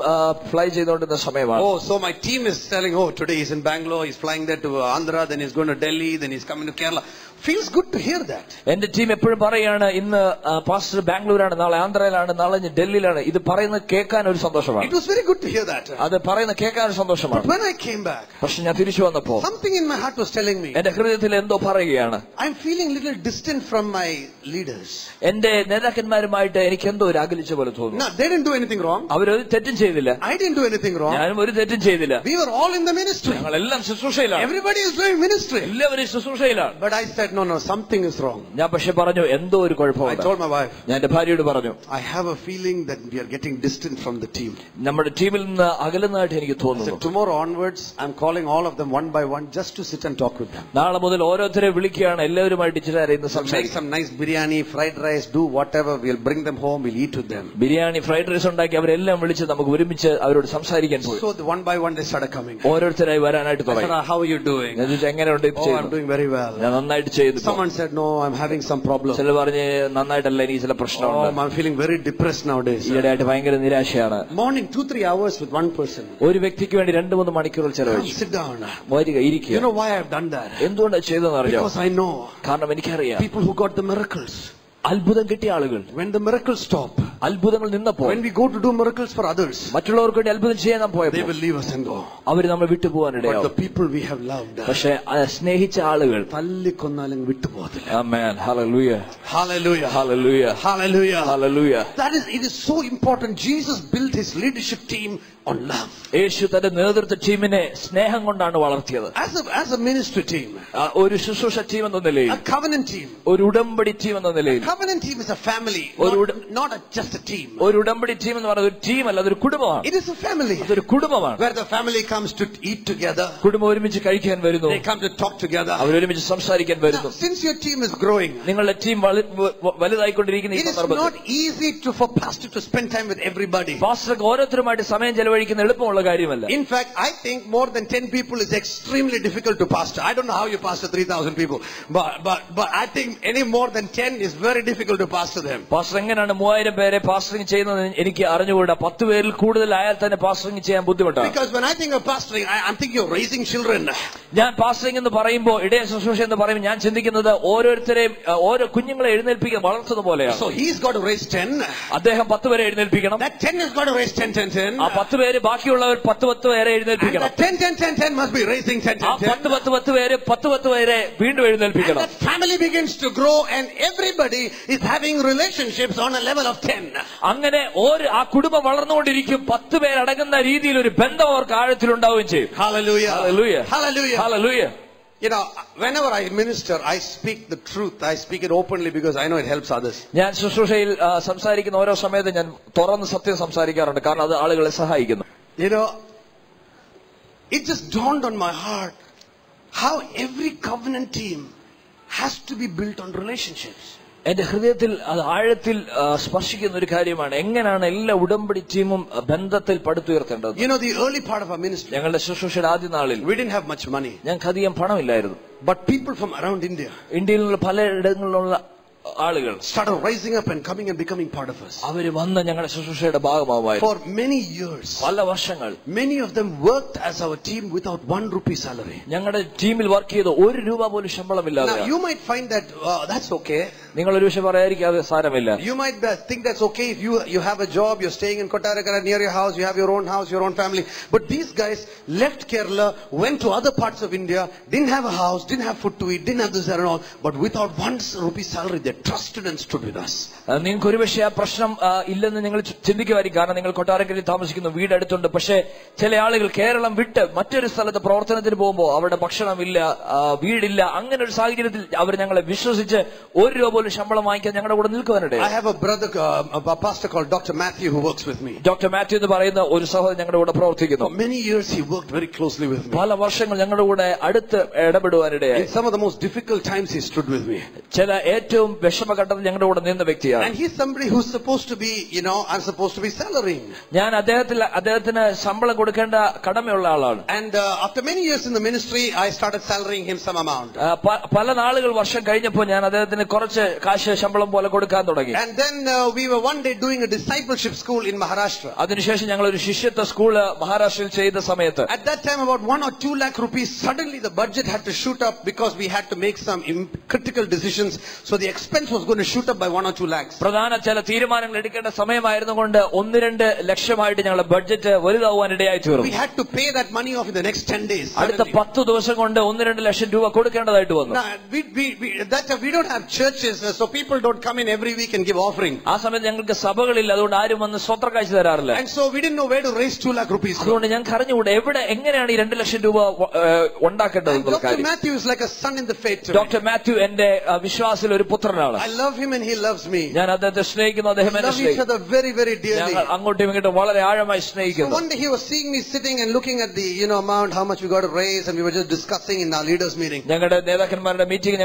ഫ്ലൈ ചെയ്തുകൊണ്ടിരുന്ന സമയമാണ്. So my team is telling, today he's in Bangalore, he's flying there to Andhra, then he's going to Delhi, then he's coming to Kerala. Feels good to hear that. എന്റെ team എപ്പോഴും പറയാണ്, ഇന്ന് pastor ബാംഗ്ലൂരാണ്, നാളെ ആന്ധ്രയിലാണ്, നാളെ ഡൽഹിയിലാണ്. ഇത് പറയുന്നത് കേൾക്കാൻ ഒരു സന്തോഷമാണ്. It was very good to hear that. അത് പറയുന്നത് കേൾക്കാൻ ഒരു സന്തോഷമാണ്. But when I came back, പക്ഷെ ഞാൻ തിരിച്ചു വന്നപ്പോ something in my heart was telling me, എന്റെ ഹൃദയത്തിൽ എന്തോ പറയുകയാണ്. I'm feeling a little distant from my leaders. എന്റെ നേതാക്കന്മാരുമായിട്ട് എനിക്ക് എന്തോ ഒരു അകലിച്ച പോലെ തോന്നുന്നു. No, they didn't do anything wrong. അവരൊരു തെറ്റും ചെയ്തില്ല. I didn't do anything wrong. ഞാനും ഒരു തെറ്റും ചെയ്തില്ല. We were all in the ministry. ഞങ്ങളെല്ലാം ശുശ്രൂഷയിലാണ്. Everybody is doing ministry. എല്ലാവരും ശുശ്രൂഷയിലാണ്. But I said, no, something is wrong. ഞാൻ പക്ഷെ പറഞ്ഞു, എന്തോ ഒരു I കുഴപ്പമുണ്ട്. told my wife, ഞാൻ എന്റെ ഭാര്യയോട് പറഞ്ഞു, I have a feeling that we are getting distant from the team. നമ്മുടെ ടീമിൽ നിന്ന് അകലുന്നതായിട്ട് എനിക്ക് So തോന്നുന്നു. tomorrow onwards, I'm calling all of them one by one just to sit and talk with them. നാളെ മുതൽ ഓരോരുത്തരെ വിളിക്കുകയാണ്, എല്ലാവരുമായിട്ട് ഇച്ചിരി നേരം ഇന്ന് Make സംസാരിക്കും. some nice biryani, fried rice, do whatever. We'll bring them home. We'll eat with them. Biryani, fried rice ഉണ്ടാക്കി അവരെല്ലാം വിളിച്ച് നമുക്ക് ഒരുമിച്ച് അവരോട് സംസാരിക്കാൻ പോയി. So one by one they started coming. ഓരോരുത്തരായി വരാനായിട്ട് I said, തുടങ്ങി. how are you doing? ഞാൻ ചോദിച്ചു, എങ്ങനെയുണ്ട് ഇത് I'm ചെയ്യുന്നത്? doing very well. ഞാൻ നന്നായിട്ട് ചെയ്തു. Someone said, no, I'm having some problem. ചില പറഞ്ഞ് നന്നായിട്ടല്ല, എനിക്ക് ചില പ്രശ്നമുണ്ട്. I'm feeling very depressed nowadays. ഈയിടെയായിട്ട് ഭയങ്കര നിരാശയാണ്. Morning 2-3 hours with one person. ഒരു വ്യക്തിക്ക് വേണ്ടി 2-3 മണിക്കൂറുകൾ ചെലവഴിച്ചു. Sit down. വരിക, ഇരിക്കുക. You know why I've done that? എന്തുകൊണ്ടാണ് ചെയ്തതെന്ന് അറിയാമോ? Because I know കാരണം എനിക്കറിയാം, people who got the miracles. അത്ഭുതം കിട്ടിയ ആളുകൾ. When the miracles stop, അത്ഭുതങ്ങൾ നിന്നപ്പോൾ, when we go to do miracles for others, മറ്റുള്ളവർക്ക് വേണ്ടി അത്ഭുതം ചെയ്യാൻ നാം they പോയപ്പോൾ will leave us and go. അവർ നമ്മൾ But the വിട്ടുപോകാനിടയാവും. people we have loved, പക്ഷെ സ്നേഹിച്ച ആളുകൾ, തല്ലിക്കൊന്നാലും വിട്ടുപോകത്തില്ല. ആമേൻ, ഹല്ലേലൂയ, Hallelujah. ഹല്ലേലൂയ, Hallelujah. ഹല്ലേലൂയ. It is so important. Jesus built his leadership team on love. യേശു തന്റെ നേതൃത്വ ടീമിനെ സ്നേഹം കൊണ്ടാണ് വളർത്തിയത്. As a ministry team, ഒരു ശുശ്രൂഷ ടീം എന്ന നിലയിൽ, a covenant team. ഒരു ഉടമ്പടി ടീം എന്ന നിലയിൽ. Covenant team is a family, not just a team. ഒരു ഉടമ്പടി ടീം എന്ന് പറയുന്നത് ഒരു ടീം അല്ല, അതൊരു കുടുംബമാണ്. It is a family. അതൊരു കുടുംബമാണ്. Where the family comes to eat together. കുടുംബം ഒരുമിച്ച് കഴിക്കാൻ വരുന്നു. They come to talk together. അവർ ഒരുമിച്ച് സംസാരിക്കാൻ വരുന്നു. Since your team is growing, നിങ്ങളുടെ ടീം വലുതായിക്കൊണ്ടിരിക്കുന്ന ഈ സന്ദർഭത്തിൽ, it is not easy for pastor to spend time with everybody. പാസ്റ്റർക്ക് ഓരോരുത്തരുമായിട്ട് സമയം ചെലവഴിക്കുന്ന എളുപ്പമുള്ള കാര്യമല്ല. In fact, I think more than 10 people is extremely difficult to pastor. I don't know how you pastor 3,000 people, but I think any more than 10 is very difficult to pastor them. Pastor എങ്ങനെയാണ് 3000 പേരെ പാസ്റ്ററിംഗ് ചെയ്യുന്നത് എനിക്ക് അറിഞ്ഞുകൂടാ. 10 പേരിൽ കൂടുതലായാൽ തന്നെ പാസ്റ്ററിംഗ് ചെയ്യാൻ ബുദ്ധിമുട്ടാണ്. Because when I think of pastoring, I'm thinking of raising children. ഞാൻ പാസ്റ്ററിംഗ് എന്ന് പറയുമ്പോൾ, ഇടയ ശുശ്രൂഷ എന്ന് പറയുമ്പോൾ ഞാൻ ചിന്തിക്കുന്നത് ഓരോരുത്തരെയും, ഓരോ കുഞ്ഞുങ്ങളെ എഴുന്നേൽപ്പിക്കാൻ വളർത്തുന്ന പോലെയാണ്. So he's got to raise 10. അദ്ദേഹം 10 പേരെ എഴുന്നേൽപ്പിക്കണം. That 10 has got to raise 10. ആ 10 പേര് ബാക്കിയുള്ളവർ 10 പേരെ എഴുന്നേൽപ്പിക്കണം. And that 10 must be raising 10. ആ 10 പേര് 10 പേരെ വീണ്ടും എഴുന്നേൽപ്പിക്കണം. And that family begins to grow and everybody is having relationships on a level of 10. അങ്ങനെ ആ കുടുംബം വളർന്നുകൊണ്ടിരിക്കും. 10 പേരടങ്ങുന്ന രീതിയിൽ ഒരു ബന്ധം അവർക്ക് ആഴത്തിലുണ്ടാവുകയും ചെയ്യും. Hallelujah. Hallelujah. Hallelujah. Hallelujah. You know, whenever I minister, I speak the truth. I speak it openly because I know it helps others. ഞാൻ ശുശ്രൂഷയിൽ സംസാരിക്കുന്ന ഓരോ സമയത്തും ഞാൻ തുറന്ന് സത്യം സംസാരിക്കാറുണ്ട്. കാരണം അത് ആളുകളെ സഹായിക്കുന്നു. You know, it just dawned on my heart how every covenant team has to be built on relationships. എന്റെ ഹൃദയത്തിൽ അത് ആഴത്തിൽ സ്പർശിക്കുന്ന ഒരു കാര്യമാണ്. എങ്ങനെയാണ് എല്ലാ ഉടമ്പടി ടീമും ബന്ധത്തിൽ പടുത്തുയർത്തേണ്ടത്. You know, the early part of our ministry, ഞങ്ങളുടെ ശുശ്രൂഷയുടെ ആദ്യ നാളിൽ we didn't have much money. ഞങ്ങൾക്ക് അധികം പണമില്ലായിരുന്നു. But people from around India, ഇന്ത്യയിൽ നിന്നുള്ള പലയിടങ്ങളിലുള്ള ആളുകൾ started rising up and coming and becoming part of us. അവര് വന്ന് ഞങ്ങളുടെ ശുശ്രൂഷയുടെ ഭാഗമാവായിരുന്നു. For many years, പല വർഷങ്ങൾ many of them worked as our team without 1 rupee salary. ഞങ്ങളുടെ ടീമിൽ വർക്ക് ചെയ്ത് 1 രൂപ പോലും ശമ്പളമില്ലാതെ. Now you might find that that's okay. നിങ്ങൾ ഒരു വിഷയം പറയാതിരിക്കും, അത് സാരമില്ല. You might think that's okay if you have a job, you're staying in Kottarakara near your house, you have your own house, your own family. But these guys left Kerala, went to other parts of India, didn't have a house, didn't have food to eat, didn't have this and all, but without 1 rupee salary, they trusted and stood with us. നിങ്ങൾക്ക് ഒരുപക്ഷെ ആ പ്രശ്നം ഇല്ലെന്ന് നിങ്ങൾ ചിന്തിക്കുമായിരിക്കും. കാരണം നിങ്ങൾ കൊട്ടാരക്കരയിൽ താമസിക്കുന്നു, വീടടുത്തുണ്ട്. പക്ഷേ ചില ആളുകൾ കേരളം വിട്ട് മറ്റൊരു സ്ഥലത്ത് പ്രവർത്തനത്തിന് പോകുമ്പോൾ അവിടെ ഭക്ഷണമില്ല, വീടില്ല. അങ്ങനെ ഒരു സാഹചര്യത്തിൽ അവർ ഞങ്ങളെ വിശ്വസിച്ച് 1 രൂപ പോലും ശമ്പളം വാങ്ങിക്കാൻ ഞങ്ങളുടെ കൂടെ നിൽക്കുവാനിടയിൽ. I have a brother, a pastor called Dr. Matthew who works with me. Doctor Mathew എന്ന് പറയുന്ന ഒരു സഹോദരൻ ഞങ്ങളുടെ കൂടെ പ്രവർത്തിക്കുന്നു. For many years he worked very closely with me. പല വർഷങ്ങൾ ഞങ്ങളുടെ കൂടെ അടുത്ത് ഇടപെടുവാനിടയായി. In some of the most difficult times he stood with me. ചില ഏറ്റവും വിഷമഘട്ടത്തിൽ ഞങ്ങളുടെ കൂടെ നിന്ന വ്യക്തിയാണ്. And he's somebody who's supposed to be, you know, I'm supposed to be salarying. ഞാൻ അദ്ദേഹത്തിന് ശമ്പളം കൊടുക്കേണ്ട കടമയുള്ള ആളാണ്. And after many years in the ministry, I started salarying him some amount. പല നാളുകൾ വർഷം കഴിഞ്ഞപ്പോൾ ഞാൻ അദ്ദേഹത്തിന് കുറച്ച് കാശ് ശമ്പളം പോലെ കൊടുക്കാൻ തുടങ്ങി. And then we were one day doing a discipleship school in Maharashtra. അതിനുശേഷം ഞങ്ങൾ ഒരു ശിഷ്യത്വ സ്കൂള് മഹാരാഷ്ട്രയിൽ ചെയ്ത സമയത്ത്, at that time about 1 or 2 lakh rupees, suddenly the budget had to shoot up because we had to make some critical decisions. So the expense was going to shoot up by 1 or 2 lakhs. പ്രധാന ചില തീരുമാനങ്ങൾ എടുക്കേണ്ട സമയമായിരുന്നുകൊണ്ട് 1-2 ലക്ഷമായിട്ട് ഞങ്ങളുടെ budget വലുതാവാൻ ഇടയായി തീർന്നു. We had to pay that money off in the next 10 days. അടുത്ത 10 ദിവസം കൊണ്ട് 1-2 ലക്ഷം രൂപ കൊടുക്കേണ്ടതായിട്ട് വന്നു. We don't have churches, so people don't come in every week and give offering. ആ സമയത്ത് ഞങ്ങൾക്ക് സഭകളില്ല, അതുകൊണ്ട് ആരും വന്ന് സ്വത്ര കാഴ്ച തരാറില്ല. And so we didn't know where to raise 2 lakh rupees. അതുകൊണ്ട് ഞങ്ങൾക്ക് അറിഞ്ഞുകൂടെ എങ്ങനെയാണ് ഈ 2 ലക്ഷം രൂപ ഉണ്ടാക്കേണ്ടത്. Dr. Matthew is like a son in the faith. Doctor Mathew എന്റെ വിശ്വാസത്തിൽ ഒരു പുത്രനാണ്. I love him and he loves me. ഞാൻ അദ്ദേഹത്തെ സ്നേഹിക്കുന്നു, അദ്ദേഹം എന്നെ സ്നേഹിക്കുന്നു. very, very dearly. ഞങ്ങൾ അങ്ങോട്ടും ഇങ്ങോട്ടും വളരെ ആഴമായി സ്നേഹിക്കുന്നു. One day he was seeing me sitting and looking at the amount, how much we got to raise, and we were just discussing in our leaders meeting. ഞങ്ങളുടെ നേതാക്കന്മാരുടെ മീറ്റിംഗ്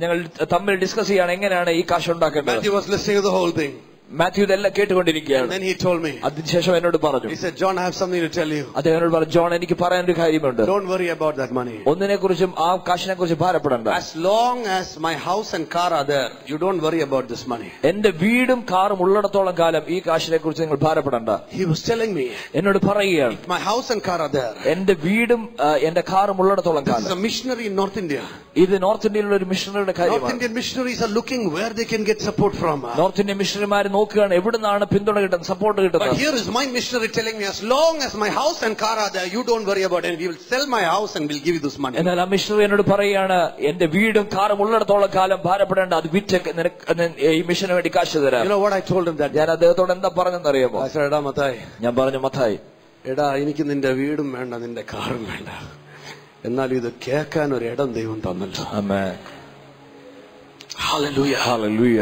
ഞങ്ങൾ തമ്മിൽ ഡിസ്കസ് ചെയ്യാണ് എങ്ങനെയാണ് ഈ കാശ് ഉണ്ടാക്കേണ്ടത്. Matthew was listening to the whole thing. Mathew ഇതെല്ലാം കേട്ടുകൊണ്ടിരിക്കുകയാണ്. And then he told me, അതിനുശേഷം എന്നോട് പറഞ്ഞു, he said, John, I have something to tell you. അദ്ദേഹം എന്നോട് പറഞ്ഞു, ജോൺ, എനിക്ക് പറയാനൊരു കാര്യമുണ്ട്. Don't worry about that money. ഒന്നിനെ കുറിച്ചും ആ കാശിനെ കുറിച്ച് ഭാരപ്പെടണ്ട. As long as my house and car are there, you don't worry about this money. എന്റെ വീടും കാറും ഉള്ളിടത്തോളം കാലം ഈ കാശിനെ കുറിച്ച് നിങ്ങൾ ഭാരപ്പെടണ്ട. He was telling me, എന്നോട് പറയുകയാണ്, my house and car are there. എന്റെ വീടും എന്റെ കാറും ഉള്ളിടത്തോളം This കാലം. is a missionary in North India. ഇത് നോർത്ത് ഇന്ത്യയിലുള്ള ഒരു മിഷണറിയുടെ North കാര്യമാണ്. Indian missionaries are looking where they can get support from. North Indian മിഷണറിമാർ നോക്കുകയാണ് എവിടുന്നാണ് പിന്തുണ കിട്ടുന്നത്, സപ്പോർട്ട് But കിട്ടുന്നത്. here is my missionary telling me, as long as my house and car are there, you don't worry about it. We will sell my house and we'll give you this money. എന്നാൽ ആ missionary എന്നോട് പറയുകയാണ്, എന്റെ വീടും കാറും ഉള്ളിടത്തോളം കാലം ഭാരപ്പെടേണ്ട, അത് വിറ്റ് നിനക്ക് ഈ മിഷന് വേണ്ടി കാശ് തരാം. You know what I told him that? ഞാൻ അദ്ദേഹത്തോട് എന്താ പറഞ്ഞെന്നറിയാമോ? I said, എടാ മത്തായി, ഞാൻ പറഞ്ഞു, മത്തായി, എടാ എനിക്ക് നിന്റെ വീടും വേണ്ട, നിന്റെ കാറും വേണ്ട, എന്നാൽ ഇത് കേൾക്കാൻ ഒരു ഇടം ദൈവം തന്നല്ലോ. ആമേൻ. ഹല്ലേലൂയ. ഹല്ലേലൂയ.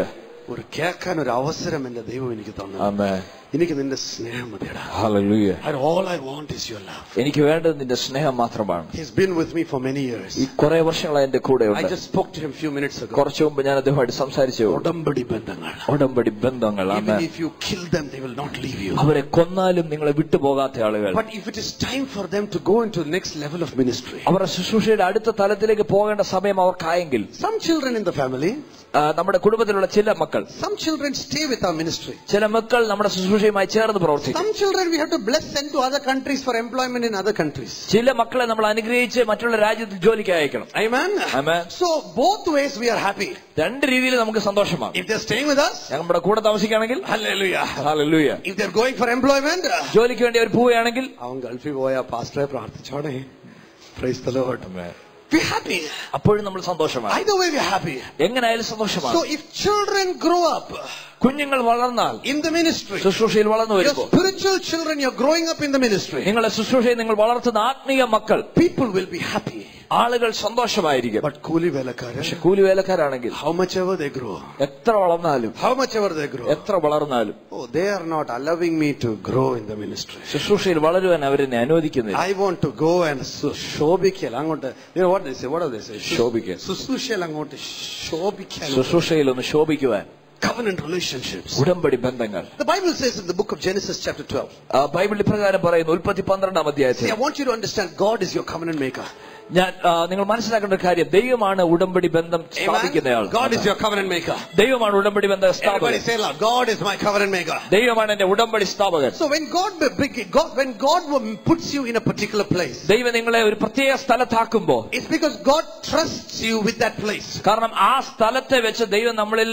ഒരു കേൾക്കാൻ ഒരു അവസരം എന്റെ ദൈവം എനിക്ക് തന്നു. ആമേൻ. എനിക്ക് നിന്റെ സ്നേഹം മതിയടാ. Hallelujah. And all I want is your love. എനിക്ക് വേണ്ടത് നിന്റെ സ്നേഹം മാത്രമാണ്. He's been with me for many years. ഈ കുറെ വർഷങ്ങളായി എന്റെ കൂടെ I ഉണ്ട്. just spoke to him few minutes ago. കുറച്ചു മുമ്പ് ഞാൻ അദ്ദേഹമായിട്ട് സംസാരിച്ചു. ഉടമ്പടി ബന്ധങ്ങൾ. ഉടമ്പടി ബന്ധങ്ങൾ. Even if you kill them, they will not leave you. അവരെ കൊന്നാലും നിങ്ങളെ വിട്ടുപോകാത്ത ആളുകൾ. But if it is time for them to go into the next level of ministry, അവരുടെ ശുശ്രൂഷയുടെ അടുത്ത തലത്തിലേക്ക് പോകേണ്ട സമയം അവർക്കായെങ്കിൽ, some children in the family, നമ്മുടെ കുടുംബത്തിലുള്ള ചില മക്കൾ, some children stay with our ministry. ചില മക്കൾ നമ്മുടെ ശുശ്രൂഷയുമായി ചേർന്ന് പ്രവർത്തിക്കും. Some children we have to bless, send to other countries for employment in other countries. ചില മക്കളെ നമ്മൾ അനുഗ്രഹിച്ച് മറ്റുള്ള രാജ്യത്ത് ജോലിക്ക് അയക്കണം. Amen. Amen. So both ways we are happy. രണ്ട് രീതിയിൽ നമുക്ക് സന്തോഷമാണ്. If they're staying with us, നമ്മുടെ കൂടെ താമസിക്കുകയാണെങ്കിൽ, hallelujah. Hallelujah. If they're going for employment, ജോലിക്ക് വേണ്ടി അവർ പോവുകയാണെങ്കിൽ, അവൻ ഗൾഫിൽ പോയ പാസ്റ്ററെ പ്രാർത്ഥിച്ചോണേ. Praise the Lord. We're happy. അപ്പോഴും നമ്മൾ സന്തോഷമാണ്. Either way we're happy. എങ്ങനെയായാലും സന്തോഷമാണ്. So if children grow up, കുഞ്ഞുങ്ങൾ വളർന്നാൽ, in the ministry, ശുശ്രൂഷയിൽ വളർന്നു your വരുമ്പോൾ, spiritual children, you're growing up in the ministry, നിങ്ങളുടെ ശുശ്രൂഷയിൽ നിങ്ങൾ വളർത്തുന്ന ആത്മീയ മക്കൾ, people will be happy. ആളുകൾ സന്തോഷമായിരിക്കും. But കൂലി വേലക്കാരൻ, പക്ഷെ കൂലി വേലക്കാരാണെങ്കിൽ, how much ever they grow, എത്ര വളർന്നാലും, how much ever they grow, എത്ര വളർന്നാലും, oh, they are not allowing me to grow in the ministry. ശുശ്രൂഷയിൽ വളരുവാൻ അവരെന്നെ അനുവദിക്കുന്നില്ല. I want to go and ശോഭിക്കൽ അങ്ങോട്ട്. You know what they say? What do they say? ശോഭിക്കൽ. ശുശ്രൂഷയിൽ അങ്ങോട്ട് ശോഭിക്കൽ. ശുശ്രൂഷയിൽ ഒന്ന് ശോഭിക്കുവാൻ. Covenant relationships. ഉടമ്പടി ബന്ധങ്ങൾ. The Bible says in the book of Genesis chapter 12. Bible ഇപ്രകാരം പറയുന്നു, ഉൽപ്പത്തി 12-ാം അധ്യായത്തിൽ. See, I want you to understand, God is your covenant maker. ഞാൻ നിങ്ങൾ മനസ്സിലാക്കേണ്ട ഒരു കാര്യം, ദൈവമാണ് ഉടമ്പടി ബന്ധം സ്ഥാപിക്കുന്നയാൾ. God is your covenant maker. ദൈവമാണ് ഉടമ്പടി ബന്ധം സ്ഥാപകൻ. Everybody say loud, God is my covenant maker. ദൈവമാണ് എന്റെ ഉടമ്പടി സ്ഥാപകൻ. So when God puts you in a particular place, ദൈവം നിങ്ങളെ ഒരു പ്രത്യേക സ്ഥലത്താക്കുമ്പോൾ, it's because God trusts you with that place. കാരണം ആ സ്ഥലത്തെ വെച്ച് ദൈവം നമ്മളിൽ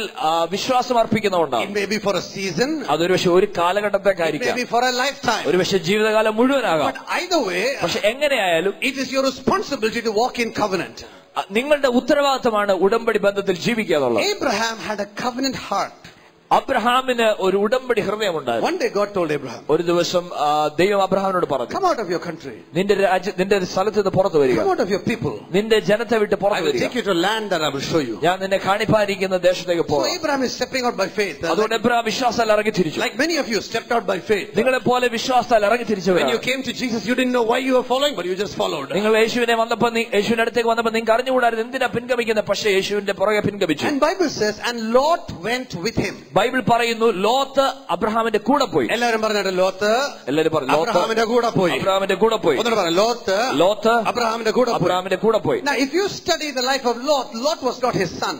വിശ്വാസം അർപ്പിക്കുന്നതുകൊണ്ടാണ്. It may be for a season, അതൊരു പക്ഷെ ഒരു it കാലഘട്ടത്തേക്കായിരിക്കാം, may be for a lifetime. ഒരു പക്ഷെ ജീവിതകാലം മുഴുവനാകാം. But either way, പക്ഷെ എങ്ങനെയായാലും it is your responsibility to walk in covenant. നിങ്ങളുടെ ഉത്തരവാദിത്തമാണ് ഉടമ്പടി ബന്ധത്തിൽ ജീവിക്കുക എന്നുള്ളത്. Abraham had a covenant heart. അബ്രഹാമിന് ഒരു ഉടമ്പടി ഹൃദയമുണ്ടായിരുന്നു. One day God told Abraham, ഒരു ദിവസം ദൈവം അബ്രഹാമിനോട് പറഞ്ഞു, come out of your country, നിന്റെ സ്ഥലത്ത് നിന്ന് പുറത്തു വരിക, come out of your people, നിന്റെ ജനത്തെ വിട്ട് I പുറത്തു will വരിക, take you to land that I will show you. ഞാൻ നിന്നെ കാണിപ്പാനിരിക്കുന്ന ദേശത്തേക്ക് So പോകാം. Abraham is stepping out by faith. അതുകൊണ്ട് എബ്രഹാം വിശ്വാസത്താൽ ഇറങ്ങി തിരിച്ചു. Like many of you stepped out by faith. നിങ്ങളെ പോലെ വിശ്വാസത്താൽ ഇറങ്ങി When you തിരിച്ചവരാണ്. came to Jesus, you didn't know why you were following, but you just followed. നിങ്ങൾ യേശുവിന്റെ അടുത്തേക്ക് വന്നപ്പോൾ നിങ്ങൾക്ക് അറിഞ്ഞുകൂടായിരുന്നു എന്തിനാ പിൻഗമിക്കുന്നത്, പക്ഷേ യേശുവിന്റെ പുറകെ പിൻഗമിച്ചു. And Bible says, and Lot went with him. Bible പറയുന്നു, ലോത്ത് അബ്രഹാമിന്റെ കൂടെ പോയി. എല്ലാവരും പറഞ്ഞിട്ട് ലോത്ത് എല്ലാവരും പറഞ്ഞു, ലോത്ത് അബ്രഹാമിന്റെ കൂടെ പോയി. അബ്രഹാമിന്റെ കൂടെ പോയി. ഒന്നുകൂടെ പറഞ്ഞു, ലോത്ത് അബ്രഹാമിന്റെ കൂടെ പോയി. അബ്രഹാമിന്റെ കൂടെ പോയി. Now if you study the life of Lot, Lot was not his son.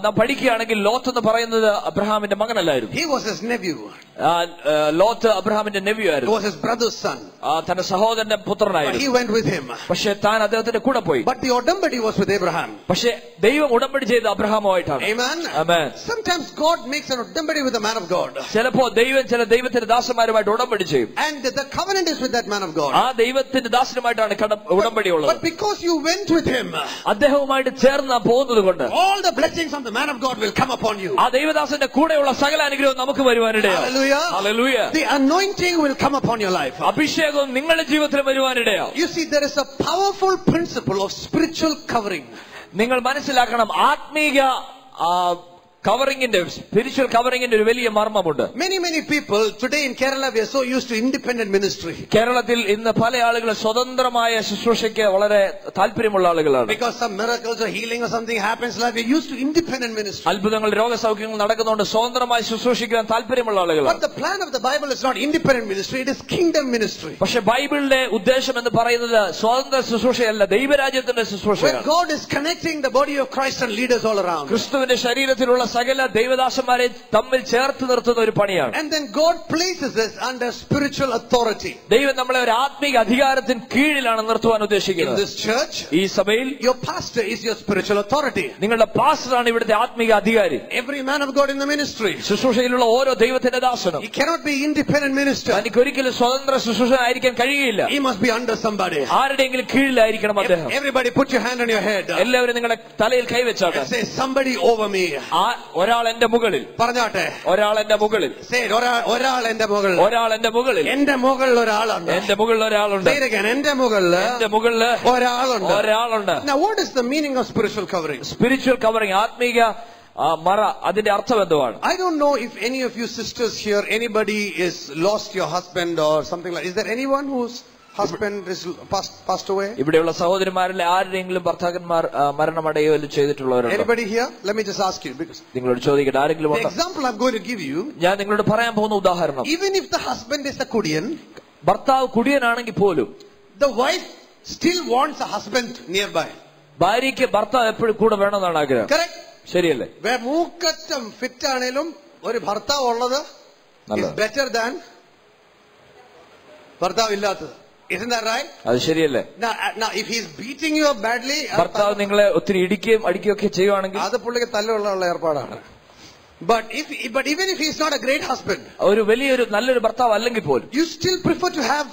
നാം പഠിക്കുകയാണെങ്കിൽ ലോത്ത് എന്ന് പറയുന്നത് അബ്രഹാമിന്റെ മകനല്ലായിരുന്നു. He was his nephew. Lot അബ്രഹാമിന്റെ നെവ്യൂ He ആയിരുന്നു. was his brother's son. തന്റെ സഹോദരന്റെ But പുത്രനായിരുന്നു. he went with him. പക്ഷെ താൻ അദ്ദേഹത്തിന്റെ കൂടെ പോയി. But the udambadi was with Abraham. പക്ഷെ ദൈവം ഉടമ്പടി ചെയ്ത് അബ്രഹാമുമായിട്ടാണ്. Amen. Amen. Sometimes God makes an udambadi with a man of God. ചിലപ്പോ ദൈവത്തിന്റെ ദാസന്മാരുമായിട്ട് ഉടമ്പടി ചെയ്യും. And the covenant is with that man of God. ആ ദൈവത്തിന്റെ ദാസനുമായിട്ടാണ് ഉടമ്പടി ഉള്ളത്. But because you went with him, അദ്ദേഹവുമായിട്ട് ചേർന്ന് പോകുന്നത് കൊണ്ട് all the blessings of the man of God will come upon you. ആ ദൈവദാസന്റെ കൂടെയുള്ള സകല അനുഗ്രഹവും നമുക്ക് വരുവാനിടയാണ്. Hallelujah. Hallelujah. The anointing will come upon your life. അഭിഷേകം നിങ്ങളുടെ ജീവിതത്തിൽ വരുവാനിടയാണ്. You see, there is a powerful principle of spiritual covering. നിങ്ങൾ മനസ്സിലാക്കണം, ആത്മീയ കവറിംഗിന്റെ സ്പിരിച്വൽ കവറിംഗിന്റെ ഒരു വലിയ മർമ്മമുണ്ട്. Many people today in Kerala, we are so used to independent ministry. കേരളത്തിൽ ഇന്ന് പല ആളുകളും സ്വതന്ത്രമായ ശുശ്രൂഷയ്ക്ക് വളരെ താല്പര്യമുള്ള ആളുകളാണ്. Because some miracles or healing or something happens, like we are used to independent ministry. അത്ഭുതങ്ങൾ രോഗസൗഖ്യങ്ങൾ നടക്കുന്നതുകൊണ്ട് സ്വതന്ത്രമായി ശുശ്രൂഷിക്കാൻ താല്പര്യമുള്ള ആളുകളാണ്. But the plan of the Bible is not independent ministry, it is kingdom ministry. പക്ഷെ ബൈബിളിലെ ഉദ്ദേശം എന്ന് പറയുന്നത് സ്വതന്ത്ര ശുശ്രൂഷയല്ല, ദൈവരാജ്യത്തിന്റെ ശുശ്രൂഷയാണ്. Where God is connecting the body of Christ and leaders all around. ക്രിസ്തുവിന്റെ ശരീരത്തിലുള്ള സകല ദൈവദാസന്മാരെ തമ്മിൽ ചേർത്ത് നിർത്തുന്ന ഒരു പണിയാണ്. And then God places us under spiritual authority. ദൈവം നമ്മളെ ഒരു ആത്മീക അധികാരത്തിന് കീഴിലാണ് നിർത്തുവാൻ ഉദ്ദേശിക്കുന്നത്. In this church, ഈ സഭയിൽ your pastor is your spiritual authority. നിങ്ങളുടെ പാസ്റ്ററാണ് ഇവിടുത്തെ ആത്മീക അധികാരി. Every man of God in the ministry, ശുശ്രൂഷയിലുള്ള ഓരോ ദൈവത്തിന്റെ ദാസനും he cannot be independent minister. തനിക്ക് ഒരിക്കലും സ്വതന്ത്ര ശുശ്രൂഷനായിരിക്കാൻ കഴിയുകയില്ല. He must be under somebody. ആരുടെയെങ്കിലും കീഴിലായിരിക്കണം അദ്ദേഹം. Everybody put your hand on your head. എല്ലാവരും നിങ്ങളുടെ തലയിൽ കൈവച്ചാട്ടെ. Say somebody over me. ഒരാൾ എന്റെ മുകളിൽ. പറഞ്ഞാട്ടെ. ഒരാൾ എന്റെ മുകളിൽ. Say ഒരാൾ എന്റെ മുകളിൽ. ഒരാൾ എന്റെ മുകളിൽ. എന്റെ മുകളിൽ ഒരാളുണ്ട്. എന്റെ മുകളിൽ ഒരാളുണ്ട്. Say it again. എന്റെ മുകളിൽ. എന്റെ മുകളിൽ ഒരാളുണ്ട്. ഒരാളുണ്ട്. Now what is the meaning of spiritual covering? Spiritual covering, ആത്മീക മറ, അതിന്റെ അർത്ഥം എന്തുവാണ്? I don't know if any of you sisters here, anybody is lost your husband or something like. Is there anyone whose husband is passed away? ഇവിടെയുള്ള സഹോദരിമാരിലെ ആരെങ്കിലും ഭർത്താക്കന്മാർ മരണമടയുകയോ ചെയ്തിട്ടുള്ളവരുണ്ടോ? Anybody here? Let me just ask you, because നിങ്ങളോട് ചോദിക്കട്ടെ, ആരെങ്കിലും the ഉണ്ടോ? example I'm going to give you, ഞാൻ നിങ്ങളോട് പറയാൻ പോകുന്ന ഉദാഹരണം, even if the husband is a Kudian, ഭർത്താവ് കുടിയനാണെങ്കിൽ പോലും the wife still wants a husband nearby. ഭാര്യയ്ക്ക് ഭർത്താവ് എപ്പോഴും കൂടെ വേണമെന്നാണ് ആഗ്രഹം. Correct? ശരിയല്ലേ? മൂക്കറ്റം ഫിറ്റ് ആണേലും ഒരു ഭർത്താവ് ഉള്ളത് is better than ഭർത്താവ് ഇല്ലാത്തത്. Isn't that right? അത് ശരിയല്ലേ? Now if he is beating you up badly, ഭർത്താവ് നിങ്ങളെ ഒത്തിരി ഇടിക്കുകയും അടിക്കുകയൊക്കെ ചെയ്യുവാണെങ്കിൽ അത് പുള്ളിക്ക് തല്ലുള്ള ഏർപ്പാടാണ്. But even if he is not a great husband, ഒരു വലിയൊരു നല്ലൊരു ഭർത്താവ് അല്ലെങ്കിൽ പോലും, you still prefer to have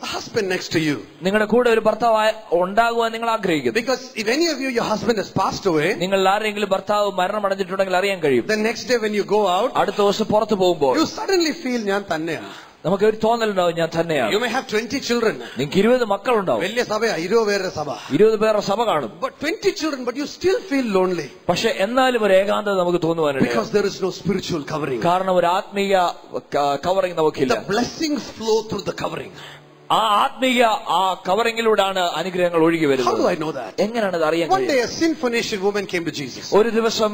a husband next to you. നിങ്ങളുടെ കൂടെ ഒരു ഭർത്താവ് ഉണ്ടാകുവാൻ നിങ്ങൾ ആഗ്രഹിക്കുന്നു. Because if any of you, your husband has passed away, നിങ്ങൾ ആരെങ്കിലും ഭർത്താവ് മരണമടഞ്ഞിട്ടുണ്ടെങ്കിൽ അറിയാൻ കഴിയും. the next day when you go out, അടുത്ത ദിവസം പുറത്തു പോകുമ്പോൾ you suddenly feel ഞാൻ തന്നെയാണ്. നമുക്ക് ഒരു തോന്നലുണ്ടാവും ഞാൻ തന്നെയാണ്. You may have 20 children. നിങ്ങൾക്ക് 20 മക്കളുണ്ടാവും. വലിയ സഭയാ, 20 പേരുടെ സഭ. 20 പേരുടെ സഭ കാണും. But 20 children, but you still feel lonely. പക്ഷെ എന്നാലും ഒരു ഏകാന്തത നമുക്ക് തോന്നുവാനില്ല. Because there is no spiritual covering. കാരണം ഒരു ആത്മീയ കവറിംഗ് നമുക്കില്ല. The blessings flow through the covering. ആ ആത്മീയ ആ കവറിംഗിലൂടെയാണ് അനുഗ്രഹങ്ങൾ ഒഴുകി വരുന്നത്. How do I know that? എങ്ങനെയാണ് അത് അറിയാൻ One day a Syrophoenician woman came to Jesus. ഒരു ദിവസം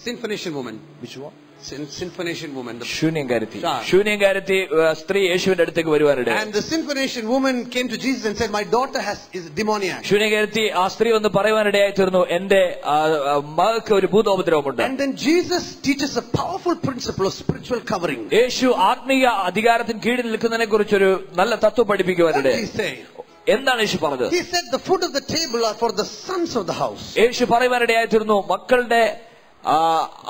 Syrophoenician woman. Which one? Syrophoenician woman. ശൂന്യംകാരത്തി സ്ത്രീ യേശുവിന്റെ അടുത്തേക്ക് വരുവാനിടയായി. And the Syrophoenician woman came to Jesus and said, my daughter is demoniac. ശൂന്യംകാരത്തി ആ സ്ത്രീ ഒന്ന് പറയുവാനിടയായി തീർന്നു, എന്റെ മകൾക്ക് ഒരു ഭൂതോപദ്രവമുണ്ട്. And then Jesus teaches a powerful principle of spiritual covering. യേശു ആത്മീയ അധികാരത്തിന് കീഴിൽ നിൽക്കുന്നതിനെ കുറിച്ചൊരു നല്ല തത്വം പഠിപ്പിക്കുവാനിടയായി. എന്താണ് യേശു പറഞ്ഞത്? He said the food of the table are for the sons of the house. യേശു പറയുവാനിടയായി തീർന്നു, മക്കളുടെ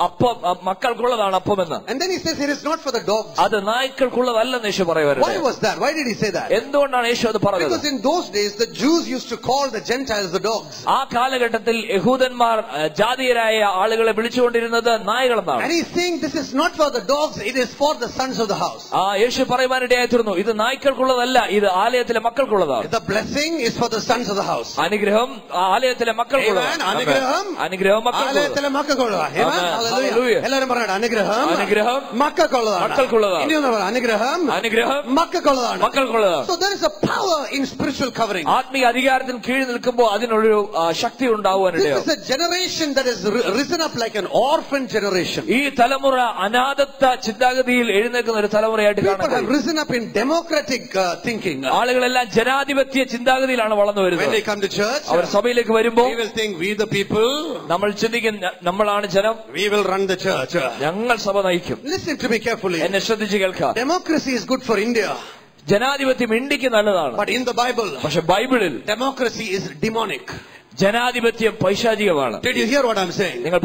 അപ്പം മക്കൾക്കുള്ളതാണ് അപ്പമെന്ന്. And then he says it is not for the dogs. അത് നായ്ക്കൾക്കുള്ളതല്ലെന്ന് യേശു പറയുവായിരുന്നു. Why was that? Why did he say that? എന്തുകൊണ്ടാണ് യേശു അത് പറഞ്ഞത്? Because in those days the Jews used to call the Gentiles the dogs. ആ കാലഘട്ടത്തിൽ യഹൂദന്മാർ ജാതീയരായ ആളുകളെ വിളിച്ചുകൊണ്ടിരുന്നത് നായകളെന്നാണ്. And he's saying this is not for the dogs, it is for the sons of the house. യേശു പറയുവാനിടയായി തീർന്നു, ഇത് നായ്ക്കൾക്കുള്ളതല്ല, ഇത് ആലയത്തിലെ മക്കൾക്കുള്ളതാണ്. The blessing is for the sons of the house. അനുഗ്രഹം ആലയത്തിലെ മക്കൾക്കുള്ളതാണ്. അനുഗ്രഹം ആലയത്തിലെ മക്കൾക്കുള്ളതാണ്. എല്ലാവരും പറയണം, അനുഗ്രഹം മക്കൾക്കുള്ളതാണ്. അനുഗ്രഹം മക്കൾക്കുള്ളതാണ്. So there is a power in spiritual covering. ആത്മീയ അധികാരത്തിന് കീഴിൽ നിൽക്കുമ്പോൾ അതിനൊരു ശക്തി ഉണ്ടാവാനിടയാവും. This is a generation that has risen up like an orphan generation. ഈ തലമുറ അനാഥത്വ ചിന്താഗതിയിൽ എഴുന്നേൽക്കുന്ന ഒരു തലമുറയായിട്ട് കാണാം. People have risen up in democratic thinking. ആളുകളെല്ലാം ജനാധിപത്യ ചിന്താഗതിയിലാണ് വളർന്നു വരുന്നത്. When they come to church, അവർ സഭയിലേക്ക് വരുമ്പോൾ we will think we the people. നമ്മൾ ചിന്തിക്കും നമ്മളാണ് ജനം. We will run the church. ഞങ്ങൾ സഭ നയിക്കും. Listen to me carefully. എന്നെ ശ്രദ്ധിച്ച് കേൾക്കുക. Democracy is good for India. ജനാധിപത്യം ഇന്ത്യക്ക് നല്ലതാണ്. But in the Bible, പക്ഷെ ബൈബിളിൽ democracy is demonic. ജനാധിപത്യം പൈശാചികമാണ്. Did you hear what I'm saying? നിങ്ങൾ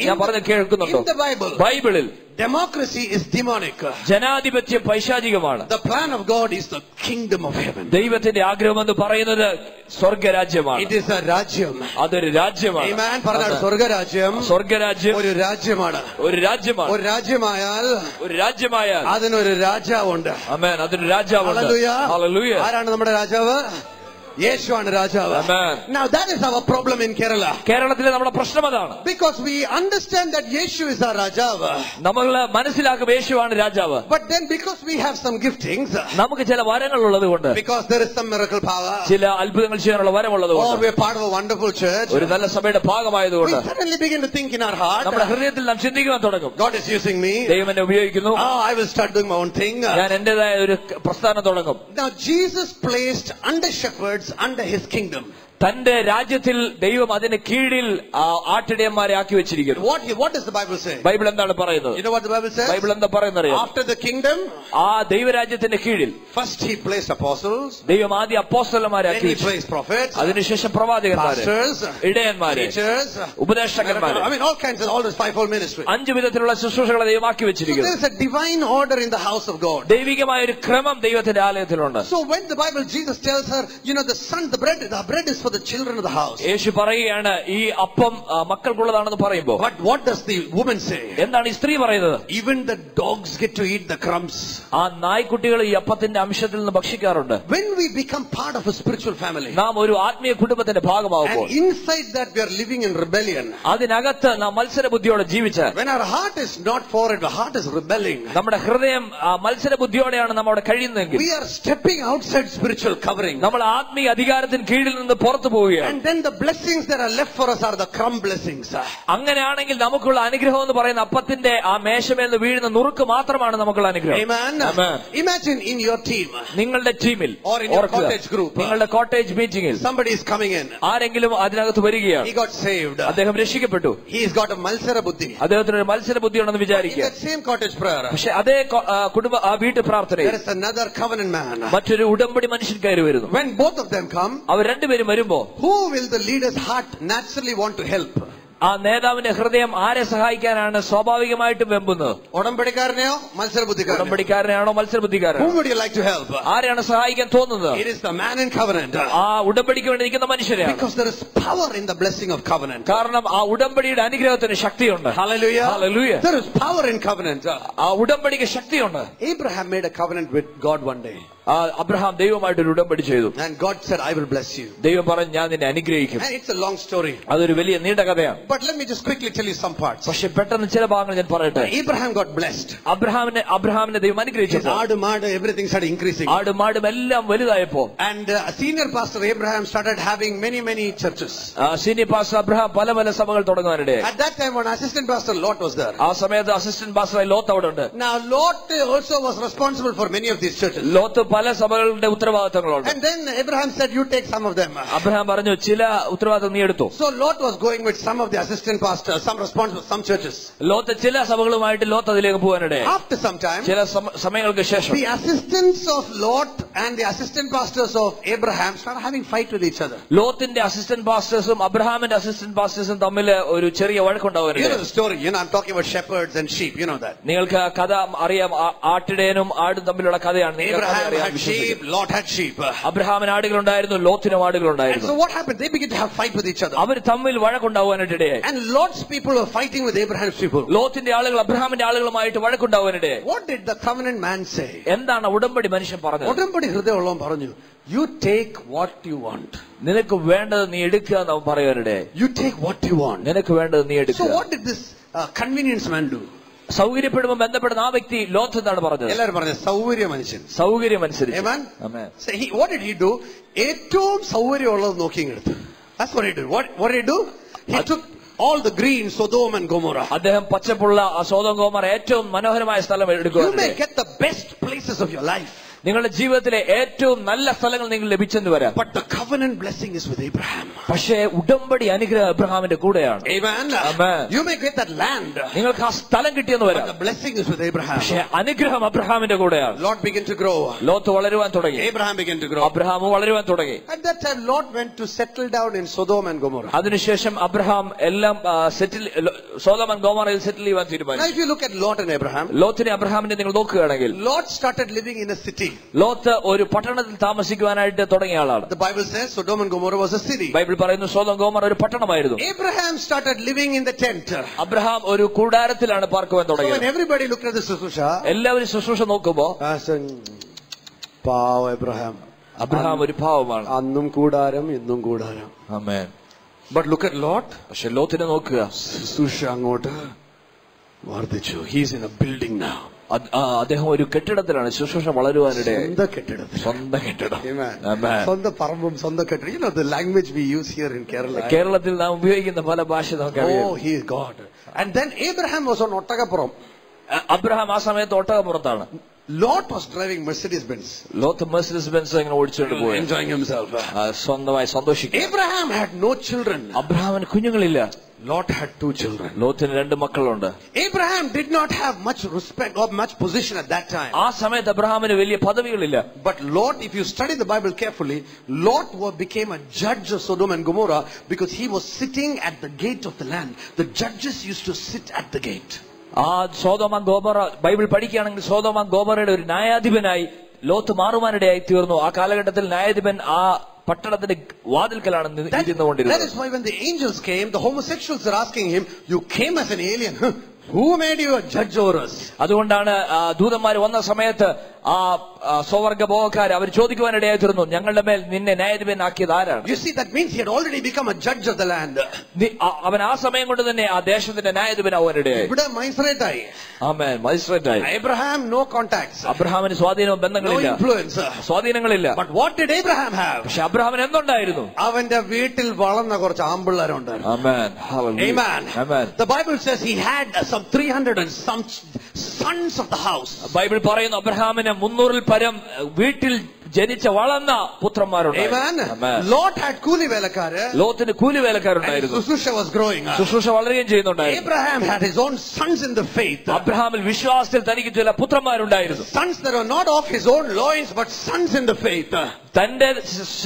ഞാൻ പറഞ്ഞ കേൾക്കുന്നുണ്ടോ? In the Bible, ബൈബിളിൽ democracy is demonic. ജനാധിപത്യം പൈശാചികമാണ്. The plan of God is the kingdom of heaven. ദൈവത്തിന്റെ ആഗ്രഹം എന്ന് പറയുന്നത് സ്വർഗരാജ്യമാണ്. It is a രാജ്യം. അതൊരു രാജ്യമാണ്. Amen. പറഞ്ഞാൽ സ്വർഗരാജ്യം ഒരു രാജ്യമാണ്. ഒരു രാജ്യമായാൽ അതിനൊരു രാജാവുണ്ട്. ആമേൻ. അതൊരു രാജാവുണ്ട്. ഹല്ലേലൂയ. ഹല്ലേലൂയ. ആരാണ് നമ്മുടെ രാജാവ്? യേശുവാണ് രാജാവ്. Now that is our problem in Kerala. കേരളത്തിലെ നമ്മുടെ പ്രശ്നം അതാണ്. Because we understand that Yeshu is our രാജാവ്. നമ്മൾ മനസ്സിലാക്കും യേശുവാണ് രാജാവ്. But then because we have some giftings, നമുക്ക് ചില വരങ്ങൾ ഉള്ളത് കൊണ്ട്, because there is some miracle power, ചില അത്ഭുതങ്ങൾ ചെയ്യാനുള്ള വരമുള്ളത് കൊണ്ട്, or we are part of a wonderful church, ഒരു നല്ല സഭയുടെ ഭാഗമായതുകൊണ്ട്, we suddenly begin to think in our heart, നമ്മുടെ ഹൃദയത്തിൽ നാം ചിന്തിക്കുവാൻ തുടങ്ങും, God is using me, ദൈവം എന്നെ ഉപയോഗിക്കുന്നു, I will start doing my own thing, ഞാൻ എന്റേതായ ഒരു പ്രസ്ഥാനം തുടങ്ങും. Now Jesus placed under shepherds under his kingdom. തന്റെ രാജ്യത്തിൽ ദൈവം അതിന് കീഴിൽ ആട്ടിടയന്മാരെ ആക്കി വെച്ചിരിക്കുന്നു. What does the Bible say? Bible എന്താണ് പറയുന്നത്? You know what the Bible says? Bible എന്താ പറയുന്നത്? After the kingdom, ആ ദൈവരാജ്യത്തിന്റെ കീഴിൽ first he placed apostles, ദൈവം ആദ്യം അപ്പോസ്തലന്മാരെ ആക്കി then he വെച്ചു. placed prophets, അതിനുശേഷം പ്രവാചകന്മാരെ, pastors, ഇടയന്മാരെ, teachers, ഉപദേശകന്മാരെ, I mean all kinds of all this fivefold ministry. 5 വിധത്തിലുള്ള ശുശ്രൂഷകളെ ദൈവം ആക്കി So വെച്ചിരിക്കുന്നു. there is a divine order in the house of God. ദൈവികമായ ഒരു ക്രമം ദൈവത്തിന്റെ ആലയത്തിലുണ്ട്. So when the Bible, Jesus tells her, you know, the bread is for the children of the house. യേശു പറയുകയാണ് ഈ അപ്പം മക്കൾക്കുള്ളതാണെന്ന് പറയുമ്പോൾ, But what does the woman say? എന്താണ് ഈ സ്ത്രീ പറയുന്നത്? Even the dogs get to eat the crumbs. ആ നായ്ക്കുട്ടികൾ ഈ അപ്പത്തിന്റെ അംശത്തിൽ നിന്ന് ഭക്ഷിക്കാറുണ്ട്. When we become part of a spiritual family, നാം ഒരു ആത്മീയ കുടുംബത്തിന്റെ ഭാഗമാകുമ്പോൾ, and inside that we are living in rebellion, അതിനകത്ത് നാം മത്സര ബുദ്ധിയോടെ ജീവിച്ചാൽ, when our heart is not for it, the heart is rebelling, നമ്മുടെ ഹൃദയം മത്സര ബുദ്ധിയോടെയാണ് നമ്മൾ അവിടെ കഴിയുന്നതെങ്കിൽ, we are stepping outside spiritual covering. നമ്മൾ ആത്മീയ അധികാരത്തിന് കീഴിൽ നിന്ന് പുറത്തു പോവുകയാണ്. And then the blessings that are left for us are the crumb blessings. അങ്ങനെയാണെങ്കിൽ നമുക്കുള്ള അനുഗ്രഹം എന്ന് പറയുന്ന അപ്പത്തിന്റെ ആ മേശമേൽ വീഴുന്ന നുറുക്ക് മാത്രമാണ് നമുക്കുള്ള അനുഗ്രഹം. Amen. Imagine in your team, നിങ്ങളുടെ ടീമിൽ, or in your cottage group, നിങ്ങളുടെ കോട്ടേജ് മീറ്റിംഗിൽ somebody is coming in, ആരെങ്കിലും അതിനകത്ത് വരികയാണ്, he got saved, അദ്ദേഹം രക്ഷിക്കപ്പെട്ടു, he has got a malsara buddhi, അദ്ദേഹത്തിന് ഒരു മത്സര ബുദ്ധിയുണ്ടെന്ന് വിചാരിക്കുക. in that same cottage prayer, പക്ഷെ അതേ കുടുംബ വീട്ടു പ്രാർത്ഥനയിൽ there is another covenant man, മറ്റൊരു ഉടമ്പടി മനുഷ്യൻ കയറി വരുന്നു. when both of them come, അവർ രണ്ടുപേരും വരുമ്പോ, who will the leader's heart naturally want to help? ആ നേതാവിന്റെ ഹൃദയം ആരെ സഹായിക്കാനാണ് സ്വാഭാവികമായിട്ടും വെമ്പുന്നത്? ഉടമ്പടിക്കാരനെയോ മത്സരബുദ്ധിക്കാരനെയോ? ഉടമ്പടിക്കാരനെയാണോ മത്സരബുദ്ധിക്കാരനോ? Whom would you like to help? ആരെയാണ് സഹായിക്കാൻ തോന്നുന്നത്? It is the man in covenant. ആ ഉടമ്പടിക്ക് വേണ്ടി നിൽക്കുന്ന മനുഷ്യരെയാണ്. Because there is power in the blessing of covenant. കാരണം ആ ഉടമ്പടിയുടെ അനുഗ്രഹത്തിന് ശക്തിയുണ്ട്. Hallelujah. Hallelujah. There is power in covenant. ആ ഉടമ്പടിക്ക് ശക്തിയുണ്ട്. Abraham made a covenant with God one day. Abraham ദൈവമായിട്ട് ഒരു ഉടമ്പടി ചെയ്തു. And God said, I will bless you. ദൈവം പറഞ്ഞു, ഞാൻ നിന്നെ അനുഗ്രഹിക്കും. And it's a long story. അതൊരു വലിയ നീണ്ട കഥയാണ്. But let me just quickly tell you some parts. പക്ഷെ പെട്ടെന്ന് ചില ഭാഗങ്ങൾ ഞാൻ പറയട്ടെ. Abraham got blessed. അബ്രഹാമിനെ ദൈവം അനുഗ്രഹിച്ചപ്പോൾ, ആട് മാട് everything started increasing. ആടും മാടും എല്ലാം വലുതായപ്പോ, and senior pastor Abraham started having many churches. Senior pastor Abraham പല പല സഭകൾ തുടങ്ങാനിടയായി. At that time, one assistant pastor Lot was there. ആ സമയത്ത് അസിസ്റ്റന്റ് പാസ്റ്ററായി ലോത്ത് അവിടെ ഉണ്ട്. Now Lot also was responsible for many of these churches. Lot പല സഭകളുടെ ഉത്തരവാദിത്തങ്ങളുണ്ട്. And then Abraham said, you take some of them. Abraham പറഞ്ഞു, ചില ഉത്തരവാദിത്തം നീ എടുത്തു. So Lot was going with some of the assistant pastors, some responsible, some churches. Lot ചില സഭകളുമായിട്ട് Lot അതിലേക്ക് പോകാനിടയായി. After some time, ചില സമയങ്ങൾക്ക് ശേഷം the assistants of Lot and the assistant pastors of Abraham started having fight with each other. ലോത്തിന്റെ assistant പാസ്റ്റേഴ്സും അബ്രഹാമിന്റെ assistant പാസ്റ്റേഴ്സും തമ്മിൽ ഒരു ചെറിയ വഴക്കുണ്ടാവുകയാണ്. You know the story. You know, I'm talking about shepherds and sheep. You know that. നിങ്ങൾക്ക് കഥ അറിയാം. ആട്ടിടയനും ആടും തമ്മിലുള്ള കഥയാണ്. Abraham had sheep, Lot had sheep. അബ്രഹാമിന് ആടുകളുണ്ടായിരുന്നു, ലോത്തിനും And ആടുകളുണ്ടായിരുന്നു. so what happened? They began to have fight with each other. അവർ തമ്മിൽ വഴക്കുണ്ടാവാനിടയായി. And Lot's people were fighting with Abraham's people. ലോത്തിന്റെ ആളുകൾ അബ്രഹാമിന്റെ ആളുകളുമായിട്ട് വഴക്കുണ്ടാവാനിടയായി. What did the covenant man say? എന്താണ് ഉടമ്പടി മനുഷ്യൻ പറഞ്ഞത്? ഉടമ്പടി ഹൃദയമുള്ളവൻ പറഞ്ഞു, you take what you want. നിനക്ക് വേണ്ടത് നീ എടുക്കുക എന്ന് അവൻ പറയാനിടയായി. You take what you want. നിനക്ക് വേണ്ടത് നീ എടുക്കുക. So what did this convenience man do? സൗകര്യപ്പെടുമ്പോൾ ബന്ധപ്പെടുന്ന ആ വ്യക്തി ലോത്ത് എന്താണ് പറഞ്ഞത്? എല്ലാവരും പറഞ്ഞു സൗകര്യ മനുഷ്യൻ. സൗകര്യം അനുസരിച്ച്. Amen. So what did he do? ഏറ്റവും സൗകര്യമുള്ളത് നോക്കി എടുത്തു. That's what he did. What did he do? He took all the green Sodom and Gomorrah. അദ്ദേഹം പച്ചപ്പുള്ള സോദോം ഗോമോറ ഏറ്റവും മനോഹരമായ സ്ഥലം എടുക്കുക. You may get the best places of your life. നിങ്ങളുടെ ജീവിതത്തിലെ ഏറ്റവും നല്ല സ്ഥലങ്ങൾ നിങ്ങൾ ലഭിച്ചെന്ന് വരാം. But the covenant blessing is with Abraham. പക്ഷേ ഉടമ്പടി അനുഗ്രഹം അബ്രഹാമിന്റെ കൂടെയാണ്. Amen. You may get that land. നിങ്ങൾക്ക് ആ സ്ഥലം കിട്ടിയെന്ന് വരാം. But the blessing is with Abraham. പക്ഷേ അനുഗ്രഹം അബ്രഹാമിന്റെ കൂടെയാണ്. Lot began to grow. Lot വളരുവാൻ തുടങ്ങി. Abraham began to grow. Abraham വളരുവാൻ തുടങ്ങി. At that time Lot went to settle down in Sodom and Gomorrah. അതിനുശേഷം അബ്രഹാം എല്ലാം സോദോം ആൻഡ് ഗോമോറയിൽ സെറ്റിൽ ചെയ്യാൻ തീരുമാനിച്ചു. Now if you look at Lot and Abraham, ലോത്തിനെ അബ്രഹാമിനെ നിങ്ങൾ നോക്കുകയാണെങ്കിൽ, Lot started living in a city. Lot ഒരു പട്ടണത്തിൽ താമസിക്കുവാനായിട്ട് തുടങ്ങിയ ആളാണ്. The Bible says Sodom and Gomorrah was a city. Bible പറയുന്നു സോദോം ഗോമോറ ഒരു പട്ടണമായിരുന്നു. Abraham started living in the tent. Abraham ഒരു കൂടാരത്തിലാണ് പാർക്കുവാൻ So തുടങ്ങിയത്. when everybody looked at the ശുശ്രൂഷ, എല്ലാവരും ശുശ്രൂഷ നോക്കുമ്പോ, പാവ Abraham, അബ്രഹാം ഒരു പാവമാണ്. അന്നും കൂടാരം ഇന്നും കൂടാരം. ആമേൻ. But look at Lot. പക്ഷെ ലോത്തിനെ നോക്കുക, ശുശ്രൂഷ അങ്ങോട്ട് വർദ്ധിച്ചു. He's in a building now. അദ്ദേഹം ഒരു കെട്ടിടത്തിലാണ് ശുശ്രൂഷ വളരുവാനിടയായി. സ്വന്തം കെട്ടിടം. സ്വന്തം പറമ്പും സ്വന്തം കെട്ടിടം. You know the language we use here in Kerala. കേരളത്തിൽ നാം ഉപയോഗിക്കുന്ന പല ഭാഷ നമുക്കറിയാം. Oh, he is God. And then Abraham was on ഒട്ടകപ്പുറം. അബ്രഹാം ആ സമയത്ത് ഒട്ടകപ്പുറത്താണ്. Lot was driving Mercedes Benz. Lot Mercedes Benz ഇങ്ങനെ ഓടിച്ചുകൊണ്ട് പോയി, enjoying himself. സ്വന്തമായി സന്തോഷിക്കുക. Abraham had no children. അബ്രഹാമിന് കുഞ്ഞുങ്ങളില്ല. Lot had 2 children. ലോത്തിന് 2 മക്കളുണ്ട്. Abraham did not have much respect or much position at that time. ആ സമയത്ത് അബ്രഹാമിന് വലിയ പദവികളില്ല. But Lot, if you study the Bible carefully, Lot became a judge of Sodom and Gomorrah because he was sitting at the gate of the land. The judges used to sit at the gate. ആ സോദോമ Gomorrah Bible പഠിക്കുകയാണെങ്കിൽ സോദോമ ഗോമോറയുടെ ഒരു ന്യായാധിപനായി Lot മാറുവാനിടയായി തീർന്നു. ആ കാലഘട്ടത്തിൽ ന്യായാധിപൻ ആ പട്ടണത്തിന്റെ വാതിൽക്കലാണ് ഇരുന്നുകൊണ്ടിരുന്നത്. That is why when the angels came, the homosexuals are asking him, "You came as an alien. Who made you a judge over us?" അതുകൊണ്ടാണ് ദൂതന്മാർ വന്ന സമയത്ത് ആ സ്വവർഗ ഭോഗക്കാർ അവർ ചോദിക്കുവാനിടയായി തീർന്നു, ഞങ്ങളുടെ മേൽ നിന്നെ ന്യായാധിപനാക്കിയത് ആരാണ്? You see, that means he had already become a judge of the land. അവൻ ആ സമയം കൊണ്ട് തന്നെ ആ ദേശത്തിന്റെ ന്യായാധിപനാവാനിടയായി. ഇവിടെ മജിസ്ട്രേറ്റായി. ആമേൻ. മജിസ്ട്രേറ്റായി. Abraham no contacts. അബ്രഹാമിന് സ്വാധീനവും ബന്ധങ്ങളില്ല, no influence, സ്വാധീനങ്ങളില്ല. But what did Abraham have? പക്ഷെ അബ്രഹാമിന് എന്തുണ്ടായിരുന്നു? അവന്റെ വീട്ടിൽ വളർന്ന കുറച്ച് ആമ്പിള്ളേരുണ്ടായിരുന്നു. ആമേൻ. Amen. Amen. The Bible says he had some 300 and some sons of the house. Bible പറയുന്നു അബ്രഹാമിന് 300-ൽ പരം വീട്ടിൽ ജനിച്ച വളർന്ന പുത്രന്മാരുണ്ടായിരുന്നു. Lot had കൂലി വേലക്കാര്. ലോത്തിന് കൂലി വേലക്കാരുണ്ടായിരുന്നു. ശുശ്രൂഷ was growing. ശുശ്രൂഷ വളരുകയും ചെയ്യുന്നുണ്ടായിരുന്നു. Abraham had his own sons in the faith. അബ്രഹാമിൽ വിശ്വാസത്തിൽ തനിക്ക് ചില പുത്രന്മാരുണ്ടായിരുന്നു. Sons that are not of his own loins but sons in the faith. തന്റെ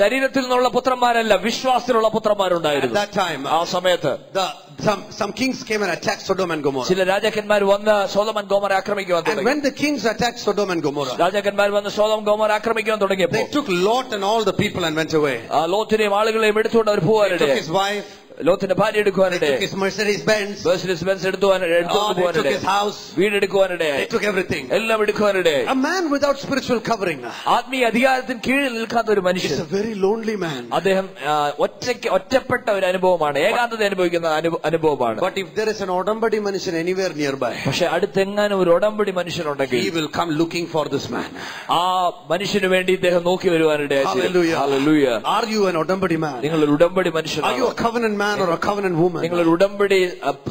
ശരീരത്തിൽ നിന്നുള്ള പുത്രന്മാരല്ല, വിശ്വാസത്തിലുള്ള പുത്രന്മാരുണ്ടായിരുന്നു. At that time, ആ സമയത്ത് some kings came and attacked Sodom and Gomorrah. ചില രാജാക്കന്മാർ വന്ന് സോദോം ആൻഡ് ഗോമോറ ആക്രമിക്കാൻ തുടങ്ങി. And when the kings attacked Sodom and Gomorrah, രാജാക്കന്മാർ വന്ന് സോദോം ഗോമോറ ആക്രമിക്കാൻ തുടങ്ങിയപ്പോൾ they took Lot and all the people and went away. ആ ലോത്തിനെയും ആളുകളെയും എടുത്തുകൊണ്ട് അവർ പോവാനിടയായി. They took his wife. ലോത്തിന്റെ ഭാര്യ എടുക്കുവാനിടയായി. They took his Mercedes Benz. Mercedes Benz എടുത്തുകൊണ്ട് took his house. വീട് എടുക്കുവാനിടയായി. They took everything. എല്ലാം എടുക്കുവാനിടയായി. A man without spiritual covering. ആത്മീയ അധികാരത്തിന് കീഴിൽ നിൽക്കാത്ത ഒരു മനുഷ്യൻ. He's a very lonely man. അദ്ദേഹം ഒറ്റപ്പെട്ട ഒരു അനുഭവമാണ്, ഏകാന്തത അനുഭവിക്കുന്ന അനുഭവമാണ്. But if there is an ഒടമ്പടി മനുഷ്യൻ anywhere nearby, പക്ഷെ അടുത്തെങ്ങാനും ഒരു ഒടമ്പടി മനുഷ്യനുണ്ടെങ്കിൽ he will come looking for this man. ആ മനുഷ്യന് വേണ്ടി ഇദ്ദേഹം നോക്കി വരുവാനിടയായി. Hallelujah. Hallelujah. Are you an ഒടമ്പടി man? നിങ്ങൾ ഒരു ഉടമ്പടി മനുഷ്യനാണോ? Are you a covenant man or a covenant woman? നിങ്ങൾ ഒരു ഉടമ്പടി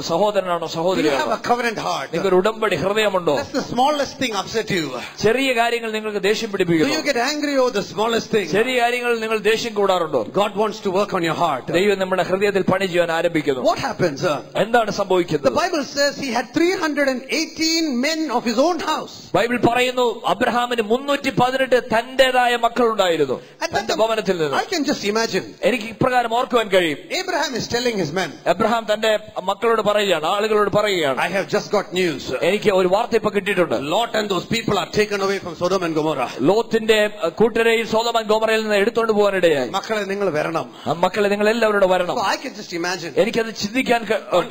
സഹോദരനാണോ Do you സഹോദരിയാണോ? have a covenant heart? നിങ്ങൾ ഒരു ഉടമ്പടി ഹൃദയമുണ്ടോ? That's the smallest thing upset you. ചെറിയ കാര്യങ്ങൾ നിങ്ങൾക്ക് ദേഷ്യം Do പിടിപ്പിക്കുന്നു. you get angry over the smallest thing? ചെറിയ കാര്യങ്ങൾ നിങ്ങൾ ദേഷ്യം കൂടാറുണ്ടോ? God wants to work on your heart. ദൈവം നമ്മുടെ ഹൃദയത്തിൽ പണി ചെയ്യാൻ ആരംഭിക്കുന്നു. What happens? എന്താണ് The സംഭവിക്കുന്നത്? Bible says he had 318 men of his own house. Bible പറയുന്നു അബ്രഹാമിന് 318 തന്റേതായ മക്കളുണ്ടായിരുന്നു തന്റെ ഭവനത്തിൽ നിന്ന്. I can just imagine. എനിക്ക് ഇപ്രകാരം ഓർക്കുവാൻ കഴിയും. Abraham is telling his men, Abraham തന്റെ മക്കളോട് പറയുകയാണ്, ആളുകളോട് പറയുകയാണ്, I have just got news. എനിക്ക് ഒരു വാർത്ത ഇപ്പൊ കിട്ടിയിട്ടുണ്ട്. Lot and those people are taken away from Sodom and Gomorrah. ലോത്തിന്റെ കൂട്ടരെയും സോദോം ആൻഡ് ഗോമോറയിൽ നിന്ന് എടുത്തുകൊണ്ട് പോകാനിടയായി. മക്കളെ നിങ്ങൾ വരണം. മക്കളെ നിങ്ങൾ എല്ലാവരോടും വരണം. I can just imagine. എനിക്കത് ചിന്തിക്കാൻ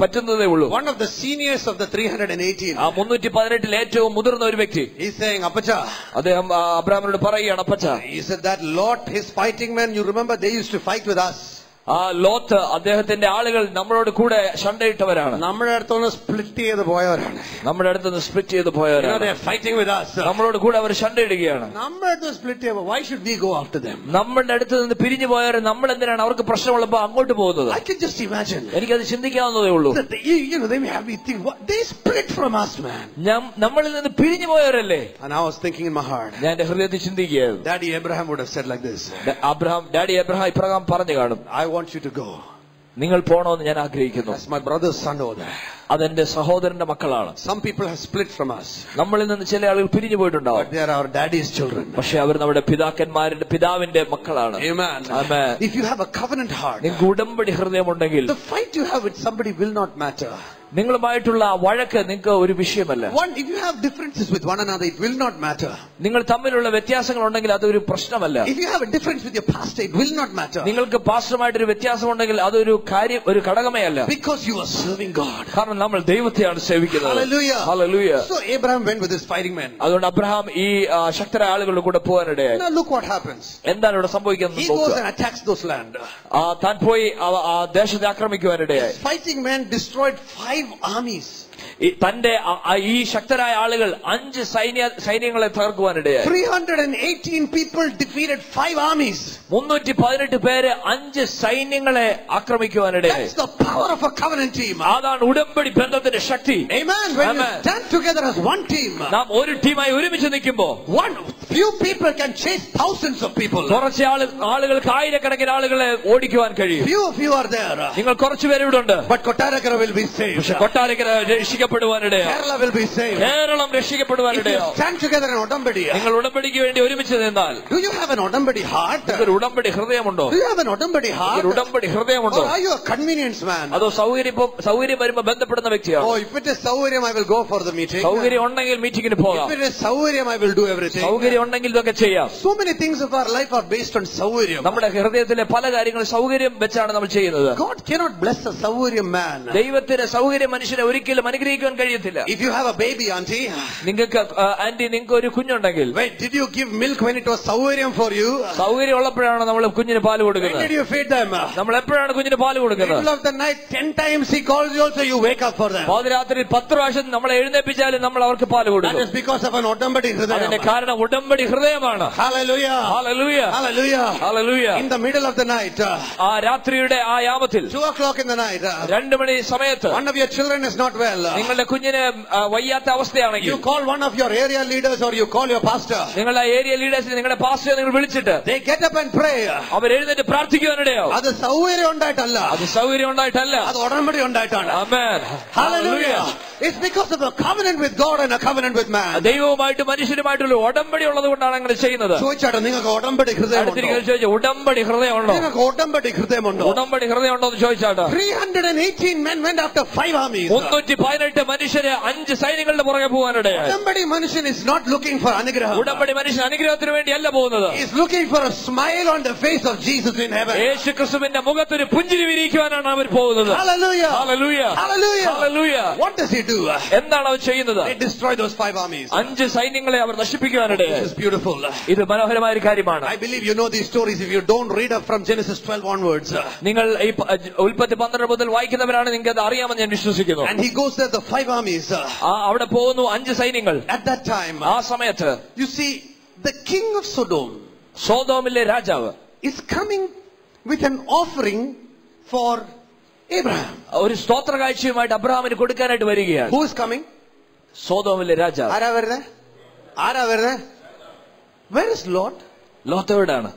പറ്റുന്നതേ ഉള്ളൂ. One of the seniors of the 318. ആ 318 ഏറ്റവും മുതിർന്ന ഒരു വ്യക്തി He's saying, Appacha. അദ്ദേഹം അബ്രഹാമിനോട് പറയുകയാണ്, അപ്പച്ച. He said that Lot, his fighting men, you remember they used to fight with us. ആ ലോത്ത് അദ്ദേഹത്തിന്റെ ആളുകൾ നമ്മളോട് കൂടെ ശണ്ടയിട്ടവരാണ്. നമ്മുടെ അടുത്തുനിന്ന് സ്പ്ലിറ്റ് ചെയ്ത് പോയവരാണ്. നമ്മുടെ അടുത്തുനിന്ന് സ്പ്ലിറ്റ് ചെയ്ത് പോയവരാണ്. Fighting with us. നമ്മളോട് കൂടെ അവർ ശണ്ടയിടുകയാണ്. നമ്മുടെ അടുത്ത് സ്പ്ലിറ്റ് ചെയ്യുമ്പോൾ why should we go after them? നമ്മുടെ അടുത്ത് നിന്ന് പിരിഞ്ഞു പോയവർ നമ്മൾ എന്തിനാണ് അവർക്ക് പ്രശ്നമുള്ളപ്പോൾ അങ്ങോട്ട് പോകുന്നത്? I can just imagine. എനിക്കത് ചിന്തിക്കാവുന്നതേ ഉള്ളൂ. They split from us, man. നമ്മളിൽ നിന്ന് പിരിഞ്ഞു പോയവരല്ലേ? And I was thinking in my heart. ഞാൻ എന്റെ ഹൃദയത്തിൽ ചിന്തിക്കുകയായിരുന്നു. Daddy Abraham would have said like this. Daddy Abraham ഇപ്രകാരം പറഞ്ഞു കാണും, I want you to go. നിങ്ങൾ പോണമെന്ന് ഞാൻ ആഗ്രഹിക്കുന്നു. That's my brother's son over there. അതെന്റെ സഹോദരന്റെ മക്കളാണ്. Some people have split from us. നമ്മളിൽ നിന്ന് ചില ആളുകൾ പിരിഞ്ഞു പോയിട്ടുണ്ടാവും. But they are our daddy's children. പക്ഷെ അവർ നമ്മുടെ പിതാവിന്റെ മക്കളാണ്. Amen. Amen. If you have a covenant heart, നിങ്ങൾക്ക് ഉടമ്പടി ഹൃദയമുണ്ടെങ്കിൽ the fight you have with somebody will not matter. നിങ്ങളുമായിട്ടുള്ള വഴക്ക് നിങ്ങൾക്ക് ഒരു വിഷയമല്ല. If you have differences with one another, it will not matter. നിങ്ങൾ തമ്മിലുള്ള വ്യത്യാസങ്ങൾ ഉണ്ടെങ്കിൽ അതൊരു പ്രശ്നമല്ല. If you have a difference with your pastor, it will not matter. നിങ്ങൾക്ക് പാസ്റ്ററുമായിട്ടൊരു വ്യത്യാസം ഉണ്ടെങ്കിൽ അതൊരു ഒരു ഘടകമേ അല്ല. Because you are serving God. കാരണം നമ്മൾ ദൈവത്തെയാണ് സേവിക്കുന്നത്. Hallelujah. Hallelujah. So Abraham went with his fighting men. അതുകൊണ്ട് അബ്രഹാം ഈ ശക്തരായ ആളുകളുടെ കൂടെ പോകാനിടയായി. Now look what happens. എന്താണ് ഇവിടെ സംഭവിക്കുന്നത്? He goes and attacks those land. താൻ പോയി ആ ദേശത്തെ ആക്രമിക്കുവാനിടയായി. His fighting men destroyed 5 armies. തന്റെ ഈ ശക്തരായ ആളുകൾ 5 സൈന്യങ്ങളെ തകർക്കുവാനിടയായി. 318 people defeated 5 armies. 318 പേര് 5 സൈന്യങ്ങളെ ആക്രമിക്കുവാനിടയായി. That's the power of a covenant team. അതാണ് ഉടമ്പടി ബന്ധത്തിന്റെ ശക്തി. Amen. When you stand together as one team, നാം ഒരു ടീമായി ഒരുമിച്ച് നിൽക്കുമ്പോൾ few people can chase thousands of people. കുറച്ച് ആളുകൾക്ക് ആയിരക്കണക്കിന് ആളുകളെ ഓടിക്കുവാൻ കഴിയും. Few of you are there. നിങ്ങൾ കുറച്ചുപേര് ഇവിടെ ഉണ്ട്. But Kottarakara will be saved. Kottarakkara രക്ഷിക്കപ്പെടുവാനിടയാ. Kerala will be saved. Keralam രക്ഷിക്കപ്പെടുവാനിടയാ. If you stand together in Odambadi, നിങ്ങൾ ഉടമ്പടിക്ക് വേണ്ടി ഒരുമിച്ച് നിന്നാൽ, do you have an Odambadi heart? ഒരു ഉടമ്പടി ഹൃദയമുണ്ടോ? Do you have an Odambadi heart? ഒരു ഉടമ്പടി ഹൃദയമുണ്ടോ? Or are you a convenience man? അതോ സൗകര്യം വരുമ്പോൾ ബന്ധപ്പെടുന്ന വ്യക്തിയാണ്? Oh, if it is സൗകര്യം, I will go for the meeting. സൗകര്യം ഉണ്ടെങ്കിൽ മീറ്റിംഗിന് പോകാം. If it is സൗകര്യം, I will do everything. സൗകര്യം ഉണ്ടെങ്കിൽ ഇതൊക്കെ ചെയ്യാം. So many things of our life are based on സൗകര്യം. നമ്മുടെ ഹൃദയത്തിലെ പല കാര്യങ്ങളും സൗകര്യം വെച്ചാണ് നമ്മൾ ചെയ്യുന്നത്. God cannot bless a സൗകര്യം man. ദൈവത്തിന് സൗകര്യം മനുഷ്യനെ ഒരിക്കലും അനുഗ്രഹിക്കാൻ കഴിയത്തില്ല. If you have a baby, auntie, നിങ്ങൾക്ക് ഒരു കുഞ്ഞുണ്ടെങ്കിൽ, wait, did you give milk when it was സൗകര്യം for you? സൗകര്യം ഉള്ളപ്പോഴാണ് നമ്മൾ കുഞ്ഞിന് പാല് കൊടുക്കുന്നത്. When did you feed them? നമ്മൾ എപ്പോഴാണ് കുഞ്ഞിന് പാല് കൊടുക്കുന്നത്? Middle of the night 10 times he calls you, also you wake up for them. പാതിരാത്രി 10 പ്രാവശ്യം നമ്മളെ എഴുന്നേൽപ്പിച്ചാലും നമ്മൾ അവർക്ക് പാല് കൊടുക്കും. That is because of an ഉടമ്പടി ഹൃദയം. അതിന്റെ കാരണം ഉടമ്പടി ഹൃദയമാണ്. Hallelujah. Hallelujah. Hallelujah. Hallelujah. In the middle of the night, ആ രാത്രിയുടെ ആ യാമത്തിൽ 2 o'clock in the night, 2 മണി സമയത്ത്, one of your children is not well. നിങ്ങളുടെ കുഞ്ഞിന് വയ്യാത്ത അവസ്ഥയാണെങ്കിൽ, you call one of your area leaders or you call your pastor. നിങ്ങളുടെ area ലീഡേഴ്സിനെ, നിങ്ങളുടെ പാസ്റ്ററെ നിങ്ങൾ വിളിച്ചിട്ട്, they get up and pray. അവർ എഴുന്നേറ്റ് പ്രാർത്ഥിക്കുവാനിടയാവും. അത് സൗകര്യം ഉണ്ടായിട്ടല്ല, അത് സൗകര്യം ഉണ്ടായിട്ടല്ല, അത് ഉടമ്പടി ഉണ്ടായിട്ടാണ്. ആമേൻ. Hallelujah. It's because of a covenant with God and a covenant with man. ദൈവവുമായിട്ട് മനുഷ്യരുമായിട്ടുള്ള ഉടമ്പടി ഉള്ളത് കൊണ്ടാണ് അങ്ങനെ ചെയ്യുന്നത്. ചോദിച്ചാട്ടെ, നിങ്ങൾക്ക് ഉടമ്പടി ഹൃദയമുണ്ടോ? ചോദിച്ചു, ഉടമ്പടി ഹൃദയമുണ്ടോ? നിങ്ങൾക്ക് ഉടമ്പടി ഹൃദയമുണ്ടോ? ഉടമ്പടി ഹൃദയമുണ്ടോ എന്ന് ചോദിച്ചാട്ടെ. 318 men went after 5 armies. 318 മനുഷ്യര് 5 സൈന്യങ്ങളുടെ പുറകെ പോകാനിടയായി. ഉടമ്പടി മനുഷ്യൻ is not looking for അനുഗ്രഹം. ഉടമ്പടി മനുഷ്യൻ അനുഗ്രഹത്തിന് വേണ്ടിയല്ല പോകുന്നത്. He is looking for a smile on the face of Jesus in heaven. യേശുക്രിസ്തുവിന്റെ മുഖത്തൊരു പുഞ്ചിരി വിരിയിക്കുവാനാണ് അവർ പോകുന്നത്. Hallelujah. Hallelujah. Hallelujah. Hallelujah. What does he do? എന്താണ് അവർ ചെയ്യുന്നത്? They destroy those 5 armies. 5 സൈന്യങ്ങളെ our നശിപ്പിക്കുവാനിടയായി. This is beautiful. ഇത് മനോഹരമായ ഒരു കാര്യമാണ്. I believe you know these stories. If you don't read up from Genesis 12 onwards, നിങ്ങൾ ഈ ഉൽപ്പത്തി 12 മുതൽ വായിക്കുന്നവരാണ്, നിങ്ങൾക്ക് അത് അറിയാമെന്ന് ഞാൻ വിശ്വസിക്കുന്നു. and he goes there, the 5 armies. അവിടെ പോകുന്നു 5 സൈന്യങ്ങൾ. At that time, ആ സമയത്ത്, you see, the king of Sodom, സോദോമിലെ രാജാവ്, is coming with an offering for Abraham. ഒരു സ്തോത്ര കാഴ്ചയുമായിട്ട് അബ്രഹാമിന് കൊടുക്കാനായിട്ട് വരികയാണ്. Who is coming? സോദോമിലെ രാജാവ്. ആരാ വരുന്നേ? Where is Lot? ലോത്ത് എവിടെയാണ്?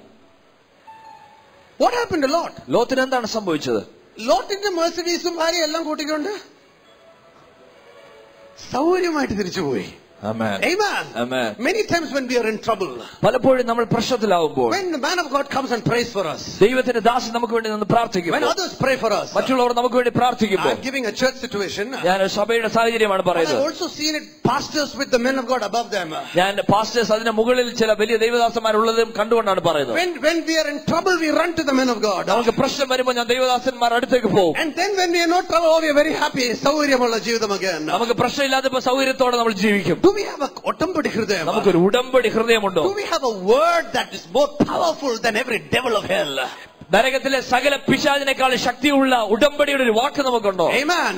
What happened to Lot? ലോത്തിന് എന്താണ് സംഭവിച്ചത്? ലോത്തിന്റെ മെർസിഡീസും ഭാര്യ എല്ലാം കൂട്ടിക്കൊണ്ട് സൗകര്യമായിട്ട് തിരിച്ചുപോയി. Amen. Amen. Amen. Many times when we are in trouble, പലപ്പോഴും നമ്മൾ പ്രശ്നത്തിലാവുമ്പോൾ, when the man of God comes and prays for us, ദൈവത്തിന്റെ ദാസൻ നമുക്ക് വേണ്ടി നിന്ന് പ്രാർത്ഥിക്കും, when others pray for us, മറ്റുള്ളവർ നമുക്ക് വേണ്ടി പ്രാർത്ഥിക്കുമ്പോൾ, I'm giving a church situation. ഞാൻ സഭയുടെ സാഹചര്യമാണ് പറയുന്നത്. I've also seen it, pastors with the men of God above them. ഞാൻ പാസ്റ്റേഴ്സ് അതിന് മുകളിൽ ചില വലിയ ദൈവദാസന്മാരുള്ളതും കണ്ടുകൊണ്ടാണ് പറയുന്നത്. When we are in trouble, we run to the men of God. നമുക്ക് പ്രശ്നം വരുമ്പോൾ ഞാൻ ദൈവദാസന്മാർ അടുത്തേക്ക് പോകും. And then when we are not trouble, we are very happy. സൗകര്യമുള്ള ജീവിതം again. നമുക്ക് പ്രശ്നമില്ലാത്തപ്പോൾ സൗകര്യത്തോടെ നമ്മൾ ജീവിക്കും. Do we have a ഉടമ്പടി ഹൃദയം? നമുക്കൊരു ഉടമ്പടി ഹൃദയമുണ്ടോ? Do we have a word that is more powerful than every devil of hell? നരകത്തിലെ സകല പിശാചിനേക്കാൾ ശക്തിയുള്ള ഉടമ്പടിയുടെ ഒരു വാക്ക് നമുക്കുണ്ടോ? Amen.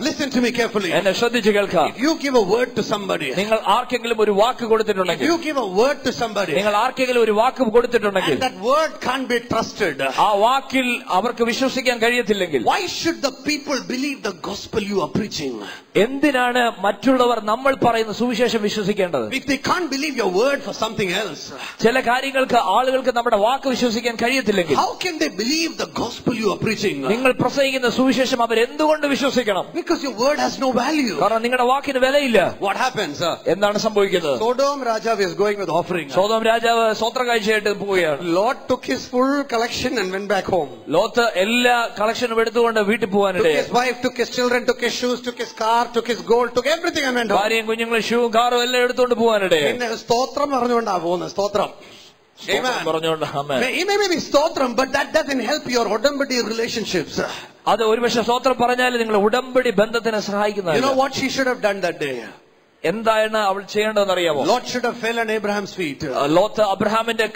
Listen to me carefully. എന്നെ ശ്രദ്ധിച്ച് കേൾക്കാം. If you give a word to somebody, നിങ്ങൾ ആർക്കെങ്കിലും ഒരു വാക്ക് കൊടുത്തിട്ടുണ്ടെങ്കിൽ, if you give a word to somebody, നിങ്ങൾ ആർക്കെങ്കിലും ഒരു വാക്ക് കൊടുത്തിട്ടുണ്ടെങ്കിൽ, and that word can't be trusted, ആ വാക്കിൽ അവർക്ക് വിശ്വസിക്കാൻ കഴിയത്തില്ലെങ്കിൽ, why should the people believe the gospel you are preaching? എന്തിനാണ് മറ്റുള്ളവർ നമ്മൾ പറയുന്ന സുവിശേഷം വിശ്വസിക്കേണ്ടത്? If they can't believe your word for something else, ചില കാര്യങ്ങൾക്ക് ആളുകൾക്ക് നമ്മുടെ വാക്ക് വിശ്വസിക്കാൻ കഴിയത്തില്ലെങ്കിൽ, how can they believe the gospel you are preaching? നിങ്ങൾ പ്രസംഗിക്കുന്ന സുവിശേഷം അവർ എന്തുകൊണ്ട് വിശ്വസിക്കണം? Because your word has no value. കാരണം നിങ്ങളുടെ വാക്കിന് വിലയില്ല. What happens? എന്താണ് സംഭവിക്കുന്നത്? Sodom Raja is going with offering. Sodom രാജാവ് സ്വത്രകാഴ്ചയായിട്ട് പോവുകയാണ്. Lot took his full collection and went back home. Lot എല്ലാ കളക്ഷനും എടുത്തുകൊണ്ട് വീട്ടിൽ പോകാനിടയായി. Took his wife, took his children, took his shoes, took his car, took his gold, took everything and went home. ഭാര്യയും കുഞ്ഞുങ്ങളും ഷൂവും കാറും എല്ലാം എടുത്തുകൊണ്ട് പോകാനിടയായി. പിന്നെ സ്തോത്രം പറഞ്ഞുകൊണ്ടാ പോകുന്നത്. സ്തോത്രം പറഞ്ഞുകൊണ്ട്. maybe സ്തോത്രം, but that doesn't help your Odambadi relationships. അത് ഒരുപക്ഷെ സ്തോത്രം പറഞ്ഞാൽ നിങ്ങൾ ഉടമ്പടി ബന്ധത്തിനെ സഹായിക്കുന്നത്. You know what she should have done that day? എന്താണ് അവൾ ചെയ്യേണ്ടതെന്ന് അറിയാമോ? Lot should have fell on Abraham's feet. Lot അബ്രഹാമിന്റെ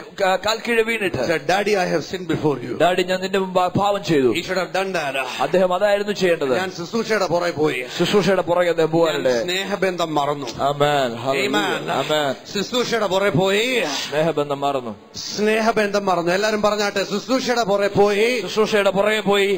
കാൽക്കീഴ് വീണിട്ട് said, Daddy, I have sinned before you. Daddy, ഞാൻ നിന്റെ മുമ്പ് പാപം ചെയ്തു. He should have done that. അദ്ദേഹം അതായിരുന്നു ചെയ്യേണ്ടത്. ഞാൻ ശുശ്രൂഷയുടെ പുറകെ പോയി. ശുശ്രൂഷയുടെ പുറകെ അദ്ദേഹം പോകാനുണ്ട്. സ്നേഹബന്ധം മറന്നു. ആമേൻ, ആമേൻ. ശുശ്രൂഷയുടെ പുറകെ പോയി സ്നേഹബന്ധം മറന്നു. സ്നേഹബന്ധം മറന്നു. എല്ലാരും പറഞ്ഞാട്ടെ, ശുശ്രൂഷയുടെ പുറകെ പോയി. ശുശ്രൂഷയുടെ പുറകെ പോയി.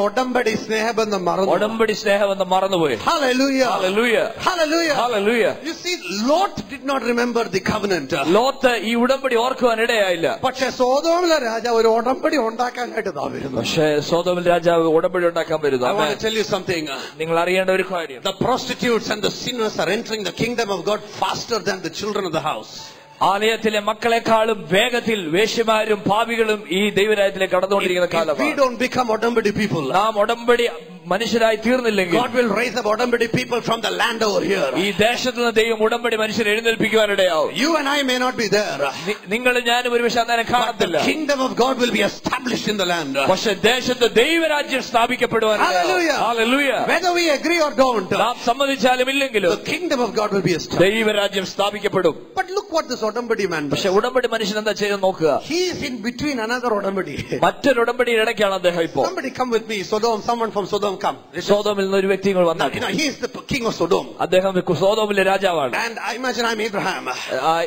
ഉടമ്പടി സ്നേഹബന്ധം മറന്നു. ഉടമ്പടി സ്നേഹബന്ധം മറന്നുപോയി. Hallelujah. Hallelujah. Hallelujah. Hallelujah. You see, Lot did not remember the covenant. Lot ഈ ഉടമ്പടി ഓർക്കുവാൻ ഇടയായില്ല. പക്ഷെ സോദോമിലെ രാജാവ് ഒരു ഉടമ്പടി ഉണ്ടാക്കാനായിട്ട് വരുന്നു. പക്ഷേ സോദോമിലെ രാജാവ് ഉടമ്പടി ഉണ്ടാക്കാൻ വരുന്നു. I want to tell you something. നിങ്ങൾ അറിയേണ്ട ഒരു കാര്യം, the prostitutes and the sinners are entering the kingdom of God faster than the children of the house. ആലയത്തിലെ മക്കളെക്കാളും വേഗത്തിൽ വേശ്യമാരും പാപികളും ഈ ദൈവരാജ്യത്തിലേക്ക് കടന്നുകൊണ്ടിരിക്കുന്ന കാലമാണ്. If we don't become Odambadi people, നാം ഉടമ്പടി മനുഷ്യരായി തീർന്നില്ലെങ്കിൽ, God will raise up Odambadi people from the land over here. ഈ ദേശത്ത് നിന്ന് ദൈവം ഉടമ്പടി മനുഷ്യരെ എഴുന്നേൽപ്പിക്കുവാനിടയാവും. You and I may not be there. നിങ്ങളും ഞാനും ഒരുപക്ഷെ അന്നേരം കാണത്തില്ല. The kingdom of God will be established in the land. പക്ഷെ ദേശത്ത് ദൈവരാജ്യം സ്ഥാപിക്കപ്പെടുവാനിടയാവും. Hallelujah. Whether we agree or don't, നാം സമ്മതിച്ചാലും ഇല്ലെങ്കിലും the kingdom of God will be established. ദൈവരാജ്യം സ്ഥാപിക്കപ്പെടും. But look what this Odambadi man does. പക്ഷെ ഉടമ്പടി മനുഷ്യൻ എന്താ ചെയ്തെന്ന് നോക്കുക. He is in between another Odambadi. മറ്റൊരു ഉടമ്പടിയുടെ ഇടയ്ക്കാണ് അദ്ദേഹം ഇപ്പോൾ. Somebody come with me. Sodom, someone from Sodom come. സോദോമിൽ നിന്ന് ഒരു വ്യക്തി ഇങ്ങോട്ട് വന്നാൽ, he is the king of Sodom. അദ്ദേഹം സോദോമിലെ രാജാവാണ്. And I imagine I'm Abraham.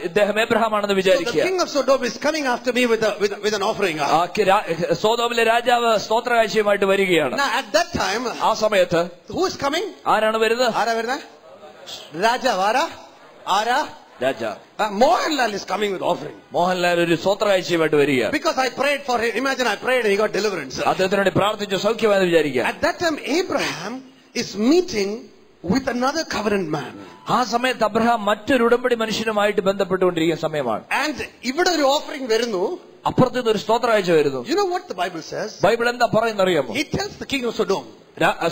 ഇദ്ദേഹം എബ്രഹാമാണെന്ന് വിചാരിക്കുക. So the king of Sodom is coming after me with an offering. സോദോമിലെ രാജാവ് സ്തോത്രകാഴ്ചയുമായിട്ട് വരികയാണ്. Now at that time, ആ സമയത്ത് who is coming? ആരാണ് വരുന്നത്? ആരാ വരുന്നത്? രാജാവ്. ആരാ? Raja. Mohanlal is coming with offering. Mohanlal ഒരു സ്തോത്രകാഴ്ചയുമായിട്ട് വരികയാണ്. Because I prayed for him. Imagine I prayed and he got deliverance. അദ്ദേഹത്തിനോട് പ്രാർത്ഥിച്ചു, സൗഖ്യമായെന്ന് വിചാരിക്കുക. At that time Abraham is meeting with another covenant man. ആ സമയത്ത് അബ്രഹാം മറ്റൊരു ഉടമ്പടി മനുഷ്യനുമായിട്ട് ബന്ധപ്പെട്ടുകൊണ്ടിരിക്കുന്ന സമയമാണ്. And ഇവിടെ ഒരു offering വരുന്നു, അപ്പുറത്ത് നിന്ന് ഒരു സ്തോത്രകാഴ്ച വരുന്നു. You know what the Bible says? Bible എന്താ പറയുന്നത് അറിയാമോ? He tells the king of Sodom,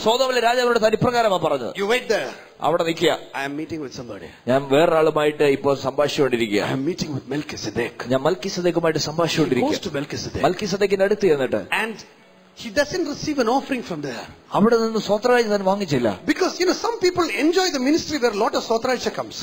സോദോമിലെ രാജാവിനോട് ഇപ്രകാരമാണ് പറഞ്ഞത്, you wait there. അവിടെ നിൽക്കുക. I am meeting with somebody. ഞാൻ വേറൊരാളുമായിട്ട് ഇപ്പോൾ സംഭാഷിച്ചുകൊണ്ടിരിക്കുക. I am meeting with Melchizedek. ഞാൻ മൽക്കിസദേക്കുമായിട്ട് സംഭാഷിച്ചുകൊണ്ടിരിക്കുക. He goes to Melchizedek. മൽക്കിസദേക്കിന്റെ അടുത്ത് ചെന്നിട്ട്, and he doesn't receive an offering from there. അവിടെ നിന്ന് സ്തോത്രകാഴ്ച താൻ വാങ്ങിച്ചില്ല. Because some people enjoy the ministry where a lot of സ്തോത്രകാഴ്ച comes.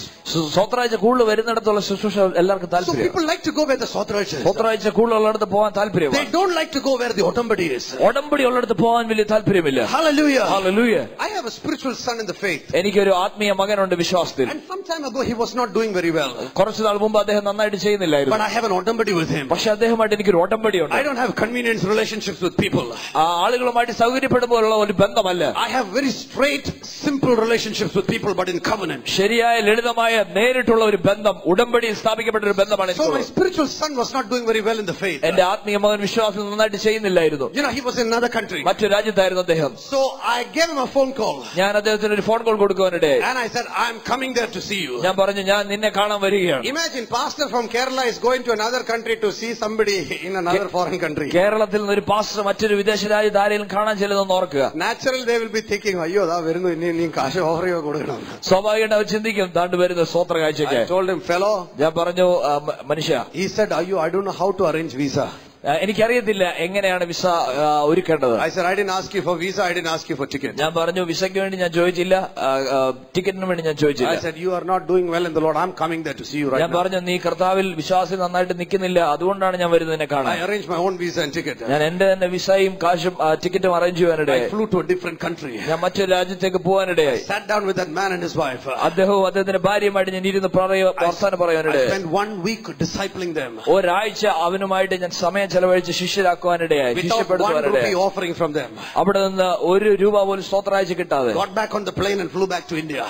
സ്തോത്രകാഴ്ച കൂടുതൽ വരുന്നിടത്തുള്ള ശുശ്രൂഷ എല്ലാവർക്കും താല്പര്യം. So people like to go where the സ്തോത്രകാഴ്ച is. സ്തോത്രകാഴ്ച കൂടുതലുള്ളിടത്ത് പോകാൻ താല്പര്യം. They don't like to go where the Odambadi is. ഉടമ്പടി ഉള്ളിടത്ത് പോകാൻ വലിയ താല്പര്യമില്ല. Hallelujah. Hallelujah. I have a spiritual son in the faith. എനിക്കൊരു ആത്മീയ മകനുണ്ട് വിശ്വാസത്തിൽ. And some time ago he was not doing very well. കുറച്ചു നാൾ മുമ്പ് അദ്ദേഹം നന്നായിട്ട് ചെയ്യുന്നില്ലായിരുന്നു. But I have an Odambadi with him. പക്ഷെ അദ്ദേഹമായിട്ട് എനിക്കൊരു ഉടമ്പടി ഉണ്ട്. I don't have convenience relationships with people. ആളുകളുമായിട്ട് സൗകര്യപ്പെടുമ്പോഴുള്ള ഒരു ബന്ധമല്ല. I have very straight, simple relationships with people, but in covenant. ശരിയായ ലളിതമായ നേരിട്ടുള്ള ഒരു ബന്ധം, ഉടമ്പടിയിൽ സ്ഥാപിക്കപ്പെട്ട ഒരു ബന്ധമാണ്. So my spiritual son was not doing very well in the faith. എന്റെ ആത്മീയ മകൻ വിശ്വാസം നന്നായിട്ട് ചെയ്യുന്നില്ലായിരുന്നു. He was in another country. മറ്റൊരു രാജ്യത്തായിരുന്നു അദ്ദേഹം. So I gave him a phone call. ഞാൻ അദ്ദേഹത്തിന് ഒരു ഫോൺ കോൾ കൊടുക്കുവാനിടയായി. And I said, I'm coming there to see you. ഞാൻ പറഞ്ഞു, ഞാൻ നിന്നെ കാണാൻ വരികയാണ്. Imagine pastor from Kerala is going to another country to see somebody in another foreign country. കേരളത്തിൽ നിന്ന് ഒരു പാസ്റ്റർ മറ്റൊരു വിദേശ രാജ്യത്ത് ആരെങ്കിലും കാണാൻ ചെല്ലുന്നെന്ന് ഓർക്കുക. Naturally they will be thinking, അയ്യോ ദാ വരുന്നു, ഇനി കാശ് ഓഫർ ചെയ്ത് കൊടുക്കണം. സ്വാഭാവികമായിട്ട് അവർ ചിന്തിക്കും, താണ്ട് വരുന്ന സ്തോത്രകാഴ്ചയ്ക്ക്. I told him, fellow. ഞാൻ പറഞ്ഞു, മനുഷ്യ. He said, I don't know how to arrange visa. എനിക്കറിയത്തില്ല എങ്ങനെയാണ് visa ഒരുക്കേണ്ടത്. I said, I didn't ask you for visa, I didn't ask you for ticket. ഞാൻ പറഞ്ഞു, വിസയ്ക്ക് വേണ്ടി ഞാൻ ചോദിച്ചില്ല, ടിക്കറ്റിന് വേണ്ടി ഞാൻ ചോദിച്ചില്ല. I said, you are not doing well in the Lord, I'm coming there to see you right now. ഞാൻ പറഞ്ഞു, നീ കർത്താവിൽ വിശ്വാസം നന്നായിട്ട് നിൽക്കുന്നില്ല, അതുകൊണ്ടാണ് ഞാൻ വരുന്നതിനെ കാണാൻ. I arranged my own visa and ticket. ഞാൻ എന്റെ തന്നെ വിസയും കാശും ടിക്കറ്റും arrange ചെയ്യാനിടയായി. I flew to a different country. ഞാൻ മറ്റൊരു രാജ്യത്തേക്ക് പോകാനിടയായി. I sat down with that man and his wife. അദ്ദേഹവും അദ്ദേഹത്തിന്റെ ഭാര്യയുമായിട്ട് ഞാൻ ഇരുന്ന് വർത്താനം പറയാനിടയായി. I spent 1 week discipling them. ഒരാഴ്ച അവനുമായിട്ട് ഞാൻ സമയം ചെലവഴിച്ച് ശിഷ്യരാക്കുവാനിടയായി, ശിഷ്യപ്പെടുത്തുവാനിടയായി. Offering from them. അവിടെ നിന്ന് ₹1 പോലും സ്തോത്രാഴ്ച കിട്ടാതെ got back on the plane and flew back to India.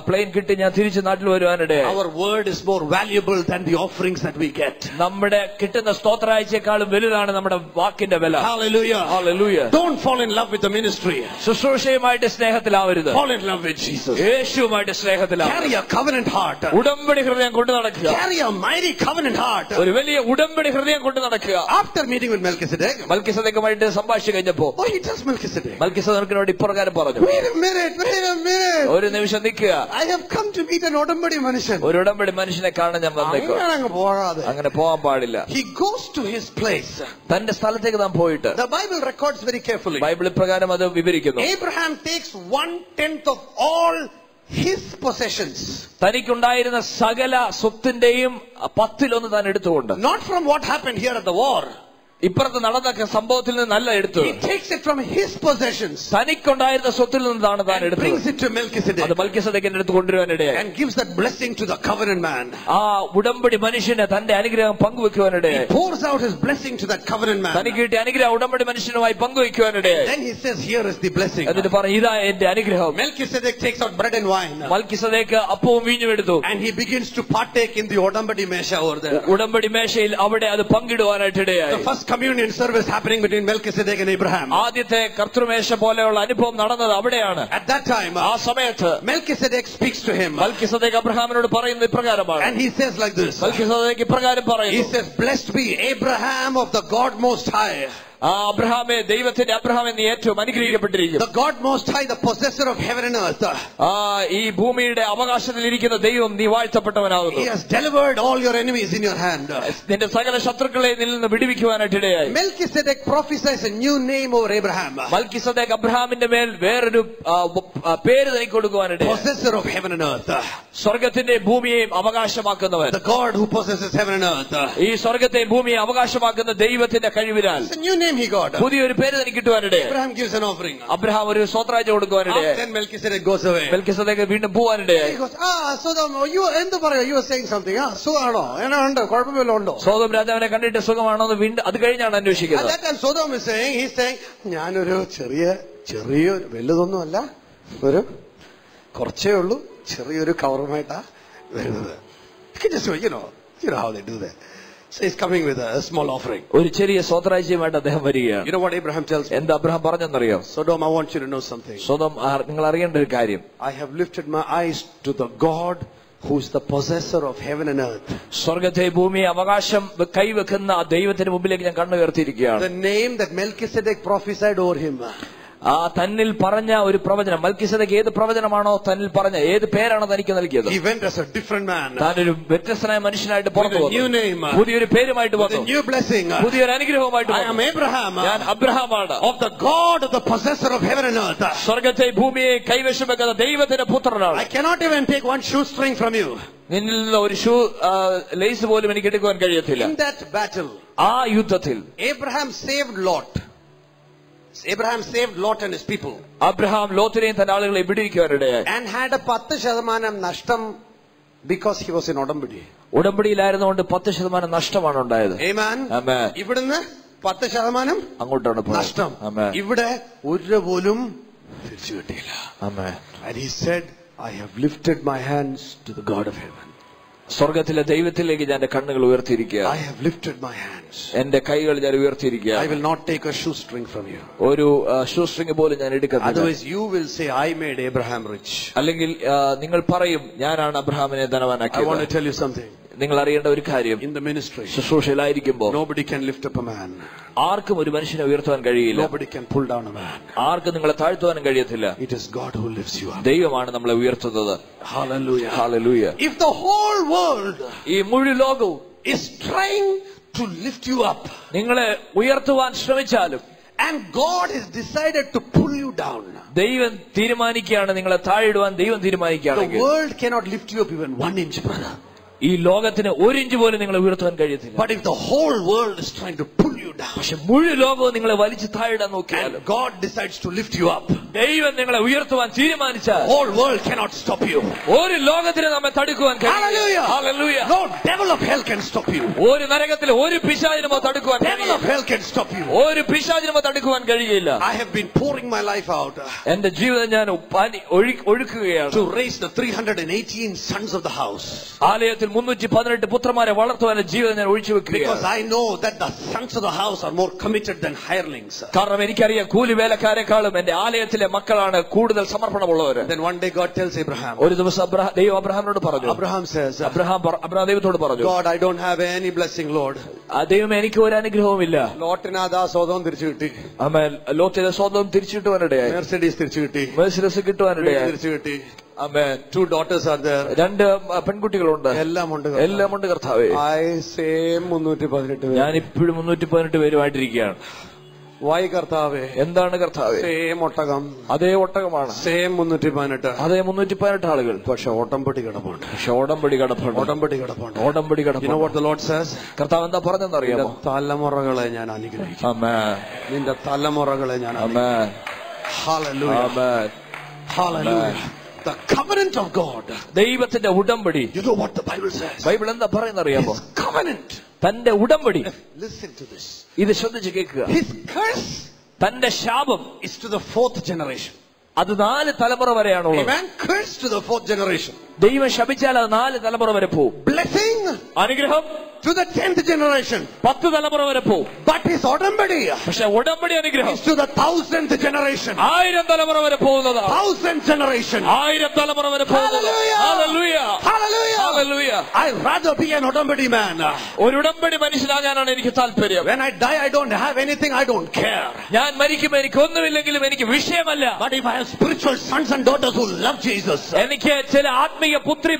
Plane കിട്ടി ഞാൻ തിരിച്ച് നാട്ടിൽ വരുവാനിടയായി. Our word is more valuable than the offerings that we get. നമ്മുടെ കിട്ടുന്ന സ്തോത്രാഴ്ചയെക്കാളും വലുതാണ് നമ്മുടെ വാക്കിന്റെ വില. Hallelujah. Hallelujah. Don't fall in love with the ministry. ശുശ്രൂഷയുമായിട്ട് സ്നേഹത്തിലാവരുത്. Fall in love with Jesus. യേശുവുമായിട്ട് സ്നേഹത്തിലാവുക. Carry a covenant heart. ഉടമ്പടി ഹൃദയം കൊണ്ട് നടക്കുക. Carry a mighty covenant heart. ഒരു വലിയ ഉടമ്പടി ഹൃദയം കൊണ്ട് നടക്കുക. After meeting with Melchizedek, മൽക്കിസദേക്കുമായിട്ട് സംഭാഷിച്ചു കഴിഞ്ഞപ്പോ he tells Melchizedek, മൽക്കിസദേക്കിനോട് ഇപ്രകാരം പറഞ്ഞു, wait a minute. ഒരു നിമിഷം നിൽക്കുക. I have come to meet an ഉടമ്പടി മനുഷ്യൻ. ഒരു ഉടമ്പടി മനുഷ്യനെ കാണാൻ ഞാൻ വന്നേക്കും. അങ്ങനെ പോകാൻ പാടില്ല. He goes to his place. തന്റെ സ്ഥലത്തേക്ക് നാം പോയിട്ട്, the Bible records very carefully, Bible പ്രകാരം അത് വിവരിക്കുന്നു. Abraham takes 1/10 of all his possessions. തനിക്കുണ്ടായിരുന്ന സകല സ്വത്തിന്റെയും 10 താൻ എടുത്തുകൊണ്ട്, not from what happened here at the war, ഇപ്പുറത്ത് നടന്ന സംഭവത്തിൽ നിന്നല്ല എടുത്തു. he takes it from his possessions. തനിക്കുണ്ടായിരുന്ന സ്വത്തിൽ നിന്നാണ് താൻ എടുത്തത്. brings it to Melchizedek. അത് മൽക്കിസദേക്കിന്റെ അടുത്ത് കൊണ്ടുവരാനിടയായി. and gives that blessing to the covenant man. ആ ഉടമ്പടി മനുഷ്യന് തന്റെ അനുഗ്രഹം പങ്കുവെക്കുവാനിടയായി. he pours out his blessing to that covenant man. തനിക്ക് കിട്ടിയ അനുഗ്രഹം ഉടമ്പടി മനുഷ്യനുമായി പങ്കുവെക്കുവാനിടയായി. then he says, here is the blessing. എന്നിട്ട് പറഞ്ഞു, ഇതാ എന്റെ അനുഗ്രഹം. Melchizedek takes out bread and wine. മൽക്കിസദേക്ക് അപ്പവും വീഞ്ഞും എടുത്തു. and he begins to partake in the ഉടമ്പടി മേശ over there. ഉടമ്പടി മേശയിൽ അവിടെ അത് പങ്കിടുവാനായിട്ടിടയായി. the first communion service happening between Melchizedek and Abraham. ആദ്യത്തെ കർത്തൃമേശ പോലെയുള്ള അനുഭവം നടന്നത് അവിടെയാണ്. at that time, ആ സമയത്ത് Melchizedek speaks to him. മൽക്കിസദേക്ക് അബ്രഹാമിനോട് പറയുന്നത് ഇപ്രകാരമാണ്. and he says like this. മൽക്കിസദേക്ക് ഇപ്രകാരം പറയുന്നു. he says, blessed be Abraham of the God most high. അബ്രഹാമേ, ദൈവത്തിന്റെ അബ്രഹാമേ, നീ ഏറ്റവും അനുഗ്രഹിക്കപ്പെട്ടിരിക്കുന്നു. the God most high, the possessor of heaven and earth. ഈ ഭൂമിയുടെ അവകാശത്തിലിരിക്കുന്ന ദൈവം, നീ വാഴ്ത്തപ്പെട്ടവനാകുന്നു. he has delivered all your enemies in your hand. നിന്റെ സകല ശത്രുക്കളെ നിന്നിൽ നിന്ന് വിടുവിക്കുവാനായിട്ടിടയായി. Melchizedek prophesies a new name over Abraham. മൽക്കിസദേക്ക് അബ്രഹാമിന്റെ മേൽ വേറൊരു പേര് തനിക്ക് കൊടുക്കുവാനിടയായി. possessor of heaven and earth. സ്വർഗത്തിന്റെ ഭൂമിയെയും അവകാശമാക്കുന്നവൻ. the God who possesses heaven and earth. ഈ സ്വർഗത്തെയും ഭൂമിയെ അവകാശമാക്കുന്ന ദൈവത്തിന്റെ കഴിവിനാൽ it's a new name he got. പുതിയൊരു പേര് തനിക്ക് കിട്ടുവാനിടയായി. Abraham gives an offering. Abraham ഒരു സ്തോത്രാഴ്ച കൊടുക്കുവാനിടയായി. then Melchizedek goes away. മൽക്കിസദേക്ക് വീണ്ടും പോവാനിടയായി. he goes, Sodom, you എന്ത് പറയാ, you were saying something. സുഖാണോ, എന്നാ ഉണ്ട്, കുഴപ്പമില്ല ഉണ്ടോ? സോദോം രാജാവിനെ കണ്ടിട്ട് സുഖമാണോ എന്ന് വീണ്ടും അത് കഴിഞ്ഞാണ് അന്വേഷിക്കുന്നത്. at that time Sodom is saying, he's saying, ഞാനൊരു ചെറിയ വലുതൊന്നും അല്ല, ഒരു കുറച്ചേ ഉള്ളൂ, ചെറിയൊരു കവറുമായിട്ടാ വരുന്നത്. you know how they do that. so he's coming with a small offering. ഒരു ചെറിയ സ്തോത്രാഴ്ചയുമായിട്ട് അദ്ദേഹം വരികയാണ്. you know what Abraham tells me? എന്താ അബ്രഹാം പറഞ്ഞെന്നറിയോ? Sodom, I want you to know something. Sodom, നിങ്ങൾ അറിയേണ്ട ഒരു കാര്യം, I have lifted my eyes to the God who is the possessor of heaven and earth. സ്വർഗത്തെ ഭൂമിയെ അവകാശം കൈവെക്കുന്ന ആ ദൈവത്തിന് മുമ്പിലേക്ക് ഞാൻ കണ്ണുയർത്തിയിരിക്കുകയാണ്. the name that Melchizedek prophesied over him. തന്നിൽ പറഞ്ഞ ഒരു പ്രവചനം, മൽക്കിസദേക്ക് ഏത് പ്രവചനമാണോ തന്നിൽ പറഞ്ഞ, ഏത് പേരാണോ തനിക്ക് നൽകിയത്, he went as a different man. താനൊരു വ്യത്യസ്തനായ മനുഷ്യനായിട്ട് പുറത്തു വന്നു. പുതിയൊരു പേരുമായിട്ട് വന്നു. new blessing. പുതിയൊരു അനുഗ്രഹവുമായിട്ട് I am Abraham. ഞാൻ അബ്രഹാമാണ്. of the God of the possessor of heaven and earth. സ്വർഗത്തെ ഭൂമിയെ കൈവശം വെക്കുന്ന ദൈവത്തിന്റെ പുത്രനാണ്. I cannot even take one shoestring from you. നിന്നിൽ നിന്ന് ഒരു ഷൂ ലേസ് പോലും എനിക്ക് എടുക്കുവാൻ കഴിയത്തില്ല. in that battle, ആ യുദ്ധത്തിൽ Abraham saved Lot and his people. Abraham ലോത്തിനെയും തന്റെ ആളുകളെ വിടുവിക്കുവാനിടയായി. and had a 10% നഷ്ടം because he was in ഉടമ്പടി. ഉടമ്പടിയിലായിരുന്നുകൊണ്ട് 10% നഷ്ടമാണ് ഉണ്ടായത്. Amen. Amen. ഇവിടുന്ന് 10% അങ്ങോട്ടാണ് നഷ്ടം. ഇവിടെ ഒരു പോലും തിരിച്ചു കിട്ടിയില്ല. and he said, I have lifted my hands to the God of heaven. സ്വർഗത്തിലെ ദൈവത്തിലേക്ക് ഞാൻ എന്റെ കണ്ണുകൾ ഉയർത്തിയിരിക്കുകയാണ്. I have lifted my hands. എന്റെ കൈകൾ ഞാൻ ഉയർത്തിയിരിക്കുകയാണ്. I will not take a shoestring from you. ഒരു ഷൂസ്ട്രിംഗ് പോലും ഞാൻ എടുക്കത്തില്ല. otherwise you will say, I made Abraham rich. അല്ലെങ്കിൽ നിങ്ങൾ പറയും, ഞാനാണ് അബ്രഹാമിനെ ധനവാനാക്കിയത്. I want to tell you something. നിങ്ങൾ അറിയേണ്ട ഒരു കാര്യം, in the ministry, ശുശ്രൂഷയിലായിരിക്കുമ്പോൾ nobody can lift up a man. ആർക്കും ഒരു മനുഷ്യനെ ഉയർത്താൻ കഴിയില്ല. nobody can pull down a man. ആർക്കും നിങ്ങളെ താഴ്ത്തുവാനും കഴിയത്തില്ല. it is God who lifts you up. ദൈവമാണ് നമ്മളെ ഉയർത്തുന്നത്. Hallelujah. Hallelujah. if the whole world ഈ മുഴുവൻ ലോകവും is trying to lift you up, നിങ്ങളെ ഉയർത്തുവാൻ ശ്രമിച്ചാലും, and God has decided to pull you down, ദൈവം തീരുമാനിക്കുകയാണ് നിങ്ങളെ താഴിടുവാൻ. ദൈവം തീരുമാനിക്കുകയാണെങ്കിൽ the world cannot lift you up even 1 inch, brother. ഈ ലോകത്തിന് 1 ഇഞ്ച് പോലും നിങ്ങളെ ഉയർത്താൻ കഴിയത്തില്ല. but if the whole world is trying to pull you down. പക്ഷെ മുഴുവൻ ലോകവും നിങ്ങളെ വലിച്ചു താഴെയിടാൻ നോക്കിയാലും And God decides to lift you up. ദൈവം നിങ്ങളെ ഉയർത്തുവാൻ തീരുമാനിച്ചാൽ Whole world cannot stop you. ഒരു ലോകത്തിന് നമ്മെ തടുക്കുവാൻ കഴിയില്ല. Hallelujah. No devil of hell can stop you. ഒരു നരകത്തിൽ ഒരു പിശാചിനുമോ തടുക്കുവാൻ Devil of hell can stop you. ഒരു പിശാചിനുമോ തടുക്കുവാൻ കഴിയില്ല. I have been pouring my life out എന്റെ ജീവിതം ഞാൻ ഒഴുക്കുകയാണ് to raise the 318 sons of the house. ആലയത്തിൽ 318 പുത്രന്മാരെ വളർത്തുവാൻ ജീവിതം ഞാൻ ഒഴിച്ചു വെക്കുകയാണ്. Because I know that the sons of the house are more committed than hirelings. കാരണം എനിക്കറിയാം കൂലി വേലക്കാരെക്കാളും എന്റെ ആലയത്തിലെ മക്കളാണ് കൂടുതൽ സമർപ്പണമുള്ളവർ. Then one day God tells Abraham. ഒരു ദിവസം ദൈവം അബ്രഹാമിനോട് പറഞ്ഞു. Abraham says, അബ്രഹാം ദൈവത്തോട് പറഞ്ഞു, God, I don't have any blessing, Lord. ദൈവം എനിക്ക് ഒരു അനുഗ്രഹവുമില്ല. ലോട്ടിന് അതാ സ്വതം തിരിച്ചു കിട്ടി. ആമേൻ. ലോത്തിലെ സ്വന്തം തിരിച്ചു കിട്ടുവാനിടയായി. മെർസിഡീസ് തിരിച്ചു കിട്ടി. മെർസിഡീസ് കിട്ടുവാനിടയായി. തിരിച്ചു കിട്ടി. ആമേൻ. 2 daughters are there. 2 പെൺകുട്ടികളുണ്ട്. എല്ലാം ഉണ്ട് കർത്താവേ. I same 318 ഞാൻ ഇപ്പോഴും 318 പേരുമായിട്ടിരിക്കുകയാണ്. വൈ കർത്താവേ? എന്താണ് കർത്താവേ? സെയിം ഒട്ടകം. അതേ ഒട്ടകമാണ്. സെയിം 318. അതേ 318 ആളുകൾ. പക്ഷെ ഓടമ്പടി കിടപ്പുണ്ട്. You know what the Lord says? കർത്താവ് എന്താ പറഞ്ഞെന്ന് അറിയാമോ? തലമുറകളെ ഞാൻ അനുഗ്രഹിക്കും. ആമേൻ. നിന്റെ തലമുറകളെ ഞാൻ ആമേൻ. Hallelujah. Amen. Hallelujah. The covenant of God. ദൈവത്തിന്റെ ഉടമ്പടി. You know what the Bible says? Bible എന്താ പറയുന്നത് അറിയാമോ? His covenant. തന്റെ ഉടമ്പടി. Listen to this. ഇത് ശ്രദ്ധിച്ച് കേൾക്കുക. His curse. തന്റെ ശാപം is to the 4th generation. അത് 4 തലമുറ വരെയാണുള്ളത്. Amen. Curse to the 4th generation. ദൈവം ശപിച്ചാൽ അത് 4 തലമുറ വരെ പോകും. Blessing. അനുഗ്രഹം to the 10th generation. 10 തലമുറ വരെ പോകും. But his ഉടമ്പടി. പക്ഷെ ഉടമ്പടി അനുഗ്രഹം is to the 1000th generation. 1000 തലമുറ വരെ പോകുന്നതാണ്. 1000th generation. 1000 തലമുറ വരെ പോകുന്നതാണ്. Hallelujah. Hallelujah. Hallelujah. I'd rather be an ഉടമ്പടി man. ഒരു ഉടമ്പടി മനുഷ്യനാകാനാണ് എനിക്ക് താല്പര്യം. When I die, I don't have anything. I don't care. ഞാൻ മരിക്കുമ്പോൾ എനിക്ക് ഒന്നുമില്ലെങ്കിലും എനിക്ക് വിഷയമല്ല. But if I have spiritual sons and daughters who love Jesus, എനിക്ക് ചില ആത്മീയ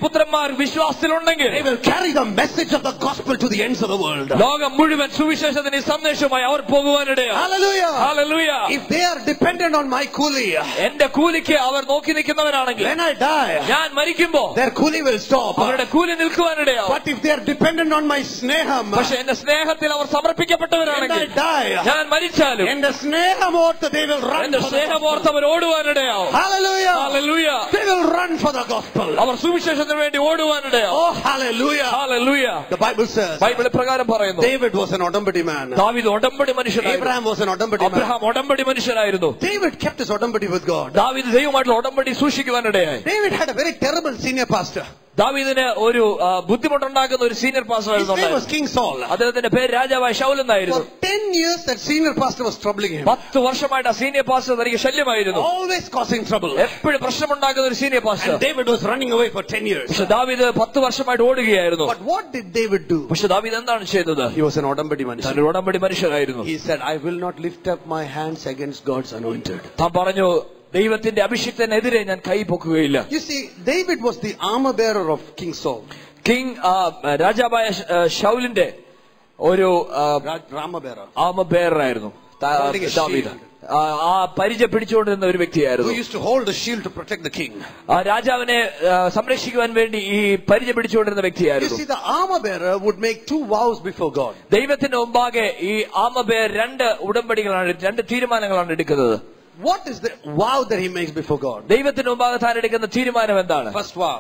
പുത്രന്മാർ വിശ്വാസത്തിലുണ്ടെങ്കിൽ they will carry the message of the gospel to the ends of the world. ലോകം മുഴുവൻ സുവിശേഷത്തിന്റെ സന്ദേശമായി അവർ പോകുവാനിടയാണ്. Hallelujah. Hallelujah. If they are dependent on my coolie, എന്റെ കൂലിക്ക് അവർ നോക്കി നിൽക്കുന്നവരാണെങ്കിൽ, when I die, ഞാൻ മരിക്കുമ്പോൾ their coolie will stop. അവരുടെ കൂലി നിൽക്കുവാനിടയാണ്. But if they are dependent on my സ്നേഹം, പക്ഷെ എന്റെ സ്നേഹത്തിൽ അവർ സമർപ്പിക്കപ്പെട്ടവരാണെങ്കിൽ, when I die, ഞാൻ മരിച്ചാലും എന്റെ സ്നേഹമോർത്ത് they will run. എന്റെ സ്നേഹമോർത്ത് അവർ ഓടുവാനിടയാവും. Hallelujah. Hallelujah. They will run for the gospel. അവർ സുവിശേഷത്തിന് വേണ്ടി ഓടുവാനിടയാവും. Oh, hallelujah. Hallelujah. The Bible says, Bible പ്രകാരം പറയുന്നു, David was an ഉടമ്പടി man. ദാവീദ് ഉടമ്പടി മനുഷ്യനായിരുന്നു. Abraham was an ഉടമ്പടി man. അബ്രഹാം ഉടമ്പടി മനുഷ്യനായിരുന്നു. David kept his ഉടമ്പടി with God. ദാവീദ് ദൈവമായിട്ടുള്ള ഉടമ്പടി സൂക്ഷിക്കുവാനിടയായി. David had a very terrible senior pastor. ദാവീദിന് ഒരു ബുദ്ധിമുട്ടുണ്ടാക്കുന്ന ഒരു senior pastor His name was King Saul. അദ്ദേഹത്തിന്റെ പേര് രാജാവായ ശൗൽ എന്നായിരുന്നു. For 10 years that senior pastor was troubling him. 10 വർഷമായിട്ട് ആ സീനിയർ പാസ്റ്റർ തനിക്ക് ശല്യമായിരുന്നു. Always causing trouble. എപ്പോഴും പ്രശ്നമുണ്ടാക്കുന്ന ഒരു senior pastor. And David was running away for 10 years. പക്ഷെ ദാവീദ് 10 വർഷമായിട്ട് ഓടുകയായിരുന്നു. But what did David do? പക്ഷെ ദാവീദ് എന്താണ് ചെയ്തത്? He was an ഉടമ്പടി മനുഷ്യൻ. താൻ ഉടമ്പടി മനുഷ്യനായിരുന്നു. He said, I will not lift up my hands against God's anointed. താൻ പറഞ്ഞു, ദൈവത്തിന്റെ അഭിഷിക്തനെതിരെ ഞാൻ കൈ പൊക്കുകയില്ല. You see, David was the armor bearer of King Saul. രാജാവായ ശൗലിന്റെ ഒരു ആർമർ ബെയറർ ആയിരുന്നു ദാവീദ്. ആ പരിചയ പിടിച്ചുകൊണ്ടിരുന്ന ഒരു വ്യക്തിയായിരുന്നു. Who used to hold the shield to protect the king. രാജാവിനെ സംരക്ഷിക്കുവാൻ വേണ്ടി ഈ പരിചയ പിടിച്ചുകൊണ്ടിരുന്ന വ്യക്തിയായിരുന്നു. You see, the armor bearer would make 2 vows before God. ദൈവത്തിന്റെ മുമ്പാകെ ഈ ആർമർ ബെയർ 2 ഉടമ്പടികളാണ്, 2 തീരുമാനങ്ങളാണ് എടുക്കുന്നത്. What is the vow that he makes before God? ദൈവത്തിന്റെ മുമ്പാകെ താൻ എടുക്കുന്ന തീരുമാനം എന്താണ്? First vow.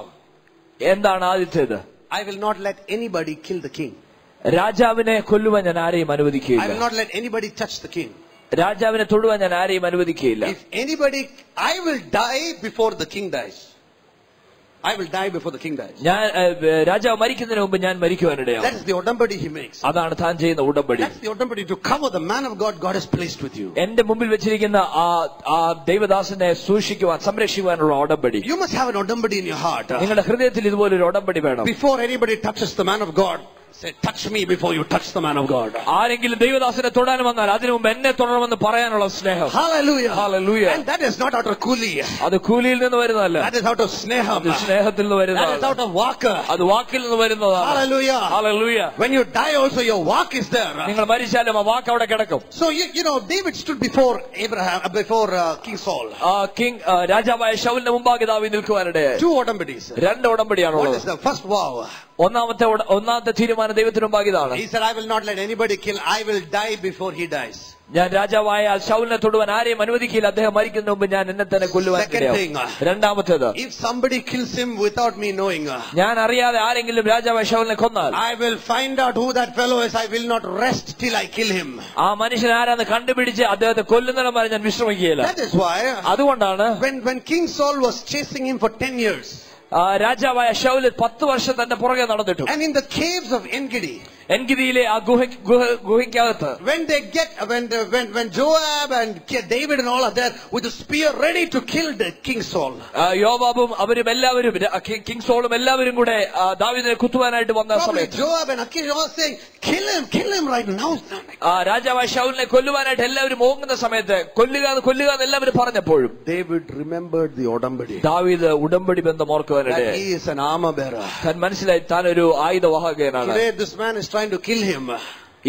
എന്താണ് ആദ്യത്തേത്? I will not let anybody kill the king. രാജാവിനെ കൊല്ലുവാൻ ഞാൻ ആരെയും അനുവദിക്കുകയില്ല. I will not let anybody touch the king. രാജാവിനെ തൊടുവാൻ ഞാൻ ആരെയും അനുവദിക്കുകയില്ല. If anybody, I will die before the king dies. I will die before the king dies. ഞാൻ രാജാവ് മരിക്കുന്നതിന് മുമ്പ് ഞാൻ മരിക്കുവാനിടയാണ്. That is the ഉടമ്പടി he makes. അതാണ് താൻ ചെയ്യുന്ന ഉടമ്പടി. That's the ഉടമ്പടി to cover the man of God God has placed with you. എന്റെ മുമ്പിൽ വെച്ചിരിക്കുന്ന ആ ദൈവദാസനെ സൂക്ഷിക്കുവാൻ സംരക്ഷിക്കുവാനുള്ള ഉടമ്പടി. You must have an ഉടമ്പടി in your heart. നിങ്ങളുടെ ഹൃദയത്തിൽ ഇതുപോലൊരു ഉടമ്പടി വേണം. Before anybody touches the man of God, say, touch me before you touch the man of God. ആരെങ്കിലും ദൈവദാസനെ തൊടാൻ വന്നാൽ അതിനു മുമ്പ് എന്നെ തൊടണമെന്ന് പറയാനുള്ള സ്നേഹം. Hallelujah. Hallelujah. And that is not out of കൂലി. അത് കൂലിയിൽ നിന്ന് വരുന്നതല്ല. That is out of സ്നേഹം. സ്നേഹത്തിൽ നിന്ന് വരുന്നതാണ്. That is out of വാക്ക്. അത് വാക്കിൽ നിന്ന് വരുന്നതാണ്. Hallelujah. Hallelujah. When you die also your walk is there. നിങ്ങൾ മരിച്ചാലും ആ വാക്ക് അവിടെ കിടക്കും. So you know David stood before King Saul. രാജാവായ ശൗലിന്റെ മുമ്പാകെ ദാവീദ് നിൽക്കുവാനിടയായി. 2 ഉടമ്പടീസ്. 2 ഉടമ്പടിയാണുള്ളത്. What is the first vow? ഒന്നാമത്തെ തീരുമാനം ദൈവത്തിന് മുമ്പാകെ ഇതാണ്. He said, I will not let anybody kill. I will die before he dies. ഞാൻ രാജാവായാൽ ശൗലിനെ തൊടുവാൻ ആരെയും അനുവദിക്കില്ല. അദ്ദേഹം മരിക്കുന്നതിന് മുമ്പ് ഞാൻ എന്നെ തന്നെ കൊല്ലുവാൻ. രണ്ടാമത്തേത്, if somebody kills him without me knowing, ഞാൻ അറിയാതെ ആരെങ്കിലും രാജാവായ ശൗലിനെ കൊന്നാൽ, I will find out who that fellow is. I will not rest till I kill him. ആ മനുഷ്യൻ ആരാന്ന് കണ്ടുപിടിച്ച് അദ്ദേഹത്തെ കൊല്ലുന്നിടം വരെ ഞാൻ വിശ്രമിക്കുകയില്ല. That is why, അതുകൊണ്ടാണ് when King Saul was chasing him for 10 years, രാജാവായ ശൗൽ 10 വർഷം തന്റെ പുറകെ നടന്നിട്ടു. and in the caves of En-Gedi, എൻഗിദിയിലെ ആ ഗുഹയ്ക്കകത്ത്, when Joab and David and all are there with a spear ready to kill the King Saul, യോവാബും അവരും എല്ലാവരും king സോളും എല്ലാവരും കൂടെ ദാവീദിനെ കുത്തുവാനായിട്ട് വന്ന സമയത്ത്, Joab and Achish all saying, kill him right now. രാജാവായ ശൗലിനെ കൊല്ലുവാനായിട്ട് എല്ലാവരും ഓങ്ങുന്ന സമയത്ത് കൊല്ലുക എന്ന് എല്ലാവരും പറഞ്ഞപ്പോഴും David remembered the Odambadi. ദാവീദ് ഉടമ്പടി ബന്ധം ഓർക്കുവാനായിട്ട്, he is an armor bearer. താൻ മനസ്സിലായി താൻ ഒരു ആയുധവാഹകനാണ്. Today this man is trying to kill him.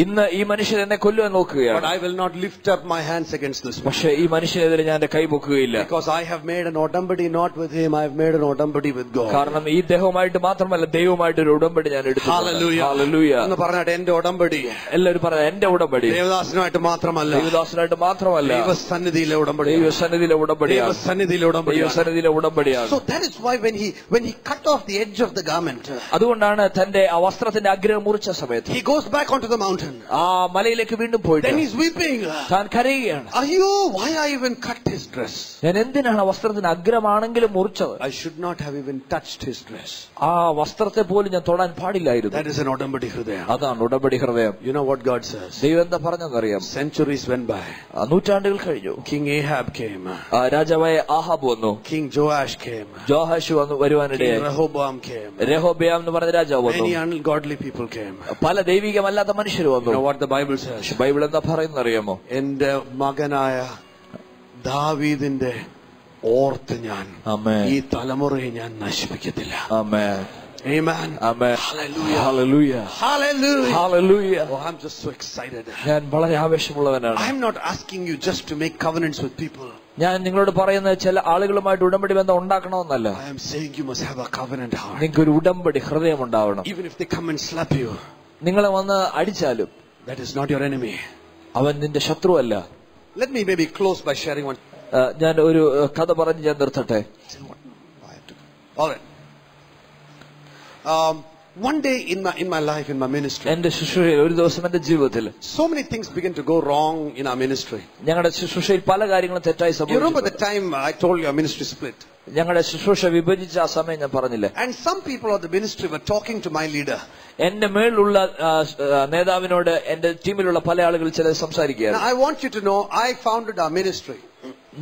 ഇന്ന് ഈ മനുഷ്യൻ എന്നെ കൊല്ലുവാൻ നോക്കുകയാണ്. But I will not lift up my hands against this man. പക്ഷേ ഈ മനുഷ്യനെതിരെ ഞാൻ എന്റെ കൈ പൊക്കുകയില്ല. Because I have made an Odambadi not with him, I have made an Odambadi with God. കാരണം ഈ ദേഹവുമായിട്ട് മാത്രമല്ല ദൈവമായിട്ട് ഒരു ഉടമ്പടി ഞാൻ എടുത്തു. Hallelujah. Hallelujah. എന്ന് പറഞ്ഞാട്ടെ എന്റെ ഉടമ്പടി. എല്ലാവരും പറയാം എന്റെ ഉടമ്പടി ദേവദാസനായിട്ട് മാത്രമല്ല, ദൈവദാസനായിട്ട് മാത്രമല്ല, ദൈവസന്നിധിയിലെ ഉടമ്പടി. ദൈവസന്നിധിയിലെ ഉടമ്പടിയാണ്. ദൈവസന്നിധിയിലെ ഉടമ്പടിയാണ്. So that is why when he cut off the edge of the garment, അതുകൊണ്ടാണ് തന്റെ ആ വസ്ത്രത്തിന്റെ അഗ്രം മുറിച്ച സമയത്ത് he goes back onto the mountain. ആ മലയിലേക്ക് വീണ്ടും പോയിട്ട് Then he's weeping. താൻ കരയുകയാണ്. Ayyo, why I even cut his dress? ഞാൻ എന്തിനാണ് വസ്ത്രത്തിന് അഗ്രമാണെങ്കിലും മുറിച്ചത്? I should not have even touched his dress. ആ വസ്ത്രത്തെ പോലും ഞാൻ തൊടാൻ പാടില്ലായിരുന്നു. That is an Odambadi Hridayam. അതാണ് ഉടമ്പടി ഹൃദയം. You know what God says? ദൈവം എന്താ പറഞ്ഞെന്നറിയാം? Centuries went by. നൂറ്റാണ്ടുകൾ കഴിഞ്ഞു. King Ahab came. രാജാവായ ആഹാബ് വന്നു. King Joash came. ജോഹാഷ് വന്നു വരുവാനിടയായി. King Rehoboam came. രഹോബെയാം എന്ന് പറഞ്ഞ രാജാവ് വന്നു. Many ungodly people came. പല ദൈവികമല്ലാത്ത മനുഷ്യർ വന്നു. You know what the Bible says? Bible എന്താ പറയുന്നത് അറിയാമോ? എന്റെ മകനായ ദാവീദിന്റെ ഓർത്ത് ഞാൻ ഈ തലമുറയെ ഞാൻ നശിപ്പിക്കത്തില്ല. ആമേൻ. Amen. Amen. Hallelujah. Hallelujah. Hallelujah. Hallelujah. Oh, I'm just so excited. ഞാൻ വളരെ ആവേശമുള്ളവനാണ്. I'm not asking you just to make covenants with people. ഞാൻ നിങ്ങളോട് പറയുന്നത് ചില ആളുകളുമായിട്ട് ഉടമ്പടി ബന്ധം ഉണ്ടാക്കണമെന്നല്ല. I am saying you must have a covenant heart. നിങ്ങൾക്ക് ഒരു ഉടമ്പടി ഹൃദയം ഉണ്ടാവണം. Even if they come and slap you, നിങ്ങളെ വന്ന് അടിച്ചാലും that is not your enemy. അവൻ നിന്റെ ശത്രുവല്ല. Let me maybe close by sharing one. ഞാൻ ഒരു കഥ പറഞ്ഞ് ഞാൻ നിർത്തട്ടെ. All right. One day in my life, in my ministry, എന്റെ ശുശ്രൂഷയിൽ ഒരു ദിവസം എന്റെ ജീവിതത്തിൽ so many things began to go wrong in our ministry. ഞങ്ങളുടെ ശുശ്രൂഷയിൽ പല കാര്യങ്ങളും തെറ്റായി You remember സംഭവിച്ചു. the time I told you our ministry split? ഞങ്ങളുടെ ശുശ്രൂഷ വിഭജിച്ച ആ സമയം ഞാൻ പറഞ്ഞില്ലേ? And some people of the ministry were talking to my leader. എന്റെ മേലുള്ള നേതാവിനോട് എന്റെ ടീമിലുള്ള പല ആളുകൾ ചിലത് സംസാരിക്കുകയാണ്. Now I want you to know, I founded our ministry.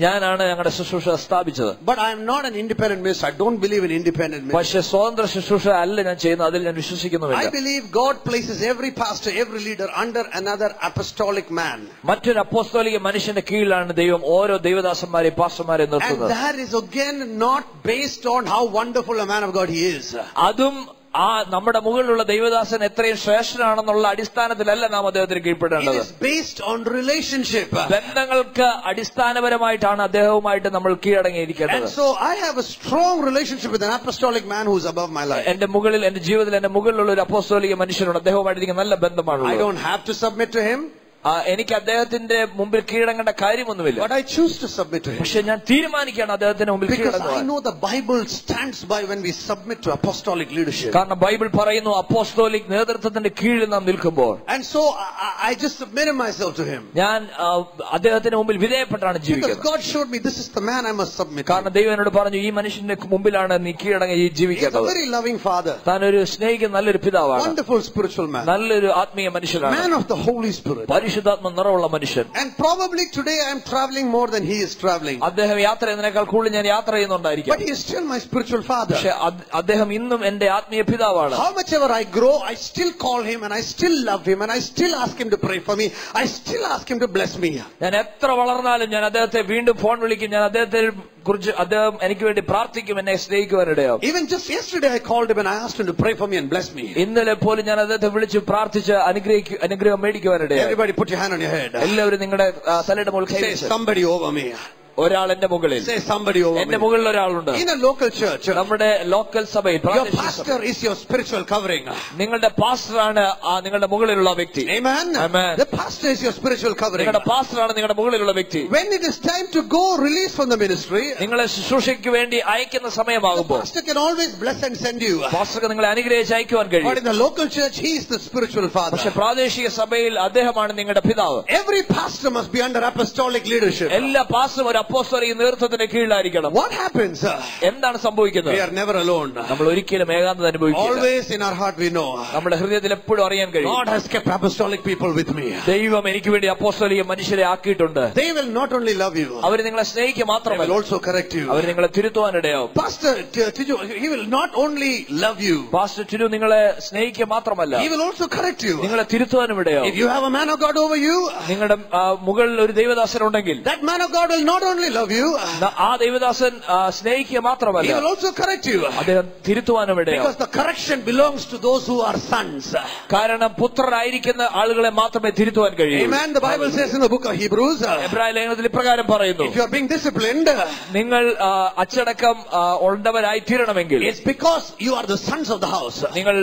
ഞാനാണ് ഞങ്ങളുടെ ശുശ്രൂഷ സ്ഥാപിച്ചത്. But I am not an independent minister. I don't believe in independent ministry. പക്ഷെ സ്വതന്ത്ര ശുശ്രൂഷ അല്ല ഞാൻ ചെയ്യുന്നത്, അതിൽ ഞാൻ വിശ്വസിക്കുന്നുമില്ല. I believe God places every pastor, every leader under another apostolic man. മറ്റൊരു അപ്പോസ്തോലിക മനുഷ്യന്റെ കീഴിലാണ് ദൈവം ഓരോ ദൈവദാസന്മാരെയും പാസ്റ്റർമാരെയും And നിർത്തുന്നത്. that is again not based on how wonderful a man of God he is. അതും ആ നമ്മുടെ മുകളിലുള്ള ദൈവദാസൻ എത്രയും ശ്രേഷ്ഠനാണെന്നുള്ള അടിസ്ഥാനത്തിലല്ല നാം അദ്ദേഹത്തിന് It കീഴ്പ്പെടേണ്ടത്. is based on relationship. ബന്ധങ്ങൾക്ക് അടിസ്ഥാനപരമായിട്ടാണ് അദ്ദേഹവുമായിട്ട് നമ്മൾ കീഴടങ്ങിയിരിക്കേണ്ടത്. And so I have a strong relationship with an apostolic man who is above my life. എന്റെ മുകളിൽ, എന്റെ ജീവിതത്തിൽ എന്റെ മുകളിലുള്ള ഒരു അപ്പോസ്തോലിക മനുഷ്യനുണ്ട്. അദ്ദേഹവുമായിട്ട് എനിക്ക് നല്ല ബന്ധമാണ്. I don't have to submit to him. എനിക്ക് അദ്ദേഹത്തിന്റെ മുമ്പിൽ കീഴടങ്ങേണ്ട കാര്യമൊന്നുമില്ല. But I choose to submit to him. പക്ഷെ ഞാൻ തീരുമാനിക്കുകയാണ് അദ്ദേഹത്തിന്റെ മുമ്പിൽ Because I കീഴടങ്ങുവാൻ. know the Bible stands by when we submit to apostolic leadership. കാരണം ബൈബിൾ പറയുന്നു അപ്പോസ്തോലിക് നേതൃത്വത്തിന്റെ കീഴിൽ നാം നിൽക്കുമ്പോൾ. And so I just submitted myself to him. ഞാൻ അദ്ദേഹത്തിന് മുമ്പിൽ വിധേയപ്പെട്ടാണ് Because ജീവിക്കുന്നത്. God showed me this is the man I must submit to. കാരണം ദൈവം എന്നോട് പറഞ്ഞു ഈ മനുഷ്യന്റെ മുമ്പിലാണ് നീ കീഴടങ്ങി He is a ജീവിക്കേണ്ടത്. very loving father. താൻ ഒരു സ്നേഹിക്കുന്ന നല്ലൊരു പിതാവാണ്. Wonderful spiritual man. നല്ലൊരു ആത്മീയ മനുഷ്യനാണ്. Man of the Holy Spirit. പരിശുദ്ധാത്മ നിറവുള്ള മനുഷ്യൻ. And probably today I am traveling more than he is traveling. അദ്ദേഹം യാത്ര ചെയ്യുന്നതിനേക്കാൾ കൂടുതൽ ഞാൻ യാത്ര ചെയ്യുന്നുണ്ടായിരിക്കും. But he is still my spiritual father. പക്ഷെ അദ്ദേഹം ഇന്നും എന്റെ ആത്മീയ പിതാവാണ്. How much ever I grow, I still call him and I still love him and I still ask him to pray for me. I still ask him to bless me. ഞാൻ എത്ര വളർന്നാലും ഞാൻ അദ്ദേഹത്തെ വീണ്ടും ഫോൺ വിളിക്കും. ഞാൻ അദ്ദേഹത്തെ കുറിച്ച് അദ്ദേഹം എനിക്ക് വേണ്ടി പ്രാർത്ഥിക്കും, എന്നെ സ്നേഹിക്കുവാനിടയാവും. Even just yesterday I called him and I asked him to pray for me and bless me. ഇന്നലെ പോലും ഞാൻ അദ്ദേഹത്തെ വിളിച്ച് പ്രാർത്ഥിച്ച് അനുഗ്രഹം മേടിക്കുവാനിടയാവും. Everybody put your hand on your head. എല്ലാവരും നിങ്ങളുടെ തലയുടെ മുകളിൽ കൈ Say വെച്ച് somebody over me. ഒരാൾ എന്റെ മുകളിൽ. Say somebody over me. എന്റെ മുകളിൽ ഒരാളുണ്ട്. In a local church, നമ്മുടെ ലോക്കൽ സഭയിൽ your pastor is your spiritual covering. നിങ്ങളുടെ പാസ്റ്ററാണ് നിങ്ങളുടെ മുകളിലുള്ള വ്യക്തി. Amen. Amen. The pastor is your spiritual covering. നിങ്ങളുടെ പാസ്റ്ററാണ് നിങ്ങളുടെ മുകളിലുള്ള വ്യക്തി. When it is time to go release from the ministry, നിങ്ങളെ ശുശ്രൂഷയ്ക്ക് വേണ്ടി അയക്കുന്ന the സമയമാകുമ്പോൾ pastor can always bless and send you. പാസ്റ്റർക്ക് നിങ്ങളെ അനുഗ്രഹിച്ച് അയക്കുവാൻ But കഴിയും. in the local church, he is the spiritual father. പക്ഷെ പ്രാദേശിക സഭയിൽ അദ്ദേഹമാണ് നിങ്ങളുടെ പിതാവ്. Every pastor must be under apostolic leadership. എല്ലാ പാസ്റ്ററും ഒരു അപ്പോസ്തലിക നേതൃത്വത്തിന്റെ കീഴിലായിരിക്കണം. What happens? എന്താണ് സംഭവിക്കുന്നത്? We are never alone. നമ്മൾ ഒരിക്കലും ഏകാന്തത അനുഭവിക്കില്ല. Always in our heart we know. നമ്മുടെ ഹൃദയത്തിൽ എപ്പോഴും അറിയാൻ കഴിയും. God has kept apostolic people with me. ദൈവം എനിക്ക് വേണ്ടി അപ്പോസ്തലിക മനുഷ്യരെ ആക്കിയിട്ടുണ്ട്. They will not only love you, അവർ നിങ്ങളെ സ്നേഹിക്കുക they will മാത്രമല്ല, also correct you. അവർ നിങ്ങളെ തിരുത്തുവാനിടയാവും. Pastor Tiju, he will not only love you, pastor Tinu നിങ്ങളെ സ്നേഹിക്കുക മാത്രമല്ല, he will also correct you. നിങ്ങളെ തിരുത്തുവാനും ഇടയാവും. If you have a man of God over you, നിങ്ങളുടെ മുകളിൽ ഒരു ദൈവദാസൻ ഉണ്ടെങ്കിൽ that man of God will not only love you, ആ ദൈവദാസൻ സ്നേഹിക്കുക മാത്രമല്ല, he will also correct you. അദ്ദേഹം തിരുത്തുവാനും ഇടയാവും. Because the correction belongs to those who are sons. കാരണം പുത്രരായിരിക്കുന്ന ആളുകളെ മാത്രമേ തിരുത്തുവാൻ കഴിയൂ. Amen. The Bible says in the book of Hebrews, എബ്രായ ലേഖനത്തിൽ ഇപ്രകാരം പറയുന്നു, if you are being disciplined, നിങ്ങൾ അച്ചടക്കം ഉള്ളവരായി തീരണമെങ്കിൽ it's because you are the sons of the house. നിങ്ങൾ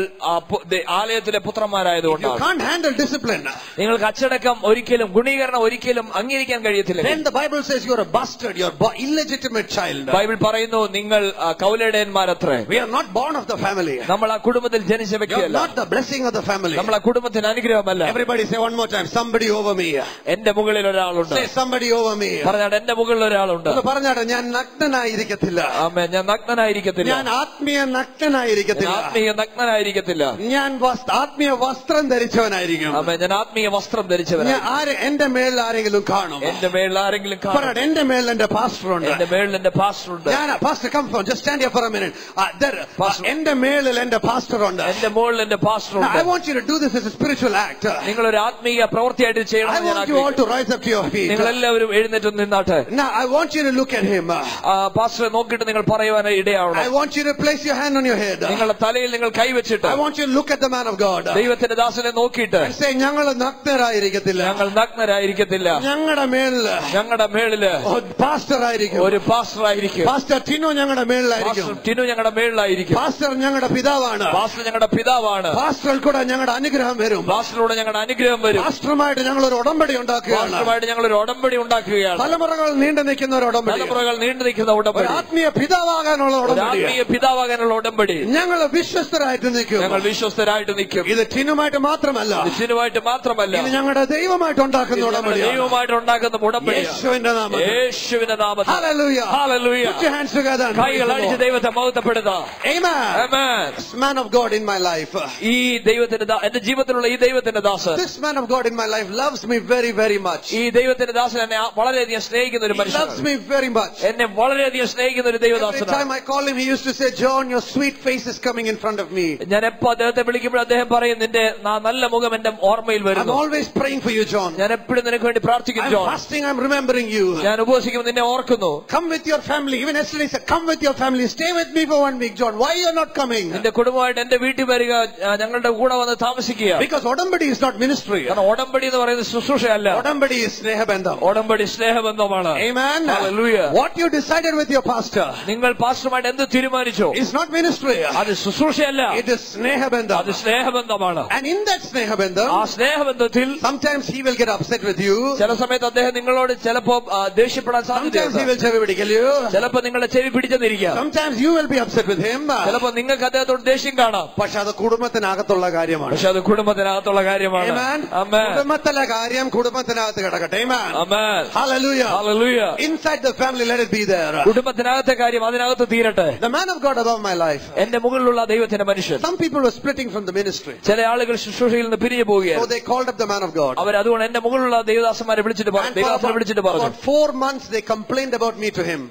ആലയത്തിലെ You പുത്രന്മാരായതുകൊണ്ടാണ്. can't handle discipline. നിങ്ങൾക്ക് അച്ചടക്കം ഒരിക്കലും ഗുണീകരണം ഒരിക്കലും അംഗീകരിക്കാൻ കഴിയത്തില്ല. Then the Bible says you are a bastard, you are illegitimate child. Bible പറയുന്നു നിങ്ങൾ കൗലടയന്മാരത്രേ. We are not born of the family. നമ്മൾ ആ കുടുംബത്തിൽ ജനിച്ച You are വ്യക്തിയല്ല. not the blessing of the family. നമ്മൾ ആ കുടുംബത്തിന് അനുഗ്രഹമല്ല. Everybody say one more time, somebody over me. എന്റെ മുകളിൽ ഒരാളുണ്ട്. Say somebody over me. പറഞ്ഞാട്ടെ എന്റെ മുകളിൽ ഒരാളുണ്ട്. പറഞ്ഞാട്ടെ ഞാൻ നഗ്നനായിരിക്കത്തില്ല. ആമേൻ. ഞാൻ നഗ്നനായിരിക്കത്തില്ല. ഞാൻ ആത്മീയ നഗ്നനായിരിക്കത്തില്ല. ആത്മീയ നഗ്നനായിരിക്കത്തില്ല. ഞാൻ ആത്മീയ വസ്ത്രം ധരിച്ചവനായിരിക്കും. ആമേൻ. ഞാൻ ആത്മീയ വസ്ത്രം ധരിച്ചവനായിരിക്കും. എന്റെ മേളിൽ ആരെങ്കിലും കാണും. എന്റെ മേളിൽ ആരെങ്കിലും കാണും. എന്റെ മേളിൽ എന്റെ പാസ്റ്റർ ഉണ്ട്. എന്റെ മേളിൽ എന്റെ പാസ്റ്റർ ഉണ്ട്. ഞാൻ pastor come from just stand here for a minute. എന്റെ മേളിൽ എന്റെ പാസ്റ്റർ ഉണ്ട്. എന്റെ മുകളിൽ എന്റെ പാസ്റ്റർ ഉണ്ട്. I want you to do this as a spiritual act. നിങ്ങൾ ഒരു ആത്മീയ പ്രവൃത്തിയായിട്ട് ചെയ്യണം. I want you all to rise up to your feet. നിങ്ങൾ എല്ലാവരും എഴുന്നേറ്റ് നിന്നാട്ടെ. Now I want you to look at him. പാസ്റ്ററെ നോക്കിയിട്ട് നിങ്ങൾ പറയുവാൻ ഇടയാവണം. I want you to place your hand on your head. നിങ്ങളുടെ തലയിൽ നിങ്ങൾ കൈവച്ചിട്ട് I want you to look at the man of God. ദൈവത്തിന്റെ ദാസനെ നോക്കിയിട്ട് and say ഞങ്ങൾ നഗ്നരായിരിക്കത്തില്ല. ഞങ്ങൾ നഗ്നരായിരിക്കത്തില്ല. ഞങ്ങളുടെ മേളില് പാസ്റ്റർ ആയിരിക്കും. ഒരു പാസ്റ്റർ ആയിരിക്കും. പാസ്റ്റർ ടിനു ഞങ്ങളുടെ മേളിലായിരിക്കും. ടിനു ഞങ്ങളുടെ മേളിലായിരിക്കും. പാസ്റ്റർ ഞങ്ങളുടെ പിതാവാണ്. പാസ്റ്റർ ഞങ്ങളുടെ പിതാവാണ്. പാസ്റ്ററിൽ കൂടെ ഞങ്ങളുടെ അനുഗ്രഹം വരും. പാസ്റ്ററിലൂടെ ഞങ്ങളുടെ അനുഗ്രഹം വരും. പാസ്റ്ററുമായിട്ട് ഞങ്ങൾ ഒരു ഉടമ്പടി ഉണ്ടാക്കുകയാണ്. പാസ്റ്ററുമായിട്ട് ഞങ്ങൾ ഒരു ഉടമ്പടി ഉണ്ടാക്കുകയാണ്. തലമുറകൾ നീണ്ടു നിൽക്കുന്ന ഒരു ഉടമ്പടി. തലമുറകൾ നീണ്ടു നിൽക്കുന്ന ഉടമ്പടി. ആത്മീയ പിതാവാകാനുള്ള ഉടമ്പടി. ആത്മീയ പിതാവാകാനുള്ള ഉടമ്പടി. ഞങ്ങൾ വിശ്വസ്തരായിട്ട് നിൽക്കും. ഞങ്ങൾ വിശ്വസ്തരായിട്ട് നിൽക്കും. ഇത് ടിനുമായിട്ട് മാത്രമല്ല, ടിനുമായിട്ട് മാത്രമല്ല, ഇത് ഞങ്ങളുടെ ദൈവമായിട്ട് ഉണ്ടാക്കുന്ന ഉടമ്പടി. ദൈവമായിട്ട് ഉണ്ടാക്കുന്ന ഉടമ്പടി. യേശുവിന്റെ നാമത്തിൽ. യേശുവിന്റെ നാമത്തിൽ. Hallelujah. Hallelujah. Put your hands together. കൈകൾ അടിച്ച് ദൈവത്തെ മഹത്വപ്പെടുത്താം. Amen. Amen. This man of God in my life. ഈ ദൈവത്തിന്റെ എന്റെ ജീവിതത്തിലുള്ള ഈ ദൈവത്തിന്റെ ദാസൻ. This man of God in my life loves me very very much. ഈ ദൈവത്തിന്റെ ദാസൻ എന്നെ വളരെയധികം സ്നേഹിക്കുന്ന ഒരു മനുഷ്യനാണ്. He loves me very much. എന്നെ വളരെയധികം സ്നേഹിക്കുന്ന ഒരു ദൈവദാസനാണ്. Every time I call him, he used to say, John, your sweet face is coming in front of me. ഞാൻ എപ്പോ അദ്ദേഹത്തെ വിളിക്കുമ്പോൾ അദ്ദേഹം പറയും, നിന്റെ നല്ല മുഖം എന്റെ ഓർമ്മയിൽ വരുന്നു. I'm always praying for you, John. ഞാൻ എപ്പോഴും നിനക്ക് വേണ്ടി പ്രാർത്ഥിക്കും, John. I'm fasting, I'm remembering you. ഞാൻ ഉപവസിക്കുമ്പോൾ നിന്നെ ഓർക്കുന്നു. Come with your family. Even yesterday he said, come with your family. Stay with me for 1 week, John. Why you're not coming? നിന്റെ കുടുംബമായിട്ട് എന്റെ വീട്ടിൽ വരിക, ഞങ്ങളുടെ കൂടെ വന്ന് താമസിക്കുക. Because Odambadi is not ministry. കാരണം Odambadi എന്ന് പറയുന്നത് ശുശ്രൂഷയല്ല. Odambadi is സ്നേഹബന്ധം. Odambadi സ്നേഹബന്ധമാണ്. Amen. Hallelujah. What you decided with your pastor, നിങ്ങൾ പാസ്റ്ററുമായിട്ട് എന്ത് തീരുമാനിച്ചോ, is not ministry. അത് ശുശ്രൂഷയല്ല. It is സ്നേഹബന്ധം. അത് സ്നേഹബന്ധമാണ്. And in that സ്നേഹബന്ധം, ആ സ്നേഹബന്ധത്തിൽ sometimes he will get upset with you. ചില സമയത്ത് അദ്ദേഹം നിങ്ങളോട് ചിലപ്പോ ദേഷ്യപ്പെടാൻ Sometimes he will സാധ്യതയുണ്ട്. ചെവി പിടിക്കൽ you. ചിലപ്പോ നിങ്ങളെ ചെവി പിടിച്ചെന്നിരിക്കാം. Sometimes you will be upset with him. ചിലപ്പോ നിങ്ങൾക്ക് അദ്ദേഹത്തോട് ദേഷ്യം കാണാം. പക്ഷെ അത് കുടുംബത്തിനകത്തുള്ള കാര്യമാണ്. പക്ഷെ അത് കുടുംബത്തിനകത്തുള്ള കാര്യമാണ്. കുടുംബത്തിലെ കാര്യം കുടുംബത്തിനകത്ത് കിടക്കട്ടെ. Amen. Hallelujah. Hallelujah. Inside the family, let it be there. കുടുംബത്തിനകത്തെ കാര്യം അതിനകത്ത് തീരട്ടെ. The man of God above my life. എന്റെ മുകളിലുള്ള ദൈവത്തിന്റെ മനുഷ്യൻ. Some people were splitting from the ministry. ചില ആളുകൾ ശുശ്രൂഷയിൽ നിന്ന് പിരിഞ്ഞു So പോവുകയാണ്. they called up the man of God. അവർ അതുകൊണ്ട് എന്റെ മുകളിലുള്ള ദൈവദാസന്മാരെ വിളിച്ചിട്ട് ദൈവദാസനെ വിളിച്ചിട്ട് പറഞ്ഞു. For 4 months they complained about me to him.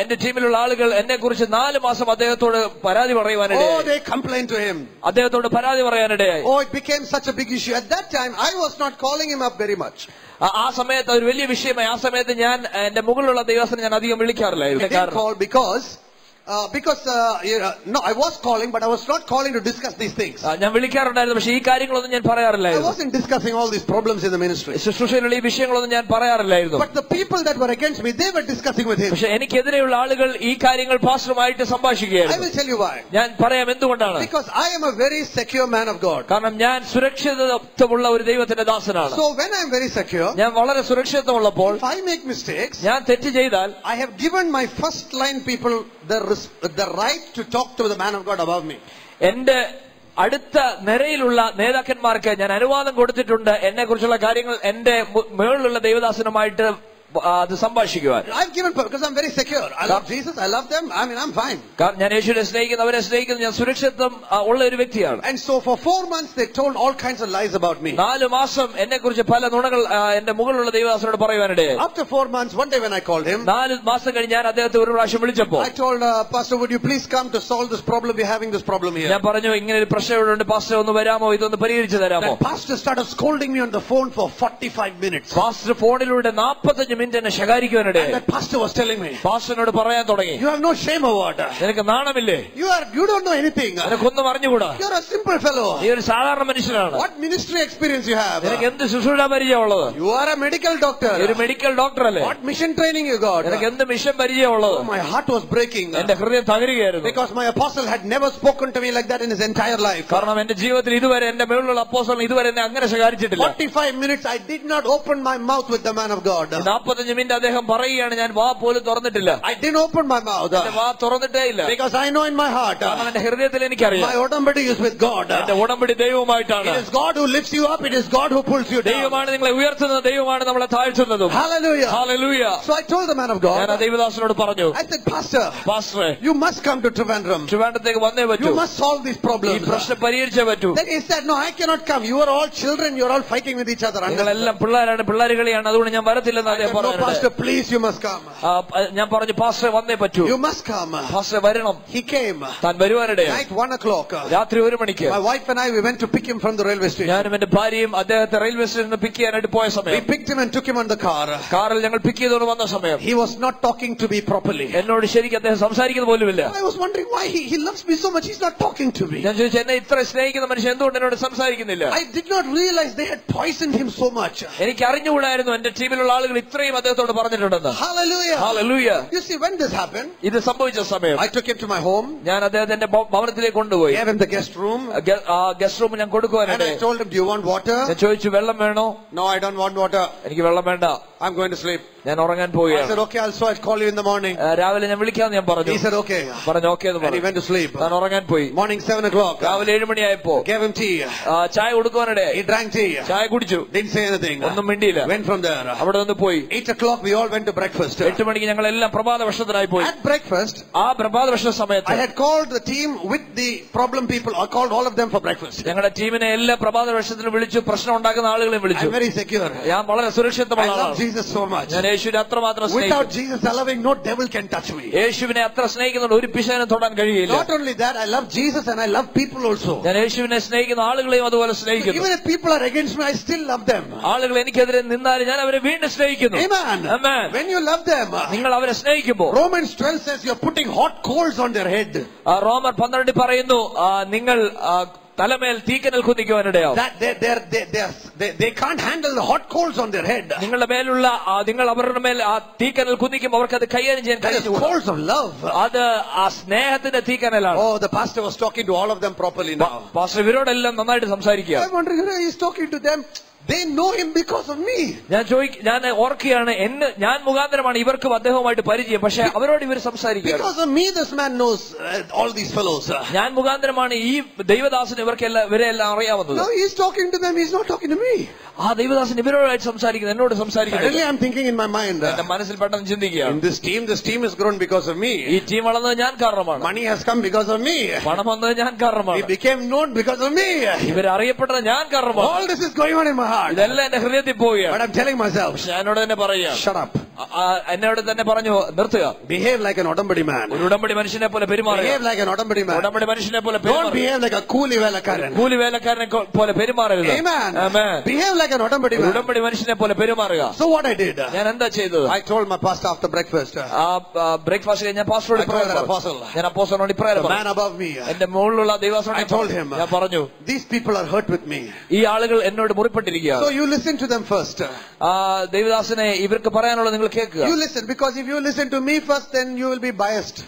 എന്റെ ടീമിലുള്ള ആളുകൾ എന്നെ കുറിച്ച് 4 മാസം അദ്ദേഹത്തോട് പരാതി പറയാനിടയായി. Oh, they complained to him. അദ്ദേഹത്തോട് പരാതി പറയാനിടയായി. Oh, it became such a big issue. At that time, I was not calling him up very much. ആ സമയത്ത് ഒരു വലിയ വിഷയമായി. ആ സമയത്ത് ഞാൻ എന്റെ മുകളിലുള്ള ദൈവദാസനെ ഞാൻ അധികം വിളിക്കാറില്ലായിരുന്നു. I didn't call because Because no, I was calling, but I was not calling to discuss these things. ഞാൻ വിളിക്കാറുണ്ടായിരുന്നു, പക്ഷേ ഈ കാര്യങ്ങളൊന്നും ഞാൻ I പറയാറില്ലായിരുന്നു. wasn't discussing all these problems in the ministry. ശുശ്രൂഷയിലുള്ള ഈ വിഷയങ്ങളൊന്നും ഞാൻ പറയാറില്ലായിരുന്നു. But the people that were against me, they were discussing with him. പക്ഷേ എനിക്കെതിരെയുള്ള ആളുകൾ ഈ കാര്യങ്ങൾ പാസ്റ്ററുമായിട്ട് I സംഭാഷിക്കുകയായിരുന്നു. will tell you why. ഞാൻ പറയാം എന്തുകൊണ്ടാണ്. Because I am a very secure man of God. കാരണം ഞാൻ സുരക്ഷിതത്വമുള്ള ഒരു ദൈവത്തിന്റെ ദാസനാണ്. So when I am very secure, ഞാൻ വളരെ സുരക്ഷിതമുള്ളപ്പോൾ if I make mistakes, ഞാൻ തെറ്റ് ചെയ്താൽ I have given my first line people the right to talk to the man of God above me. എന്റെ അടുത്ത നിരയിലുള്ള നേതാക്കന്മാർക്ക് ഞാൻ അനുവാദം കൊടുത്തിട്ടുണ്ട് എന്നെ കുറിച്ചുള്ള കാര്യങ്ങൾ എന്റെ മുകളിലുള്ള ദൈവദാസനുമായിട്ട് അത് സംഭാഷിക്കുവാൻ. I've given because I'm very secure. I love Jesus. I love them. I mean, I'm fine. കാരണം ഞാൻ യേശുവിനെ സ്നേഹിക്കുന്നു, അവരെ സ്നേഹിക്കുന്നു, ഞാൻ സുരക്ഷിതത്വം ഉള്ള ഒരു വ്യക്തിയാണ്. And so for 4 months they told all kinds of lies about me. 4 മാസം എന്നെ കുറിച്ച് പല നുണകൾ എന്റെ മുകളിലുള്ള ദൈവദാസനോട് പറയുവാനിടയായി. After 4 months, one day when I called him, 4 മാസം കഴിഞ്ഞ് ഞാൻ അദ്ദേഹത്തെ ഒരു പ്രാവശ്യം വിളിച്ചപ്പോൾ I told Pastor, would you please come to solve this problem? We're having this problem here. ഞാൻ പറഞ്ഞു, ഇങ്ങനെ ഒരു പ്രശ്നം ഇവിടെ ഉണ്ട്, പാസ്റ്റർ ഒന്ന് വരാമോ, ഇതൊന്ന് പരിഹരിച്ചു തരാമോ. That pastor started scolding me on the phone for 45 minutes. Pastor ഫോണിലൂടെ 45 മിനിറ്റ് എന്നെ ശകാരിക്കുവാനിടയായി. And that pastor was telling me, പാസ്റ്ററിനോട് പറയാൻ തുടങ്ങി, you have no shame or what? നിനക്ക് നാണമില്ലേ, You don't know anything. നിനക്കൊന്നും അറിഞ്ഞുകൂടാ, You're a simple fellow. നീ ഒരു സാധാരണ മനുഷ്യനാണ്, What ministry experience you have? നിനക്ക് എന്ത് ശുശ്രൂഷ പരിചയമുള്ളത്, You are a medical doctor. ഒരു മെഡിക്കൽ ഡോക്ടർ അല്ലേ, What mission training you got? നിനക്ക് എന്ത് mission പരിചയമുള്ളത്. My heart was breaking എന്റെ ഹൃദയം തകരുകയായിരുന്നു. because my apostle had never spoken to me like that in his entire life. കാരണം എന്റെ ജീവിതത്തിൽ ഇതുവരെ എന്റെ മേലുള്ള അപ്പോസ്തലൻ ഇതുവരെ എന്നെ അങ്ങനെ ശകാരിച്ചിട്ടില്ല. 45 minutes I did not open my mouth with the man of God. 45 minute അദ്ദേഹം പറയുകയാണ്, ഞാൻ വാ പോലും തുറന്നിട്ടില്ല. I didn't open my mouth എന്റെ വാ തുറന്നിട്ടേ ഇല്ല. because I know in my heart കാരണം എന്റെ ഹൃദയത്തിൽ എനിക്കറിയാം my odambadi is with God. എന്റെ ഉടമ്പടി ദൈവവുമായിട്ടാണ്. It is God who lifts you up. It is God who pulls you down. ദൈവമാണ് നിങ്ങളെ ഉയർത്തുന്നത്, ദൈവമാണ് നമ്മളെ താഴ്ത്തുന്നതും. Hallelujah. Hallelujah. So I told the man of ഞാൻ ആ God, ദൈവദാസനോട് പറഞ്ഞു, I said, Pastor, പാസ്റ്ററെ, you must come to Trivandrum. ട്രിവാൻഡ്രത്തേക്ക് വന്നേ പറ്റൂ, You must solve these ഈ problems. പ്രശ്നം പരിഹരിച്ചേ പറ്റൂ. Then he said, no, I cannot come. You are all children. You are all fighting with each other. നിങ്ങളെല്ലാം പിള്ളേരാണ്, പിള്ളേർ കളിയാണ്, അതുകൊണ്ട് ഞാൻ വരത്തില്ലെന്ന് I അദ്ദേഹം said, no, പറഞ്ഞു. Pastor, please, you must come. ഞാൻ പറഞ്ഞു, പാസ്റ്ററെ വന്നേ പറ്റൂ, You must come. പാസ്റ്ററെ വരണം. He came. താൻ വരുവാനിടയായി. Night 1 o'clock. രാത്രി 1 മണിക്ക് My wife and I, we went to pick him from the railway station. ഞാനും എന്റെ ഭാര്യയും അദ്ദേഹത്തെ റെയിൽവേ സ്റ്റേഷനിൽ പിക്ക് ചെയ്യാനായിട്ട് പോയ We സമയം, picked him and took him on the car. കാറിൽ ഞങ്ങൾ പിക്ക് ചെയ്തുകൊണ്ട് വന്ന സമയം He was not talking to me properly. എന്നോട് ശരിക്കും അദ്ദേഹം സംസാരിക്കുന്ന പോലുമില്ല. I was wondering why he loves me so much. He's not talking to me. ഞാൻ ചോദിച്ചു, എന്നെ ഇത്ര സ്നേഹിക്കുന്ന മനുഷ്യൻ എന്തുകൊണ്ട് എന്നോട് സംസാരിക്കുന്നില്ല. I did not realize they had poisoned him so much. എനിക്ക് അറിഞ്ഞുകൂടായിരുന്നു എന്റെ ടീമിലുള്ള ആളുകൾ ഇത്രയും അദ്ദേഹത്തോട് പറഞ്ഞിട്ടുണ്ടെന്ന്. Hallelujah. Hallelujah. You see, when this happened, ഇത് സംഭവിച്ച സമയം I took him to my home. ഞാൻ അദ്ദേഹത്തെ എന്റെ ഭവനത്തിലേക്ക് കൊണ്ടുപോയി. Gave him the guest room. Guest room ഞാൻ And കൊടുക്കുവാനായിട്ട് I told him, do you want water? ഞാൻ ചോദിച്ചു, വെള്ളം വേണോ. No, I don't want water. എനിക്ക് വെള്ളം വേണ്ട, I'm going to sleep. ഞാൻ ഉറങ്ങാൻ I പോവുകയാണ്. said, okay, I'll call you in the morning. രാവിലെ ഞാൻ വിളിക്കാമെന്ന് ഞാൻ പറഞ്ഞു. He said, okay. പറഞ്ഞു ഓക്കെ എന്ന് And he പറഞ്ഞു. went to sleep. ഞാൻ ഉറങ്ങാൻ പോയി. Morning 7 o'clock. രാവിലെ 7 മണിയായപ്പോ Gave him tea. ചായ കൊടുക്കുവാനിടയായി. He drank tea. ചായ കുടിച്ചു, Didn't say anything. ഒന്നും മിണ്ടിയില്ല. Went from there. അവിടെ നിന്ന് പോയി. 8 o'clock, we all went to breakfast. 8 മണിക്ക് ഞങ്ങൾ എല്ലാം പ്രഭാത ഭക്ഷണത്തിനായി പോയി. At breakfast, ആ പ്രഭാത ഭക്ഷണ I സമയത്ത് had called the team with the problem people. I called all of them for breakfast. ഞങ്ങളുടെ ടീമിനെ എല്ലാ പ്രഭാത ഭക്ഷണത്തിനും വിളിച്ചു, പ്രശ്നം ഉണ്ടാക്കുന്ന ആളുകളെയും വിളിച്ചു. I'm very secure. ഞാൻ വളരെ I സുരക്ഷിതമായ love ആളാണ്. Jesus so much. ഞാൻ യേശുവിനെ അത്രമാത്രം Without സ്നേഹിക്കുന്നു. Jesus allowing, no devil can touch me. യേശുവിനെ അത്ര സ്നേഹിക്കുന്നുണ്ട്, ഒരു പിശാചിനും തൊടാൻ കഴിയില്ല. Not only that, I love Jesus and I love people also. ഞാൻ യേശുവിനെ സ്നേഹിക്കുന്ന ആളുകളെയും അതുപോലെ സ്നേഹിക്കുന്നു. Even if people are against me, I still love them. ആളുകൾ എനിക്കെതിരെ നിന്നാലും ഞാൻ അവരെ വീണ്ടും സ്നേഹിക്കുന്നു. Amen. Amen. When you love them, നിങ്ങൾ അവരെ സ്നേഹിക്കുമ്പോൾ, Romans 12 says you're putting hot coals on their head. റോമർ 12 പറയുന്നു, നിങ്ങൾ തലമേൽ തീക്കനൽ കുന്നിക്കുവാനിടയാവും. That they can't handle the hot coals on their head. നിങ്ങളുടെ മേലുള്ള നിങ്ങൾ അവരുടെ മേൽ ആ തീക്കനൽ കുന്നിക്കുമ്പോൾ അവർക്ക് അത് കൈകാര്യം ചെയ്യാൻ That is കഴിയും. coals of love. അത് ആ സ്നേഹത്തിന്റെ തീക്കനലാണ്. Oh, the pastor was talking to all of them properly now. Pastor ഇവരോടെല്ലാം നന്നായിട്ട് സംസാരിക്കുക. I'm wondering, he's talking to them. They know him because of me. ഞാൻ ഓർക്കുകയാണ്, ഞാൻ മുഖാന്തരമാണ് ഇവർക്കും അദ്ദേഹവുമായിട്ട് പരിചയം, പക്ഷെ അവരോട് ഇവർ സംസാരിക്കുക. Because of me, this man knows all these fellows. ഞാൻ മുഖാന്തരമാണ് ഈ ദൈവദാസന് ഇവരെല്ലാം അറിയാവുന്നത്. No, he's talking to them. He's not talking to me. ആ ദൈവദാസൻ ഇവരോടായിട്ട് സംസാരിക്കുന്നത്, എന്നോട് സംസാരിക്കുന്നത്. Suddenly I'm thinking in my mind, എന്റെ മനസ്സിൽ പെട്ടെന്ന് ചിന്തിക്കുകയാണ്, this team has grown because of me. ഈ ടീം വളർന്നത് ഞാൻ കാരണമാണ്. Money has come because of me. പണം വന്നത് ഞാൻ കാരണമാണ്. He became known because of me. ഇവർ അറിയപ്പെട്ടത് ഞാൻ കാരണമാണ്. All this is going on in my heart. ഇതെല്ലാം എന്റെ ഹൃദയത്തിൽ പോവുകയാണ്. But I'm telling myself, ഞാനോട് തന്നെ പറയാം, shut up. എന്നോട് തന്നെ പറഞ്ഞു, നിർത്തുക. Behave like an Odambadi man. ഒരു ഉടമ്പടി മനുഷ്യനെ പോലെ പെരുമാറുക. Behave like an Odambadi man. ഉടമ്പടി മനുഷ്യനെ പോലെ Don't behave like a കൂലി വേലക്കാരൻ. കൂലി വേലക്കാരനെ പോലെ പെരുമാറരുത്. Amen. Behave like an Odambadi man. ഉടമ്പടി മനുഷ്യനെ പോലെ പെരുമാറുക. So what I did? ഞാൻ എന്താ ചെയ്തത്? I told my pastor after breakfast. Breakfast കഴിഞ്ഞ പാസ്റ്ററോട് ഞാൻ അപ്പോസ്തലനോട് ഇപ്രകാരം The man above me. എന്റെ മുകളിലുള്ള ദൈവദാസനോട് I told him. ഞാൻ പറഞ്ഞു, These people are hurt with me. ഈ ആളുകൾ എന്നോട് മുറിപ്പെട്ടിരിക്കുകയാണ്. So you listen to them first. ദൈവദാസനെ ഇവർക്ക് പറയാനുള്ളത് നിങ്ങൾ കേൾക്കുക. You listen, because if you listen to me first, then you will be biased.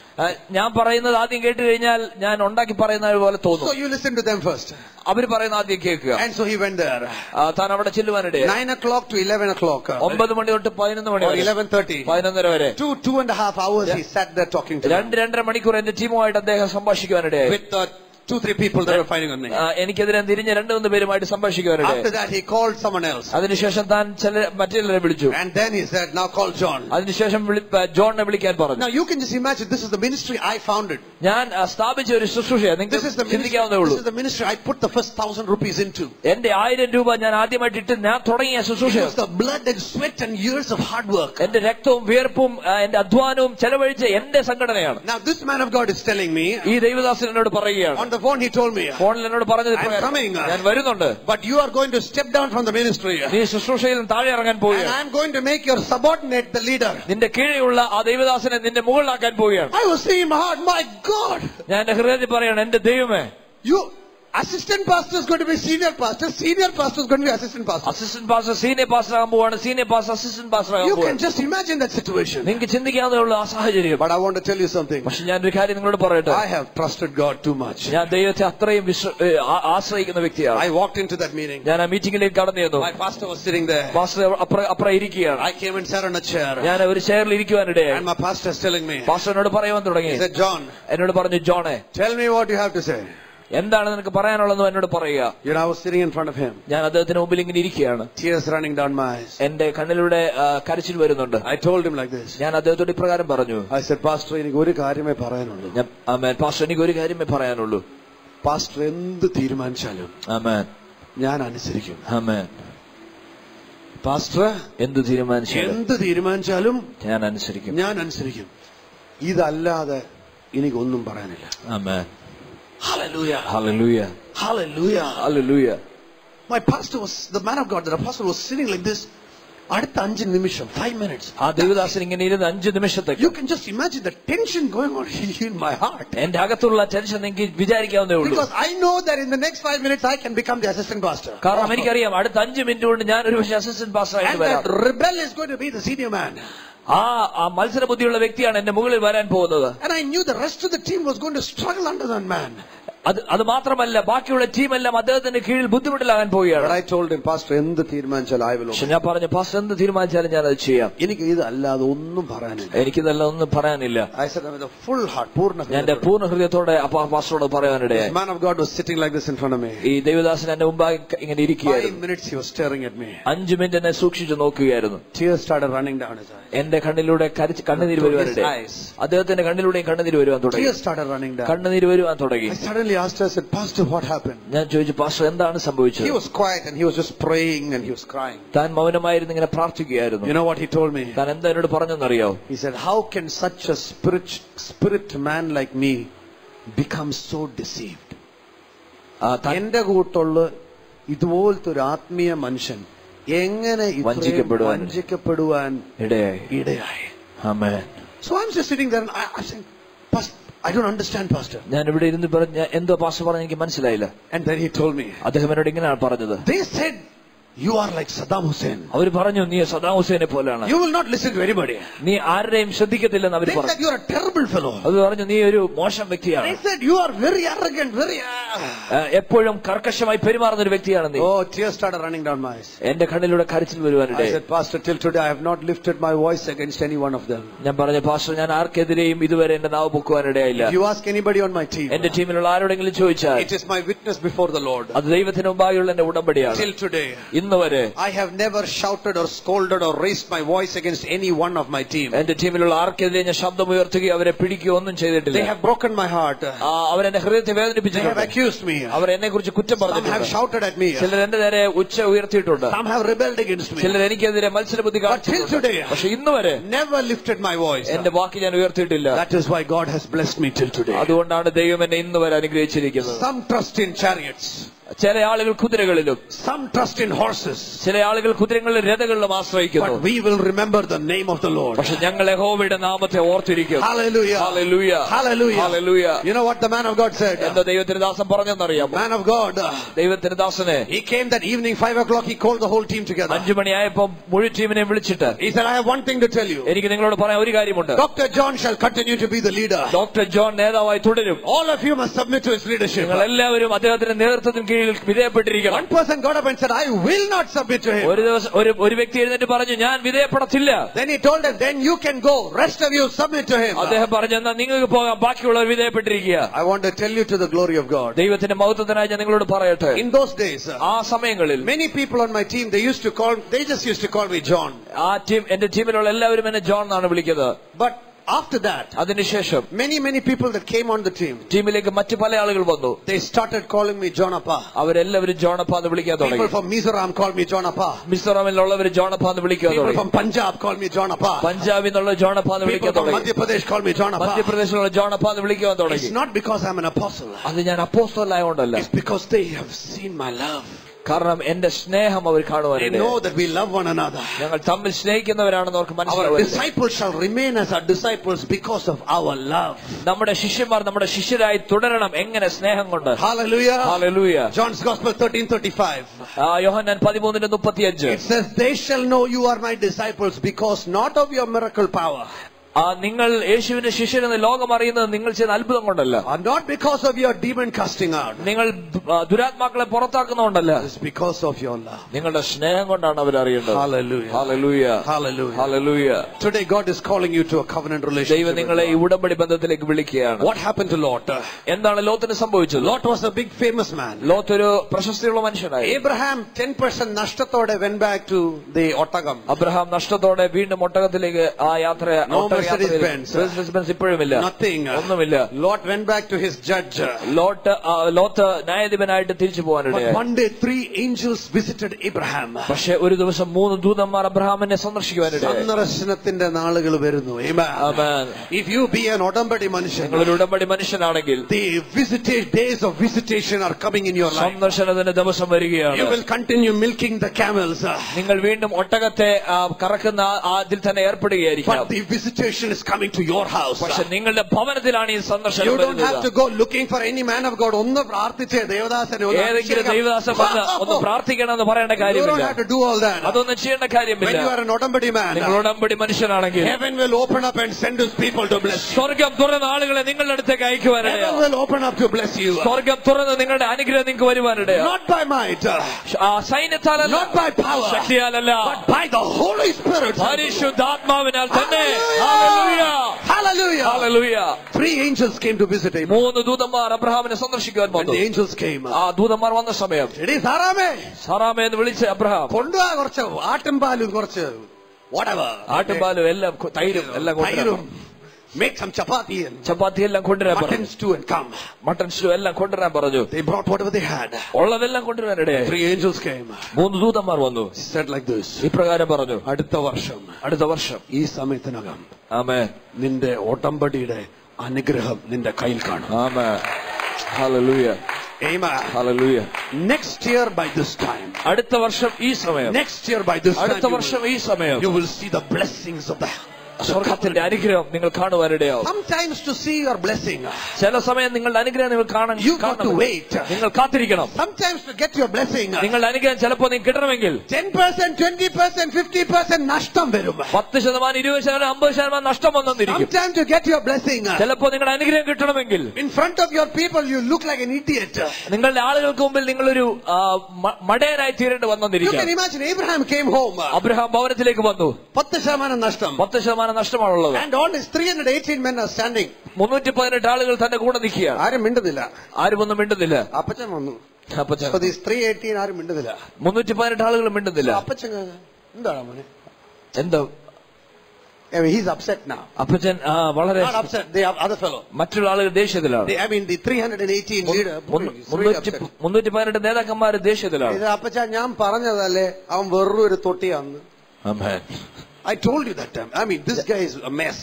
ഞാൻ പറയുന്നത് ആദ്യം കേട്ട് കഴിഞ്ഞാൽ ഞാൻ ഉണ്ടാക്കി പറയുന്നത് പോലെ തോന്നും. So you listen to them first. അവർ പറയുന്ന ആദ്യം കേൾക്കുക. And so he went there. താൻ അവിടെ ചെല്ലുവാനിടയായി. 9 o'clock to 11 o'clock. 9 മണി തൊട്ട് 11 മണി വരെ. 11:30. 11:30 വരെ. 2.5 hours he sat there talking to them. 2-2.5 മണിക്കൂർ എന്റെ ടീമുമായിട്ട് അദ്ദേഹം സംഭാഷിക്കുവാനിടയായി. With 2-3 people that were fighting on me. എനിക്കെതിരെ തിരിഞ്ഞ 2-3 പേരുമായിട്ട് സംഭാഷിക്കുവാനിടയായി. After that he called someone else. അതിനുശേഷം താൻ മറ്റേ വിളിച്ചു. And then he said, now call John. അതിനുശേഷം ജോണിനെ വിളിക്കാൻ പറഞ്ഞു. Now you can just imagine, this is the ministry I founded. ഞാൻ സ്ഥാപിച്ച ഒരു ശുശ്രൂഷയാണ്. നിങ്ങൾക്ക് ചിന്തിക്കാവുന്നേ ഉള്ളൂ. This is the ministry I put the first 1,000 rupees into. എന്റെ 1000 രൂപ ഞാൻ ആദ്യമായിട്ട് ഇട്ട് ഞാൻ തുടങ്ങിയ ശുശ്രൂഷ. It was the blood and sweat and years of hard work. എന്റെ രക്തവും വിയർപ്പും എന്റെ അധ്വാനവും ചെലവഴിച്ച എന്റെ സംഘടനയാണ്. Now this man of God is telling me. ഈ ദൈവദാസൻ എന്നോട് പറയുകയാണ്. On the phone he told me. ഫോണിൽ എന്നോട് പറഞ്ഞത്, ഞാൻ വരുന്നുണ്ട്. But you are going to step down from the ministry. നീ ശുശ്രൂഷയിൽ താഴെ ഇറങ്ങാൻ പോവുകയാണ്. And I am going to make your subordinate the leader. നിന്റെ കീഴെയുള്ള ആ ദൈവദാസനെ നിന്റെ മുകളിലാക്കാൻ പോവുകയാണ്. I was saying in my heart, my God. ഞാൻ എന്റെ ഹൃദയത്തിൽ പറയാണ്, എന്റെ ദൈവമേ, assistant pastor is going to be senior pastor is going to be assistant pastor. Assistant pastor senior pastor ആകാൻ പോവാണ്, സീനിയർ പാസ്റ്റർ അസിസ്റ്റന്റ് പാസ്റ്റർ ആകാൻ You പോവാണ്. can just imagine that situation. നിങ്ങൾക്ക് ചിന്തിക്കാവുന്നേ ആ സാഹചര്യം. But I want to tell you something. പക്ഷെ ഞാൻ ഒരു കാര്യം നിങ്ങളോട് പറയട്ടെ. I have trusted God too much. ഞാൻ ദൈവത്തെ അത്രയും ആശ്രയിക്കുന്ന വ്യക്തിയാണ്. I walked into that meeting. ഞാൻ ആ മീറ്റിംഗിലേക്ക് കടന്നു ചെന്നു. My pastor was sitting there. Pastor അപ്പുറം ഇരിക്കുകയാണ്. I came and sat on a chair. ഞാൻ ഒരു ചെയറിൽ ഇരിക്കുവാനിടയായി. And my pastor is telling me. Pastor എന്നോട് പറയുവാൻ തുടങ്ങി. He said, John. എന്നോട് പറഞ്ഞു, ജോണേ, tell me what you have to say. എന്താണ് നിനക്ക് പറയാനുള്ളതെന്ന് എന്നോട് പറയുക. I was sitting in front of him. ഞാൻ അദ്ദേഹത്തിന് മുമ്പിൽ ഇങ്ങനെ ഇരിക്കുകയാണ്. Tears running down my eyes. എന്റെ കണ്ണിലൂടെ കരച്ചിൽ വരുന്നുണ്ട്. I told him like this. ഞാൻ അദ്ദേഹത്തോട് ഇപ്രകാരം പറഞ്ഞു. I said, Pastor, എനിക്ക് ഒരു കാര്യമേ പറയാനുള്ളൂ. ആമേൻ. പാസ്റ്റർ, എനിക്ക് ഒരു കാര്യമേ പറയാനുള്ളൂ. പാസ്റ്റർ എന്ത് തീരുമാനിച്ചാലും ആമേൻ ഞാൻ അനുസരിക്കും. ആമേൻ. പാസ്റ്റർ എന്ത് തീരുമാനിച്ചാലും ഞാൻ അനുസരിക്കും. ഇതല്ലാതെ എനിക്കൊന്നും പറയാനില്ല. ആമേൻ. Hallelujah. Hallelujah. Hallelujah. Hallelujah. My pastor was, the man of God, the apostle was sitting like this. അടുത്ത 5 നിമിഷം 5 minutes. ആ ദേവദാസൻ ഇങ്ങനെ ഇരുന്ന് 5 നിമിഷത്തേക്ക്. You can just imagine the tension going on in my heart. എന്റെ അകത്തുള്ള ടെൻഷൻ നിങ്ങൾക്ക് വിചാരിക്കാവുന്നേ ഉള്ളൂ. Because I know that in the next 5 minutes I can become the assistant pastor. കാരണം എനിക്കറിയാം അടുത്ത 5 മിനിറ്റ് കൊണ്ട് ഞാൻ ഒരു പക്ഷേ അസിസ്റ്റന്റ് പാസ്റ്റർ ആയിട്ട് വരാം. And that rebel is going to be the senior man. ആ മത്സര ബുദ്ധിയുള്ള വ്യക്തിയാണ് എന്റെ മുകളിൽ വരാൻ പോകുന്നത്. And I knew the rest of the team was going to struggle under that man. അത് മാത്രമല്ല ബാക്കിയുള്ള ടീമെല്ലാം അദ്ദേഹത്തിന്റെ കീഴിൽ ബുദ്ധിമുട്ടിലാകാൻ പോവുകയാണ്. I told him, Pastor, എന്ത് തീരുമാനിച്ചാലും I will obey. ഞാൻ പറഞ്ഞു, പാസ്റ്റർ എന്ത് തീരുമാനിച്ചാലും ഞാൻ അത് ചെയ്യാം. എനിക്ക് ഇതല്ലാതെ ഒന്നും പറയാനില്ല. ഒന്നും പറയാനില്ല. I said with a full heart, പൂർണ്ണ ഹൃദയത്തോടെ. ഞാൻ പൂർണ്ണ ഹൃദയത്തോടെ പാസ്റ്ററോട് പറയാനിടയായി. The man of God was sitting like this in front of me. ഈ ദൈവദാസൻ എന്റെ മുമ്പായി ഇങ്ങനെ ഇരിക്കുകയായിരുന്നു. 5 minutes he was staring at me. 5 minute എന്നെ സൂക്ഷിച്ചു നോക്കുകയായിരുന്നു. Tears started running down his eyes. എന്റെ കണ്ണിലൂടെ കണ്ണുനീർ വരുവാനിടയായി. അദ്ദേഹത്തിന്റെ കണ്ണിലൂടെയും കണ്ണുനീർ വരുവാൻ തുടങ്ങി. Tears started running down. കണ്ണുനീർ വരുവാൻ തുടങ്ങി. I suddenly asked her, I said, Pastor, what happened? ഞാൻ ചോദിച്ചു, പാസ്റ്റർ എന്താണ് സംഭവിച്ചത്? He was quiet and he was just praying and he was crying. താൻ മൗനമായിരുന്നു ഇങ്ങനെ പ്രാർത്ഥിക്കുകയായിരുന്നു. You know what he told me? താൻ എന്താ എന്നോട് പറഞ്ഞെന്നറിയോ? He said, how can such a spirit man like me become so deceived? എന്റെ കൂട്ടുള്ള ഇതുപോലത്തെ ഒരു ആത്മീയ മനുഷ്യൻ എങ്ങനെ വഞ്ചിക്കപ്പെടുവാൻ ഇടയായി? Amen. So I'm just sitting there and I'm saying, Pastor, I don't understand, Pastor. ഞാൻ ഇവിടെ ഇരുന്ന് പറഞ്ഞു, എന്തോ പാസ്റ്റർ പറഞ്ഞു എനിക്ക് മനസ്സിലായില്ല. And then he told me. അദ്ദേഹം എന്നോട് ഇങ്ങനെയാണ് പറഞ്ഞത്. They said you are like Saddam Hussein. അവർ പറഞ്ഞു, നീ സദ്ദാം ഹുസൈനെ പോലെയാണ്. You will not listen to anybody. നീ ആരെയും ശ്രദ്ധിക്കത്തില്ലെന്ന് അവർ പറഞ്ഞു. They said you are a terrible fellow. അവർ പറഞ്ഞു, നീ ഒരു മോശം വ്യക്തിയാണ്. They said you are very arrogant, very എപ്പോഴും കർക്കശമായി പെരുമാറുന്ന ഒരു വ്യക്തിയാണ് നീ. Oh, tears started running down my eyes. എന്റെ കണ്ണിലൂടെ കരച്ചിൽ വരുവാനിടയായി. I said, Pastor, till today I have not lifted my voice against any one of them. ഞാൻ പറഞ്ഞു, പാസ്റ്റർ, ഞാൻ ആർക്കെതിരെയും ഇതുവരെ എന്റെ നാവ് പൊക്കുവാനിടയായില്ല. If you ask anybody on my team, എന്റെ ടീമിലുള്ള ആരോടെങ്കിലും ചോദിച്ചാൽ, it is my witness before the Lord. അത് ദൈവത്തിന് മുമ്പായുള്ള എന്റെ ഉടമ്പടിയാണ്. Till today, ഇന്ന് വരെ I have never shouted or scolded or raised my voice against any one of my team. എന്റെ ടീമിലുള്ള ആർക്കെതിരെ ഞാൻ ശബ്ദമുയർത്തുകയോ അവരെ പിടിക്കുകയോ ഒന്നും ചെയ്തിട്ടില്ല. They have broken my heart. അവരെന്റെ ഹൃദയത്തെ They have വേദനിപ്പിച്ചിട്ടുണ്ട്. accused me. അവർ എന്നെ കുറിച്ച് കുറ്റം Some have പറഞ്ഞിട്ടുണ്ട്. shouted at me. ചിലർ എന്റെ നേരെ ഉച്ച ഉയർത്തിയിട്ടുണ്ട്. Some have rebelled against me. ചിലർ എനിക്കെതിരെ മത്സരബുദ്ധി But till കാണിച്ചിട്ടുണ്ട്. today, പക്ഷെ ഇന്ന് വരെ never lifted my voice. എന്റെ വാക്ക് ഞാൻ ഉയർത്തിയിട്ടില്ല. That is why God has blessed me till today. അതുകൊണ്ടാണ് ദൈവം എന്നെ ഇന്ന് വരെ അനുഗ്രഹിച്ചിരിക്കുന്നത്. Some trust in chariots. ചില ആളുകൾ കുതിരകളിലും, Some trust in horses. ചില ആളുകൾ കുതിരകളിലും രഥങ്ങളിലും ആശ്രയിക്കുന്നു. But we will remember the name of the Lord. പക്ഷെ ഞങ്ങൾ യഹോവയുടെ നാമത്തെ ഓർത്തിരിക്കും. Hallelujah. Hallelujah. Hallelujah. Hallelujah. You know what the man of God said? എന്താ ദൈവത്തിന്റെ ദാസൻ പറഞ്ഞെന്നറിയാമോ? Man of God. ദൈവത്തിന്റെ ദാസനെ He came that evening 5 o'clock. He called the whole team together. 5 മണിയായപ്പോ മുഴുവൻ ടീമിനെ വിളിച്ചിട്ട് He said, I have one thing to tell you. എനിക്ക് നിങ്ങളോട് പറയാൻ ഒരു കാര്യമുണ്ട്. Dr. John shall continue to be the leader. Doctor John നേതാവായി തുടരും. All of you must submit to his leadership. നിങ്ങൾ എല്ലാവരും അദ്ദേഹത്തിന്റെ നേതൃത്വത്തിന് കീഴിൽ വിധേയപ്പെട്ടിരിക്കണം. One person got up and said, I will not submit to him. ഒരു ദിവസം ഒരു വ്യക്തി എഴുന്നേറ്റ് പറഞ്ഞു, ഞാൻ വിധേയപ്പെടത്തില്ല. Then he told them, then you can go. Rest of you submit to him. അദ്ദേഹം പറഞ്ഞു, എന്നാൽ നിങ്ങൾക്ക് പോകാം, ബാക്കിയുള്ളവർ വിധേയപ്പെട്ടിരിക്കുക. I want to tell you to the glory of God. ദൈവത്തിന്റെ മഹത്വത്തിനായി ഞാൻ നിങ്ങളോട് പറയട്ടെ. In those days, ആ സമയങ്ങളിൽ many people on my team, they just used to call me John. ആ ടീം, എന്റെ ടീമിലുള്ള എല്ലാവരും എന്നെ ജോൺ എന്നാണ് വിളിക്കുന്നത്. But after that, അതിനുശേഷം many people that came on the team, ടീമിലേക്ക് മറ്റു പല ആളുകൾ വന്നു. they started calling me John Appa. അവരെല്ലാവരും ജോണപ്പ എന്ന് വിളിക്കാൻ People തുടങ്ങി. from Mizoram called me John Appa. മിസോറാമിലുള്ളവർ ജോണപ്പ എന്ന് വിളിക്കാൻ People തുടങ്ങി. from Punjab called me John Appa. പഞ്ചാബിൽ നിന്നുള്ള ജോണപ്പ എന്ന് People വിളിക്കാൻ from തുടങ്ങി. Madhya Pradesh called me John Appa. മധ്യപ്രദേശിലുള്ള ജോണപ്പ എന്ന് വിളിക്കാൻ It's തുടങ്ങി. not because I'm an apostle. അത് ഞാൻ അപ്പോസ്തലനായതുകൊണ്ടല്ല, It's because they have seen my love. കാരണം എന്റെ സ്നേഹം അവർ They കാണുവാനുണ്ട്. know that we love one another. ഞങ്ങൾ തമ്മിൽ സ്നേഹിക്കുന്നവരാണെന്ന് അവർക്ക് Our മനസ്സിലാവും. disciples shall remain as our disciples because of our love. നമ്മുടെ ശിഷ്യന്മാർ നമ്മുടെ ശിഷ്യരായി തുടരണം. എങ്ങനെ? സ്നേഹം കൊണ്ട്. Hallelujah. Hallelujah. John's Gospel 13:35. Yohannan 13:35. It says, they shall know you are my disciples because not of your miracle power. നിങ്ങൾ യേശുവിന്റെ ശിഷ്യരെന്ന് ലോകം അറിയുന്നത് നിങ്ങൾ ചെയ്ത അത്ഭുതം കൊണ്ടല്ല, Or not because of your demon casting out. നിങ്ങൾ ദുരാത്മാക്കളെ പുറത്താക്കുന്നതുകൊണ്ടല്ല, It's because of your love. നിങ്ങളുടെ സ്നേഹം കൊണ്ടാണ് അവരറിയേണ്ടത്. Hallelujah. ഹല്ലേലൂയ. Hallelujah. Hallelujah. Today God is calling you to a covenant relationship. ദൈവം നിങ്ങളെ ഈ ഉടമ്പടി ബന്ധത്തിലേക്ക് വിളിക്കുകയാണ്. What happened to Lot? എന്താണ് ലോത്തിന് സംഭവിച്ചത്? Lot was a big famous man. Lot ഒരു പ്രശസ്തിയുള്ള മനുഷ്യനായി. Abraham 10% നഷ്ടത്തോടെ went back to the Ottagam. Abraham നഷ്ടത്തോടെ വീണ്ടും ഒട്ടകത്തിലേക്ക് ആ യാത്ര Mercedes-Benz ഇപ്പോഴുമില്ല, Nothing. ഒന്നുമില്ല. Lot went back to his judge. Lot ന്യായാധിപനായിട്ട് തിരിച്ചു But പോകാനിടയായി. one day 3 angels visited Abraham. പക്ഷെ ഒരു ദിവസം 3 ദൂതന്മാർ അബ്രഹാമിനെ സന്ദർശിക്കുവാനിടയായി. സന്ദർശനത്തിന്റെ നാളുകൾ വരുന്നു. Amen. If you be an ഉടമ്പടി മനുഷ്യൻ, നിങ്ങളൊരു ഉടമ്പടി മനുഷ്യനാണെങ്കിൽ the days of visitation are coming in your life. സന്ദർശനത്തിന്റെ ദിവസം വരികയാണ്. You will continue milking the camels. നിങ്ങൾ വീണ്ടും ഒട്ടകത്തെ കറക്കുന്ന അതിൽ തന്നെ ഏർപ്പെടുകയായിരിക്കും. But the visitation is coming to your house. പക്ഷെ നിങ്ങളുടെ ഭവനത്തിലാണ് ഈ സന്ദർശനം You don't have വരുന്നത്. to go looking for any man of God. ഒന്ന് പ്രാർത്ഥിച്ചേ ദേവദാസനെ ഏതെങ്കിലും ദൈവദാസൻ വന്ന് ഒന്ന് പ്രാർത്ഥിക്കണമെന്ന് പറയേണ്ട You don't കാര്യമില്ല. have to do all that. അതൊന്നും ചെയ്യേണ്ട When കാര്യമില്ല. you are an ഉടമ്പടി man, നിങ്ങൾ ഉടമ്പടി മനുഷ്യനാണെങ്കിൽ heaven will open up and send his people to bless you. സ്വർഗം തുറന്ന ആളുകളെ നിങ്ങളുടെ അടുത്തേക്ക് Heaven അയക്കുവാനിടയാണ്. will open up to bless you. സ്വർഗം തുറന്ന് നിങ്ങളുടെ അനുഗ്രഹം നിങ്ങൾക്ക് വരുവാനിടയാണ്. Not by might, സൈന്യത്താലല്ല, not by power, ശക്തിയാലല്ല, but by the Holy Spirit. പരിശുദ്ധാത്മാവിനാൽ തന്നെ. Hallelujah. Hallelujah. 3 angels came to visit Abraham. 3 ദൂതന്മാർ അബ്രഹാമിനെ സന്ദർശിക്കുവാൻ When വന്നു. the angels came, ആ ദൂതന്മാർ വന്ന സമയം എടീ സാറാമേ, സാറാമേ എന്ന് വിളിച്ച് അബ്രഹാം കൊണ്ടുവാ കുറച്ച് ആട്ടും പാലും കുറച്ച് whatever, ആട്ടുപാലും എല്ലാം തൈരും എല്ലാം കൊണ്ടുവരാൻ, make some chapati and ചപ്പാത്തി എല്ലാം കൊണ്ടുവരാൻ mutton പറഞ്ഞു. stew and come. Mutton stew എല്ലാം കൊണ്ടുവരാൻ പറഞ്ഞു. They brought whatever they had. ഉള്ളതെല്ലാം കൊണ്ടുവരാനിടയായി. 3 angels came. 3 ദൂതന്മാർ വന്നു. He said like this, ഇപ്രകാരം പറഞ്ഞു, അടുത്ത വർഷം അടുത്ത വർഷം ഈ സമയത്തിനകം ആമേൻ, നിന്റെ ഉടമ്പടിയുടെ അനുഗ്രഹം നിന്റെ കയ്യിൽ കാണും. Amen. Hallelujah. Amen. Hallelujah. Next year by this time, അടുത്ത വർഷം ഈ സമയം, next year by this അടുത്ത time, വർഷം ഈ സമയം you will see the blessings of the സ്വർഗത്തിന്റെ അനുഗ്രഹം നിങ്ങൾ കാണുവാനിടയാവും. Sometimes to see your blessing, ചില സമയം നിങ്ങളുടെ അനുഗ്രഹം നിങ്ങൾ you got to wait. നിങ്ങൾ കാത്തിരിക്കണം. Sometimes to get your blessing, നിങ്ങളുടെ അനുഗ്രഹം ചിലപ്പോൾ നിങ്ങൾക്ക് കിട്ടണമെങ്കിൽ 10%, 20%, 50% നഷ്ടം വരും. 10%, 20%, 50% നഷ്ടം വന്നിരിക്കും. Sometimes to get your blessing, ചിലപ്പോൾ നിങ്ങളുടെ അനുഗ്രഹം കിട്ടണമെങ്കിൽ in front of your people you look like an idiot. നിങ്ങളുടെ ആളുകൾക്ക് മുമ്പിൽ നിങ്ങളൊരു മടയനായി തീരേണ്ടി You വന്നിരിക്കും. can imagine Abraham came home, Abraham ഭവനത്തിലേക്ക് വന്നു. 10% നഷ്ടം. 10% നഷ്ടമാണുള്ളത്. And all his 318 men are standing. 318 ആളുകൾ തന്റെ കൂടെ നിൽക്കുകയാണ്. ആരും മിണ്ടുന്നില്ല. ആരും ഒന്നും മിണ്ടുന്നില്ല. അപ്പച്ചൻ വന്നു. അപ്പച്ചൻ So these 318 ആരും മിണ്ടുന്നില്ല. 318 ആളുകൾ മിണ്ടുന്നില്ല. അപ്പച്ചൻ എന്താണ് മോനെ? എന്താ? I mean, he's upset now. അപ്പച്ചൻ വളരെ Not upset, the other fellow. മറ്റുള്ള ആളുകൾ ദേഷ്യത്തിലാണ്. I mean, the 318 leader. 318 നേതാക്കന്മാര് ദേഷ്യത്തിലാണ്. ഇത് അപ്പച്ചൻ ഞാൻ പറഞ്ഞതല്ലേ, അവൻ വെറും ഒരു തൊട്ടിയാന്ന്. Amen. I told you that time. I mean, this guy is a mess.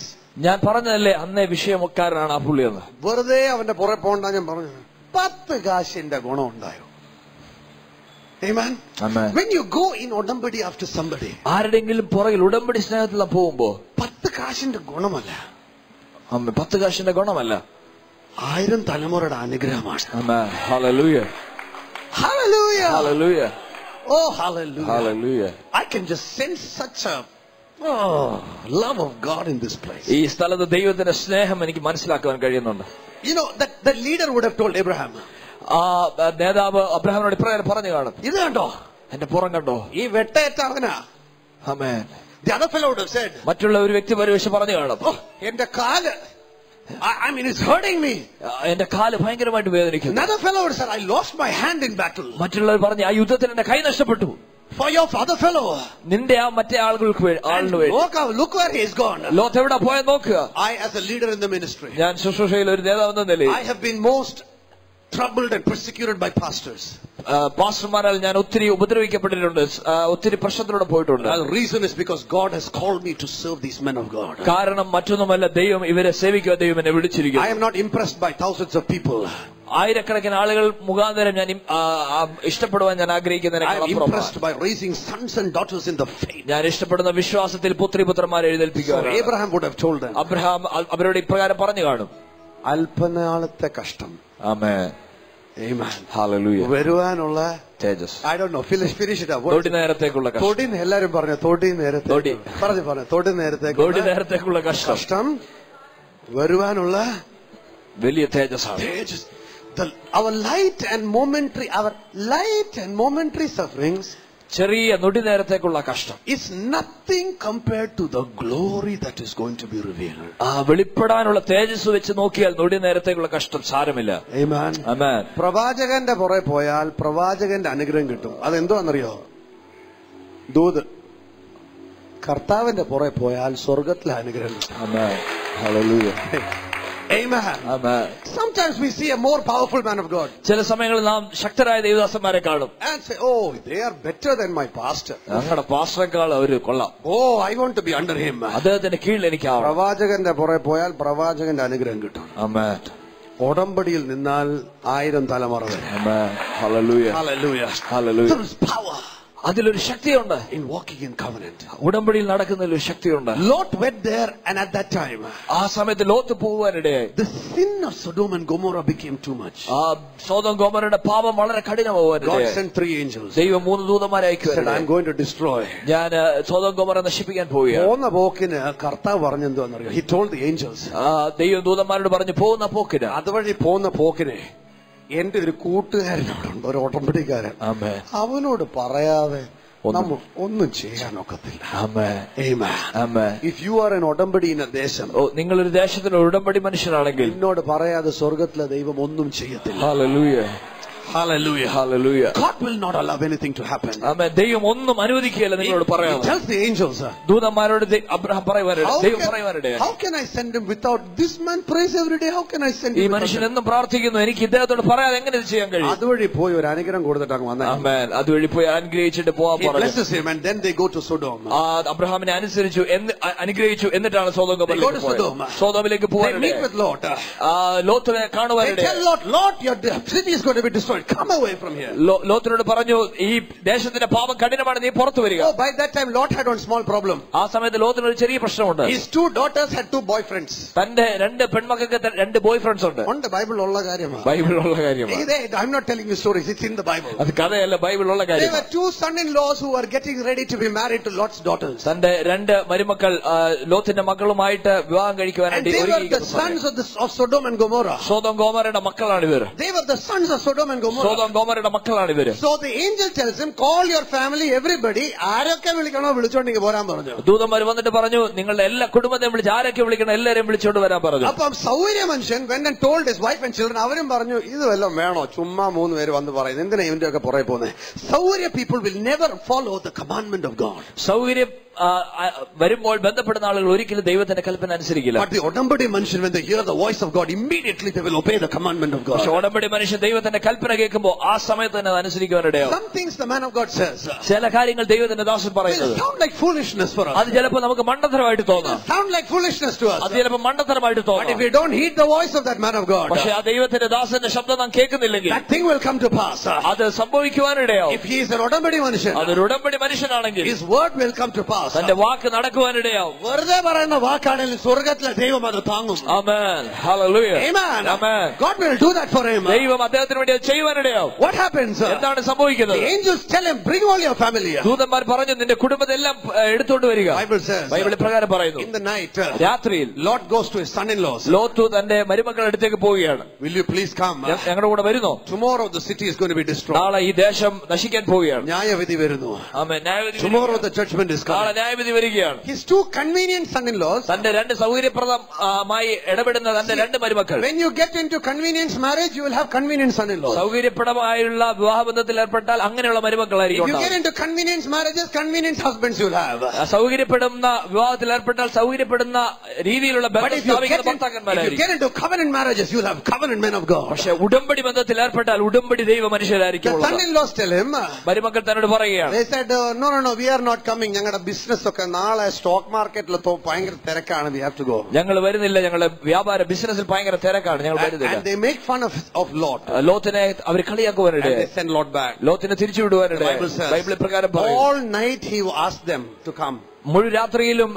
ഞാൻ പറഞ്ഞതല്ലേ അന്നേ വിഷയമക്കാരനാണ് ആ പുള്ളിയെന്ന്. വെറുതെ അവന്റെ പുറകെ പോകണ്ട ഞാൻ പറഞ്ഞു. 10 കാശിന്റെ ഗുണം ഉണ്ടായോ? Amen. Amen. When you go in ഉടമ്പടി after somebody, ആരുടെങ്കിലും പുറകിൽ ഉടമ്പടി സ്നേഹത്തിൽ പോകുമ്പോ 10 കാശിന്റെ ഗുണമല്ല, 10 കാശിന്റെ ഗുണമല്ല, 1000 തലമുറയുടെ അനുഗ്രഹമാണ്. Amen. Hallelujah. Hallelujah. Hallelujah. Oh, hallelujah. Hallelujah. I can just sense such a love of God in this place. ഈ സ്ഥലത്ത് ദൈവത്തിന്റെ സ്നേഹം എനിക്ക് മനസ്സിലാക്കാൻ കഴിയുന്നുണ്ട്. You know, that leader would have told Abraham, നേതാവ് അബ്രഹാമിനോട് ഇപ്രകാരം പറഞ്ഞു കാണും, ഇത് കണ്ടോ, എന്റെ പുറം കണ്ടോ, ഈ വെട്ടേറ്റ അവനാ. Amen. The other fellow would have said, മറ്റുള്ള ഒരു വ്യക്തി പരിവേഷം പറഞ്ഞു കാണും, എന്റെ കാല്, I mean, it's hurting me. എന്റെ കാല് ഭയങ്കരമായിട്ട് വേദനിക്കുന്നു. Another fellow would have said, I lost my hand in battle. മറ്റുള്ളവർ പറഞ്ഞു, ആ യുദ്ധത്തിൽ എന്റെ കൈ നഷ്ടപ്പെട്ടു. For your other fellow, നിന്റെ ആ മറ്റേ ആളുകൾക്ക് look where he is gone. Lot എവിടെ പോയെന്ന് നോക്കുക. I, as a leader in the ministry, ഞാൻ ശുശ്രൂഷയിൽ ഒരു നേതാവെന്ന നിലയിൽ I have been most troubled and persecuted by pastors. പാസ്റ്റർമാരാൽ ഞാൻ ഒത്തിരി ഉപദ്രവിക്കപ്പെട്ടിട്ടുണ്ട്, ഒത്തിരി പ്രശ്നത്തിലൂടെ പോയിട്ടുണ്ട്. The reason is because God has called me to serve these men of God. കാരണം മറ്റൊന്നുമല്ല, ദൈവം ഇവരെ സേവിക്കുക, ദൈവം എന്നെ വിളിച്ചിരിക്കുന്നു. I am not impressed by thousands of people. ആയിരക്കണക്കിന് ആളുകൾ മുഖാന്തരം ഞാൻ ഇഷ്ടപ്പെടുവാൻ ഞാൻ ആഗ്രഹിക്കുന്നതിനെ I am impressed by raising sons and daughters in the faith. ഞാൻ ഇഷ്ടപ്പെടുന്ന വിശ്വാസത്തിൽ പുത്രിപുത്രന്മാരെ എഴുന്നേൽപ്പിക്കുക. Abraham would have told them. Abraham അവരോട് ഇപ്രകാരം പറഞ്ഞു കാണും, അല്പനാളത്തെ കഷ്ടം. Amen. Amen. Hallelujah. വരുവാനുള്ള തേജസ്. I don't know. Finish it up. തൊടി നേരത്തേക്കുള്ള കഷ്ടം. തൊടി എല്ലാരും പറഞ്ഞു, തൊടി നേരത്തേക്ക് പറഞ്ഞു തൊടി നേരത്തേക്കുള്ള കഷ്ടം വരുവാനുള്ള വലിയ തേജസ്സാണ്. Our light and momentary sufferings, ചെറിയ നൊടി നേരത്തേക്കുള്ള കഷ്ടം, is nothing compared to the glory that is going to be revealed. വെളിപ്പെടാനുള്ള തേജസ് വെച്ച് നോക്കിയാൽ നൊടി നേരത്തേക്കുള്ള കഷ്ടം സാരമില്ല. Amen. Amen. പ്രവാചകന്റെ പുറകെ പോയാൽ പ്രവാചകന്റെ അനുഗ്രഹം കിട്ടും. അതെന്തോന്നറിയോ? ദൂത്. കർത്താവിന്റെ പുറകെ പോയാൽ സ്വർഗത്തിലെ അനുഗ്രഹം കിട്ടും. Amen. Hallelujah. Amen. Amen. Sometimes we see a more powerful man of God. ചില സമയങ്ങളിൽ നാം ശക്തരായ ദൈവദാസന്മാരെ കാണും. And say, oh, they are better than my pastor. ഞങ്ങളുടെ പാസ്റ്ററേക്കാൾ അവര് കൊള്ളാം. Oh, I want to be under him. അദ്ദേഹത്തിന്റെ കീഴിൽ എനിക്കാവും. പ്രവാചകന്റെ പുറകെ പോയാൽ പ്രവാചകന്റെ അനുഗ്രഹം കിട്ടും. Amen. ഉടമ്പടിയിൽ നിന്നാൽ 1000 തലമുറ വരെ. Amen. Hallelujah. Hallelujah. Hallelujah. There is power അതിലൊരു ശക്തിയുണ്ട്. in walking in covenant. ഉടമ്പടിയിൽ നടക്കുന്നതിൽ ഒരു ശക്തിയുണ്ട്. Lot went there, and at that time, ആ സമയത്ത് ലോത്ത് പോവാനിടയായി. the sin of Sodom and Gomorrah became too much. സോദോം ഗോമോറയുടെ പാപം വളരെ കഠിനമാവാനിടയായി. God sent 3 angels. ദൈവം 3 ദൂതന്മാരെ He said, I am going to destroy. ഞാൻ സോദോം ഗോമോറ നശിപ്പിക്കാൻ പോവുകയാണ്. പോകുന്ന പോക്കിന് കർത്താവ് പറഞ്ഞെന്തോന്നറിയോ? He told the angels. ദൈവം ദൂതന്മാരോട് പറഞ്ഞു, പോകുന്ന പോക്കിന്, അതുവഴി പോകുന്ന പോക്കിനെ എന്റെ ഒരു കൂട്ടുകാരൻ അവിടെ ഉണ്ട്, ഒരു ഉടമ്പടിക്കാരൻ. അവനോട് പറയാതെ നമ്മൾ ഒന്നും ചെയ്യാനൊക്കത്തില്ല. If you are an ഉടമ്പടി in a ദേശം, നിങ്ങളൊരു ദേശത്തിൽ ഉടമ്പടി മനുഷ്യനാണെങ്കിൽ എന്നോട് പറയാതെ സ്വർഗത്തിലെ ദൈവം ഒന്നും ചെയ്യത്തില്ല. Hallelujah. Hallelujah. Hallelujah. God will not allow anything to happen. Amen. ദൈവം ഒന്നും അനുവദിക്കുകയില്ല നിങ്ങളോട് പറയാൻ. He tells the angels, ദൂതന്മാരോട് അബ്രഹാം പറയുവാനിടയായി, how can I send him without this man prays every day? How can I send him? ഈ മനുഷ്യൻ എന്നും പ്രാർത്ഥിക്കുന്നു, എനിക്ക് ഇദ്ദേഹത്തോട് പറയാതെ എങ്ങനെ ഇത് ചെയ്യാൻ കഴിയും? അതുവഴി പോയി ഒരു അനുഗ്രഹം കൊടുത്തിട്ടാണ് വന്നത്. Amen. അതുവഴി പോയി അനുഗ്രഹിച്ചിട്ട് പോവാൻ പറഞ്ഞു. He blesses him and then they go to Sodom. അബ്രഹാമിനെ അനുഗ്രഹിച്ചു, എന്നിട്ടാണ് സോദോമിലേക്ക് പോയത്. സോദോമിലേക്ക് പോവാൻ they meet with Lot. ലോത്തിനെ കാണുവാനിടയായി. They tell Lot, your city is going to be destroyed. Come away from here. ലോത്തിനോട് പറഞ്ഞു, ഈ ദേശത്തിന്റെ പാപം കഠിനമാണ്, നീ പുറത്തു വരിക. Oh, by that time Lot had one small problem. ആ സമയത്ത് ലോത്തിന് ഒരു ചെറിയ പ്രശ്നമുണ്ട്. His 2 daughters had 2 boyfriends. തന്റെ 2 പെൺമക്കൾക്ക് 2 ബോയ് ഫ്രണ്ട്സ് ഉണ്ട്. ഉണ്ട്, ബൈബിളിലുള്ള കാര്യമാണ്. ബൈബിളിലുള്ള കാര്യമാണ്. I'm not telling you stories, it's in the Bible. അത് കഥയല്ല, ബൈബിളിലുള്ള കാര്യമാണ്. There were 2 son-in-laws who were getting ready to be married to Lot's daughters. തന്റെ 2 മരുമക്കൾ ലോത്തിന്റെ മക്കളുമായിട്ട് വിവാഹം കഴിക്കുവാനായിട്ട് ഒരുങ്ങിയിരിക്കുന്നു. They were the sons of Sodom and Gomorrah. Sodom ഗോമോറയുടെ മക്കളാണ് ഇവർ. They were of the sons of Sodom and Gomorrah. Sodom ഗോമോരയുടെ മക്കളാണ് ഇവര്. So the angel tells him, call your family, everybody. ആരൊക്കെ വിളിക്കണോ വിളിച്ചോണ്ടെങ്കിൽ പോരാൻ പറഞ്ഞു. ദൂതന്മാർ വന്നിട്ട് പറഞ്ഞു, നിങ്ങളുടെ എല്ലാ കുടുംബത്തെയും വിളിച്ച് ആരൊക്കെ വിളിക്കണം എല്ലാരെയും വിളിച്ചോണ്ട് വരാൻ പറഞ്ഞു. അപ്പം സൗകര്യ മനുഷ്യൻ went and told his wife and children. അവരും പറഞ്ഞു, ഇത് വല്ലതും വേണോ, ചുമ്മാ 3 പേര് വന്ന് പറയുന്നത്, എന്തിനാ ഇവന്റെ ഒക്കെ പുറകെ പോകുന്നത്? സൗകര്യ people will never follow the commandment of God. സൗകര്യം വരുമ്പോൾ ബന്ധപ്പെടുന്ന ആളുകൾ ഒരിക്കലും ദൈവത്തിന്റെ കൽപ്പന അനുസരിക്കില്ല. But the ഉടമ്പടി മനുഷ്യൻ, when they hear the voice of God, immediately they will obey the commandment of God. പക്ഷേ ഉടമ്പടി മനുഷ്യൻ ദൈവത്തിന്റെ കൽപ്പന കേൾക്കുമ്പോൾ ആ സമയത്ത് തന്നെ അനുസരിക്കുവാനിടയാവും. Some things the man of God says, ചില കാര്യങ്ങൾ ദൈവത്തിന്റെ ദാസൻ പറയുന്നത് sound like foolishness for us. അത് ചിലപ്പോൾ നമുക്ക് മണ്ടത്തരമായിട്ട് തോന്നാം. Sound like foolishness to us. അത് ചിലപ്പോൾ മണ്ടത്തരമായിട്ട് But തോന്നാം. if we don't heed the voice of that man of God, പക്ഷേ ആ ദൈവത്തിന്റെ ദാസന്റെ ശബ്ദം നാം കേൾക്കുന്നില്ലെങ്കിൽ that thing will come to pass. അത് സംഭവിക്കുവാനിടയാവും. If he is an ഉടമ്പടി മനുഷ്യൻ, അതൊരു ഉടമ്പടി മനുഷ്യനാണെങ്കിൽ his word will come to pass. തന്റെ വാക്ക് നടക്കുവാനിടയാവും. വെറുതെ പറയുന്ന വാക്കാണെങ്കിൽ സ്വർഗ്ഗത്തിലെ ദൈവം അത് താങ്ങും. Amen. Hallelujah. Amen. Amen. God will do that for him. ദൈവം അദ്ദേഹത്തിന് വേണ്ടി അത് ചെയ്യുവാനിടയാവും. What happens? എന്താണ് സംഭവിക്കുന്നത്? The angels tell him, bring all your family. ദൂതന്മാർ പറഞ്ഞു, നിന്റെ കുടുംബത്തെ എല്ലാം എടുത്തോണ്ട് വരിക. Bible says, ബൈബിൾ പ്രകാരം പറയുന്നു, in the night, രാത്രിയിൽ Lot goes to his son-in-laws. Lot തന്റെ മരുമക്കളുടെ അടുത്തേക്ക് പോവുകയാണ്. Will you please come? ഞങ്ങളുടെ കൂടെ വരുന്നോ? Tomorrow the city is going to be destroyed. നാളെ ഈ ദേശം നശിക്കാൻ പോവുകയാണ്. ന്യായവിധി വരുന്നു. ആമേൻ. ന്യായവിധി. Tomorrow the judgment is നാളെ coming. ന്യായവിധി വരികയാണ്. His 2 convenient son-in-laws. തന്റെ 2 സൗകര്യപ്രദമായി ഇടപെടുന്ന തന്റെ 2 മരുമക്കൾ. When you get into convenience marriage, you will have convenient son-in-laws. സൗകര്യപ്രദമായുള്ള വിവാഹബന്ധത്തിൽ ഏർപ്പെട്ടാൽ അങ്ങനെയുള്ള മരുമക്കളായിരിക്കും. If you get into convenience marriages, convenient husbands you will have. സൗകര്യപ്പെടുന്ന വിവാഹത്തിൽ ഏർപ്പെട്ടാൽ സൗകര്യപ്പെടുന്ന രീതിയിലുള്ള ബന്ധം സ്ഥാപിക്കുന്ന ഭർത്താക്കന്മാരായിരിക്കും. If you get into covenant marriages, you will have covenant men of God. പക്ഷേ ഉടമ്പടി ബന്ധത്തിൽ ഏർപ്പെട്ടാൽ ഉടമ്പടി ദൈവ മനുഷ്യരായിരിക്കും. The son-in-laws tell him, മരുമക്കൾ തന്നോട് പറയുകയാണ്, they said, no, we are not coming. ഞങ്ങളുടെ ബിസിനസ് ഒക്കെ നാളെ സ്റ്റോക്ക് മാർക്കറ്റിൽ ഭയങ്കര തിരക്കാണ്. We have to go. ഞങ്ങൾ വരുന്നില്ല, ഞങ്ങളുടെ വ്യാപാര ബിസിനസ്സിൽ ഭയങ്കര തിരക്കാണ്, ഞങ്ങൾ വരുന്നില്ല. And they make fun of Lot. ലോത്തിനെ our കളിയാക്കുവാനിടയായി. They send Lot back. ലോത്തിനെ തിരിച്ചു വിടുവാനിടയായി. ബൈബിൾ പ്രകാരം all night he asked them to come. മുഴു രാത്രിയിലും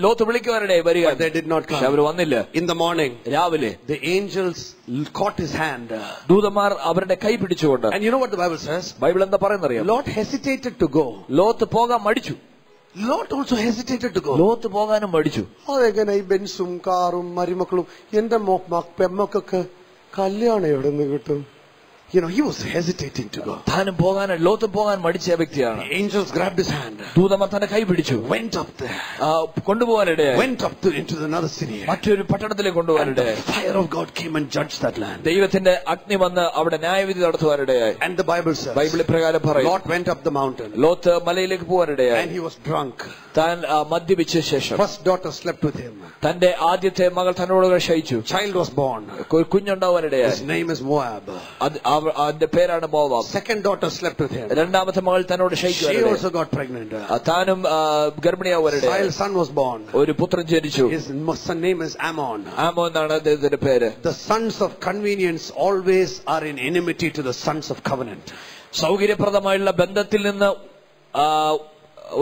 ലോത്ത് വിളിക്കുവാനിടയായി വരിക. They did not come. അവർ വന്നില്ല. In the morning, രാവിലെ the angels caught his hand. ദൂതന്മാർ അവരുടെ കൈ പിടിച്ചുകൊണ്ട്. And you know what the Bible says? Bible എന്താ പറയുന്നറിയാം? Lot hesitated to go. Lot പോകാൻ മടിച്ചു. Lot also hesitated to go. Lot പോകാനും മടിച്ചു. അതെങ്ങനെ ഈ ബെൻസും കാറും മരുമക്കളും എന്റെ പെമ്മക്കൊക്കെ കല്യാണം എവിടെ നിന്ന് കിട്ടും? You know, he was hesitating to go. താനും പോകാൻ ലോത്ത് പോകാൻ മടിച്ച വ്യക്തിയാണ്. The angels grabbed his hand. ദൂതന്മാർ തന്റെ കൈ പിടിച്ചു. Went up there. കൊണ്ടുപോകാനിടയായി. Went up into another city. മറ്റൊരു പട്ടണത്തിലേക്ക് കൊണ്ടുപോകാനിടയായി. The fire of God came and judged that land. ദൈവത്തിന്റെ അഗ്നി വന്ന് അവിടെ ന്യായവിധി നടത്തുവാനിടയായി. And the Bible says, Bible പ്രകാരം പറയും, Lot went up the mountain. Lot മലയിലേക്ക് പോകാനിടയായി. And he was drunk. താൻ മദ്യപിച്ച ശേഷം First daughter slept with him. തന്റെ ആദ്യത്തെ മകൾ തന്നോട് ശയിച്ചു. Child was born. കുഞ്ഞുണ്ടാവാനിടയായി. His name is Moab. അതിന്റെ പേരാണ് Moab. Second daughter slept with him. രണ്ടാമത്തെ മകൾ തന്നോട് ശയിച്ചു. She also got pregnant. താനും ഗർഭിണിയാവാനിടയായി. Son was born. ഒരു പുത്രൻ ജനിച്ചു. His son name is Ammon. Amon എന്നാണ് അദ്ദേഹത്തിന്റെ പേര്. The sons of convenience always are in enmity to the sons of covenant. സൗകര്യപ്രദമായുള്ള ബന്ധത്തിൽ നിന്ന്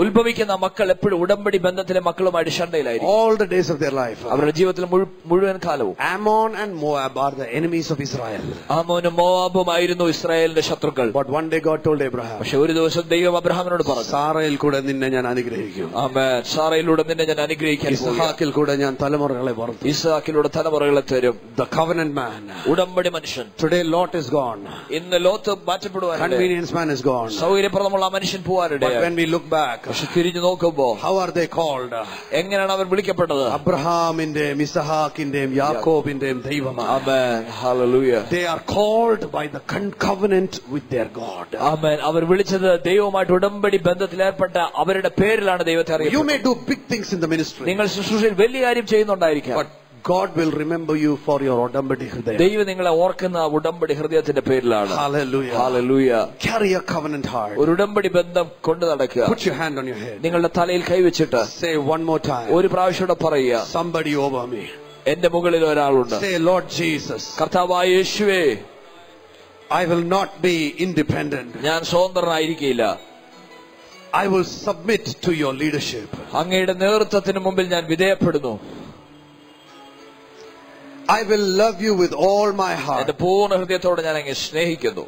ഉത്ഭവിക്കുന്ന മക്കൾ എപ്പോഴും ഉടമ്പടി ബന്ധത്തിലെ മക്കളുമായിട്ട് ശണ്ടയിലായിരിക്കും. All the days of their life. അവരുടെ ജീവിതത്തിൽ മുഴുവൻ കാലവും. Ammon and Moab are the enemies of Israel. ആമോനും മോവാബും ആയിരുന്നു ഇസ്രായേലിന്റെ ശത്രുക്കൾ. But one day God told Abraham, പക്ഷെ ഒരു ദിവസം ദൈവം അബ്രഹാമിനോട് പറഞ്ഞു, സാറയിൽ കൂടെ നിന്നെ ഞാൻ അനുഗ്രഹിക്കും. ആമേൻ. സാറയിലൂടെ നിന്നെ ഞാൻ അനുഗ്രഹിക്കാൻ പോകുന്നു. ഇസ്ഹാക്കിൽ കൂടെ ഞാൻ തലമുറകളെ വളർത്തും. ഇസ്ഹാക്കിലൂടെ തലമുറകളെ തരും. The covenant man. ഉടമ്പടി മനുഷ്യൻ. Today Lot is gone. ഇന്ന് ലോത്ത് മാറ്റപ്പെടുവാൻ. Convenience man is gone. സൗകര്യപ്രദമുള്ള മനുഷ്യൻ പോവാനിടയായി. But when we look back, പക്ഷെ തിരിഞ്ഞു നോക്കുമ്പോ, how are they called? എങ്ങനെയാണ് അവർ വിളിക്കപ്പെട്ടത്? അബ്രഹാമിന്റെയും ഇസ്ഹാക്കിന്റെയും യാക്കോബിന്റെയും ദൈവമാണ്. Amen. Hallelujah. They are called by the covenant with their God. Amen. അവർ വിളിച്ചത് ദൈവവുമായിട്ട് ഉടമ്പടി ബന്ധത്തിൽ ഏർപ്പെട്ട അവരുടെ പേരിലാണ് ദൈവത്തെ അറിയുന്നത്. You may do big things in the ministry. നിങ്ങൾ ശുശ്രൂഷയിൽ വലിയ കാര്യം ചെയ്യുന്നുണ്ടായിരിക്കാം. But God will remember you for your ഉടമ്പടി ഹൃദയം. ദൈവം നിങ്ങളെ ഓർക്കുന്ന ഉടമ്പടി ഹൃദയത്തിന്റെ പേരിലാണ്. Hallelujah. Hallelujah. Carry a covenant heart. ഒരു ഉടമ്പടി ബന്ധം കൊണ്ടു നടക്കുക. Put your hand on your head. നിങ്ങളുടെ തലയിൽ കൈവച്ചിട്ട് say one more time. ഒരു പ്രാവശ്യം കൂടെ പറയുക, somebody over me. എന്റെ മുകളിൽ ഒരാളുണ്ട്. say Lord Jesus. കർത്താവായ യേശുവേ, I will not be independent. ഞാൻ സ്വതന്ത്രനായിരിക്കില്ല. I will submit to your leadership. അങ്ങയുടെ നേതൃത്വത്തിന് മുമ്പിൽ ഞാൻ വിധേയപ്പെടുന്നു. I will love you with all my heart. എന്റെ പൂർണ്ണ ഹൃദയത്തോടെ ഞാൻ അങ്ങയെ സ്നേഹിക്കുന്നു.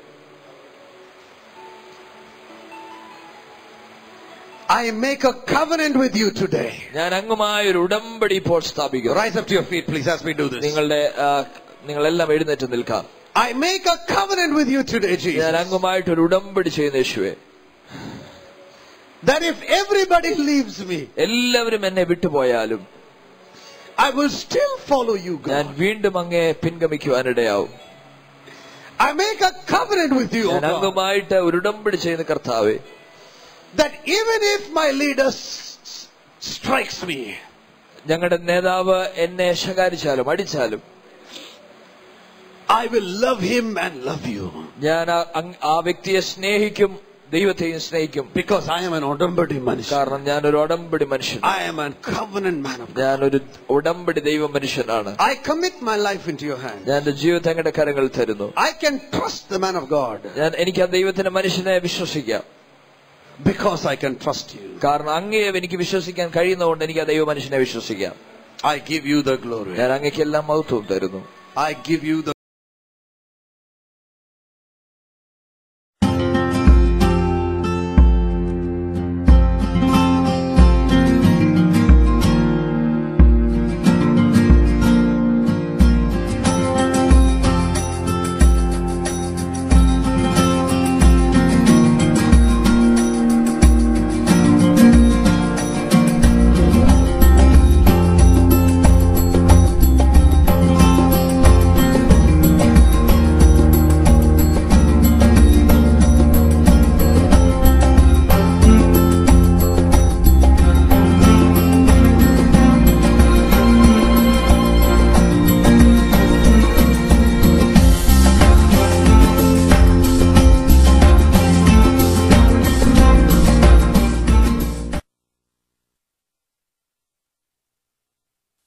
I make a covenant with you today. ഞാൻ അങ്ങുമായി ഒരു ഉടമ്പടി ഇപ്പോൾ സ്ഥാപിക്കുന്നു. Rise up to your feet please as we do this. നിങ്ങളെല്ലാം എഴുന്നേറ്റ് നിൽക്കാം. I make a covenant with you today, Jesus. ഞാൻ അങ്ങുമായിട്ട് ഒരു ഉടമ്പടി ചെയ്യുന്ന യേശുവേ, that if everybody leaves me, എല്ലാവരും എന്നെ വിട്ടുപോയാലും I will still follow you, ഞാൻ God. വീണ്ടും അങ്ങേ പിൻഗമിക്കുവാനിടയാവും. I make a covenant with you, ഞാൻ God, അങ്ങുമായിട്ട് ഒരു ഉടമ്പടി ചെയ്യുന്ന കർത്താവേ, that even if my leader strikes me, ഞങ്ങളുടെ നേതാവ് എന്നെ ശകാരിച്ചാലും അടിച്ചാലും I will love him and love you, ഞാൻ ആ വ്യക്തിയെ സ്നേഹിക്കും, ദൈവത്തെയും സ്നേഹിക്കും. because I am an Odambadi Manishan. കാരണം ഞാനൊരു ഉടമ്പടി മനുഷ്യൻ, I am a covenant man of God. ഞാനൊരു ഉടമ്പടി ദൈവ മനുഷ്യനാണ്. I commit my life into your hand. ഞാൻ എന്റെ ജീവിതത്തെ അങ്ങയുടെ കരങ്ങളിൽ തരുന്നു. I can trust the man of God എനിക്ക് ആ ദൈവത്തിന്റെ മനുഷ്യനെ വിശ്വസിക്കാം, because I can trust you. കാരണം അങ്ങയെ എനിക്ക് വിശ്വസിക്കാൻ കഴിയുന്നതുകൊണ്ട് എനിക്ക് ആ ദൈവ മനുഷ്യനെ വിശ്വസിക്കാം. I give you the glory. ഞാൻ അങ്ങയ്ക്ക് എല്ലാം മഹത്വം തരുന്നു. I give you the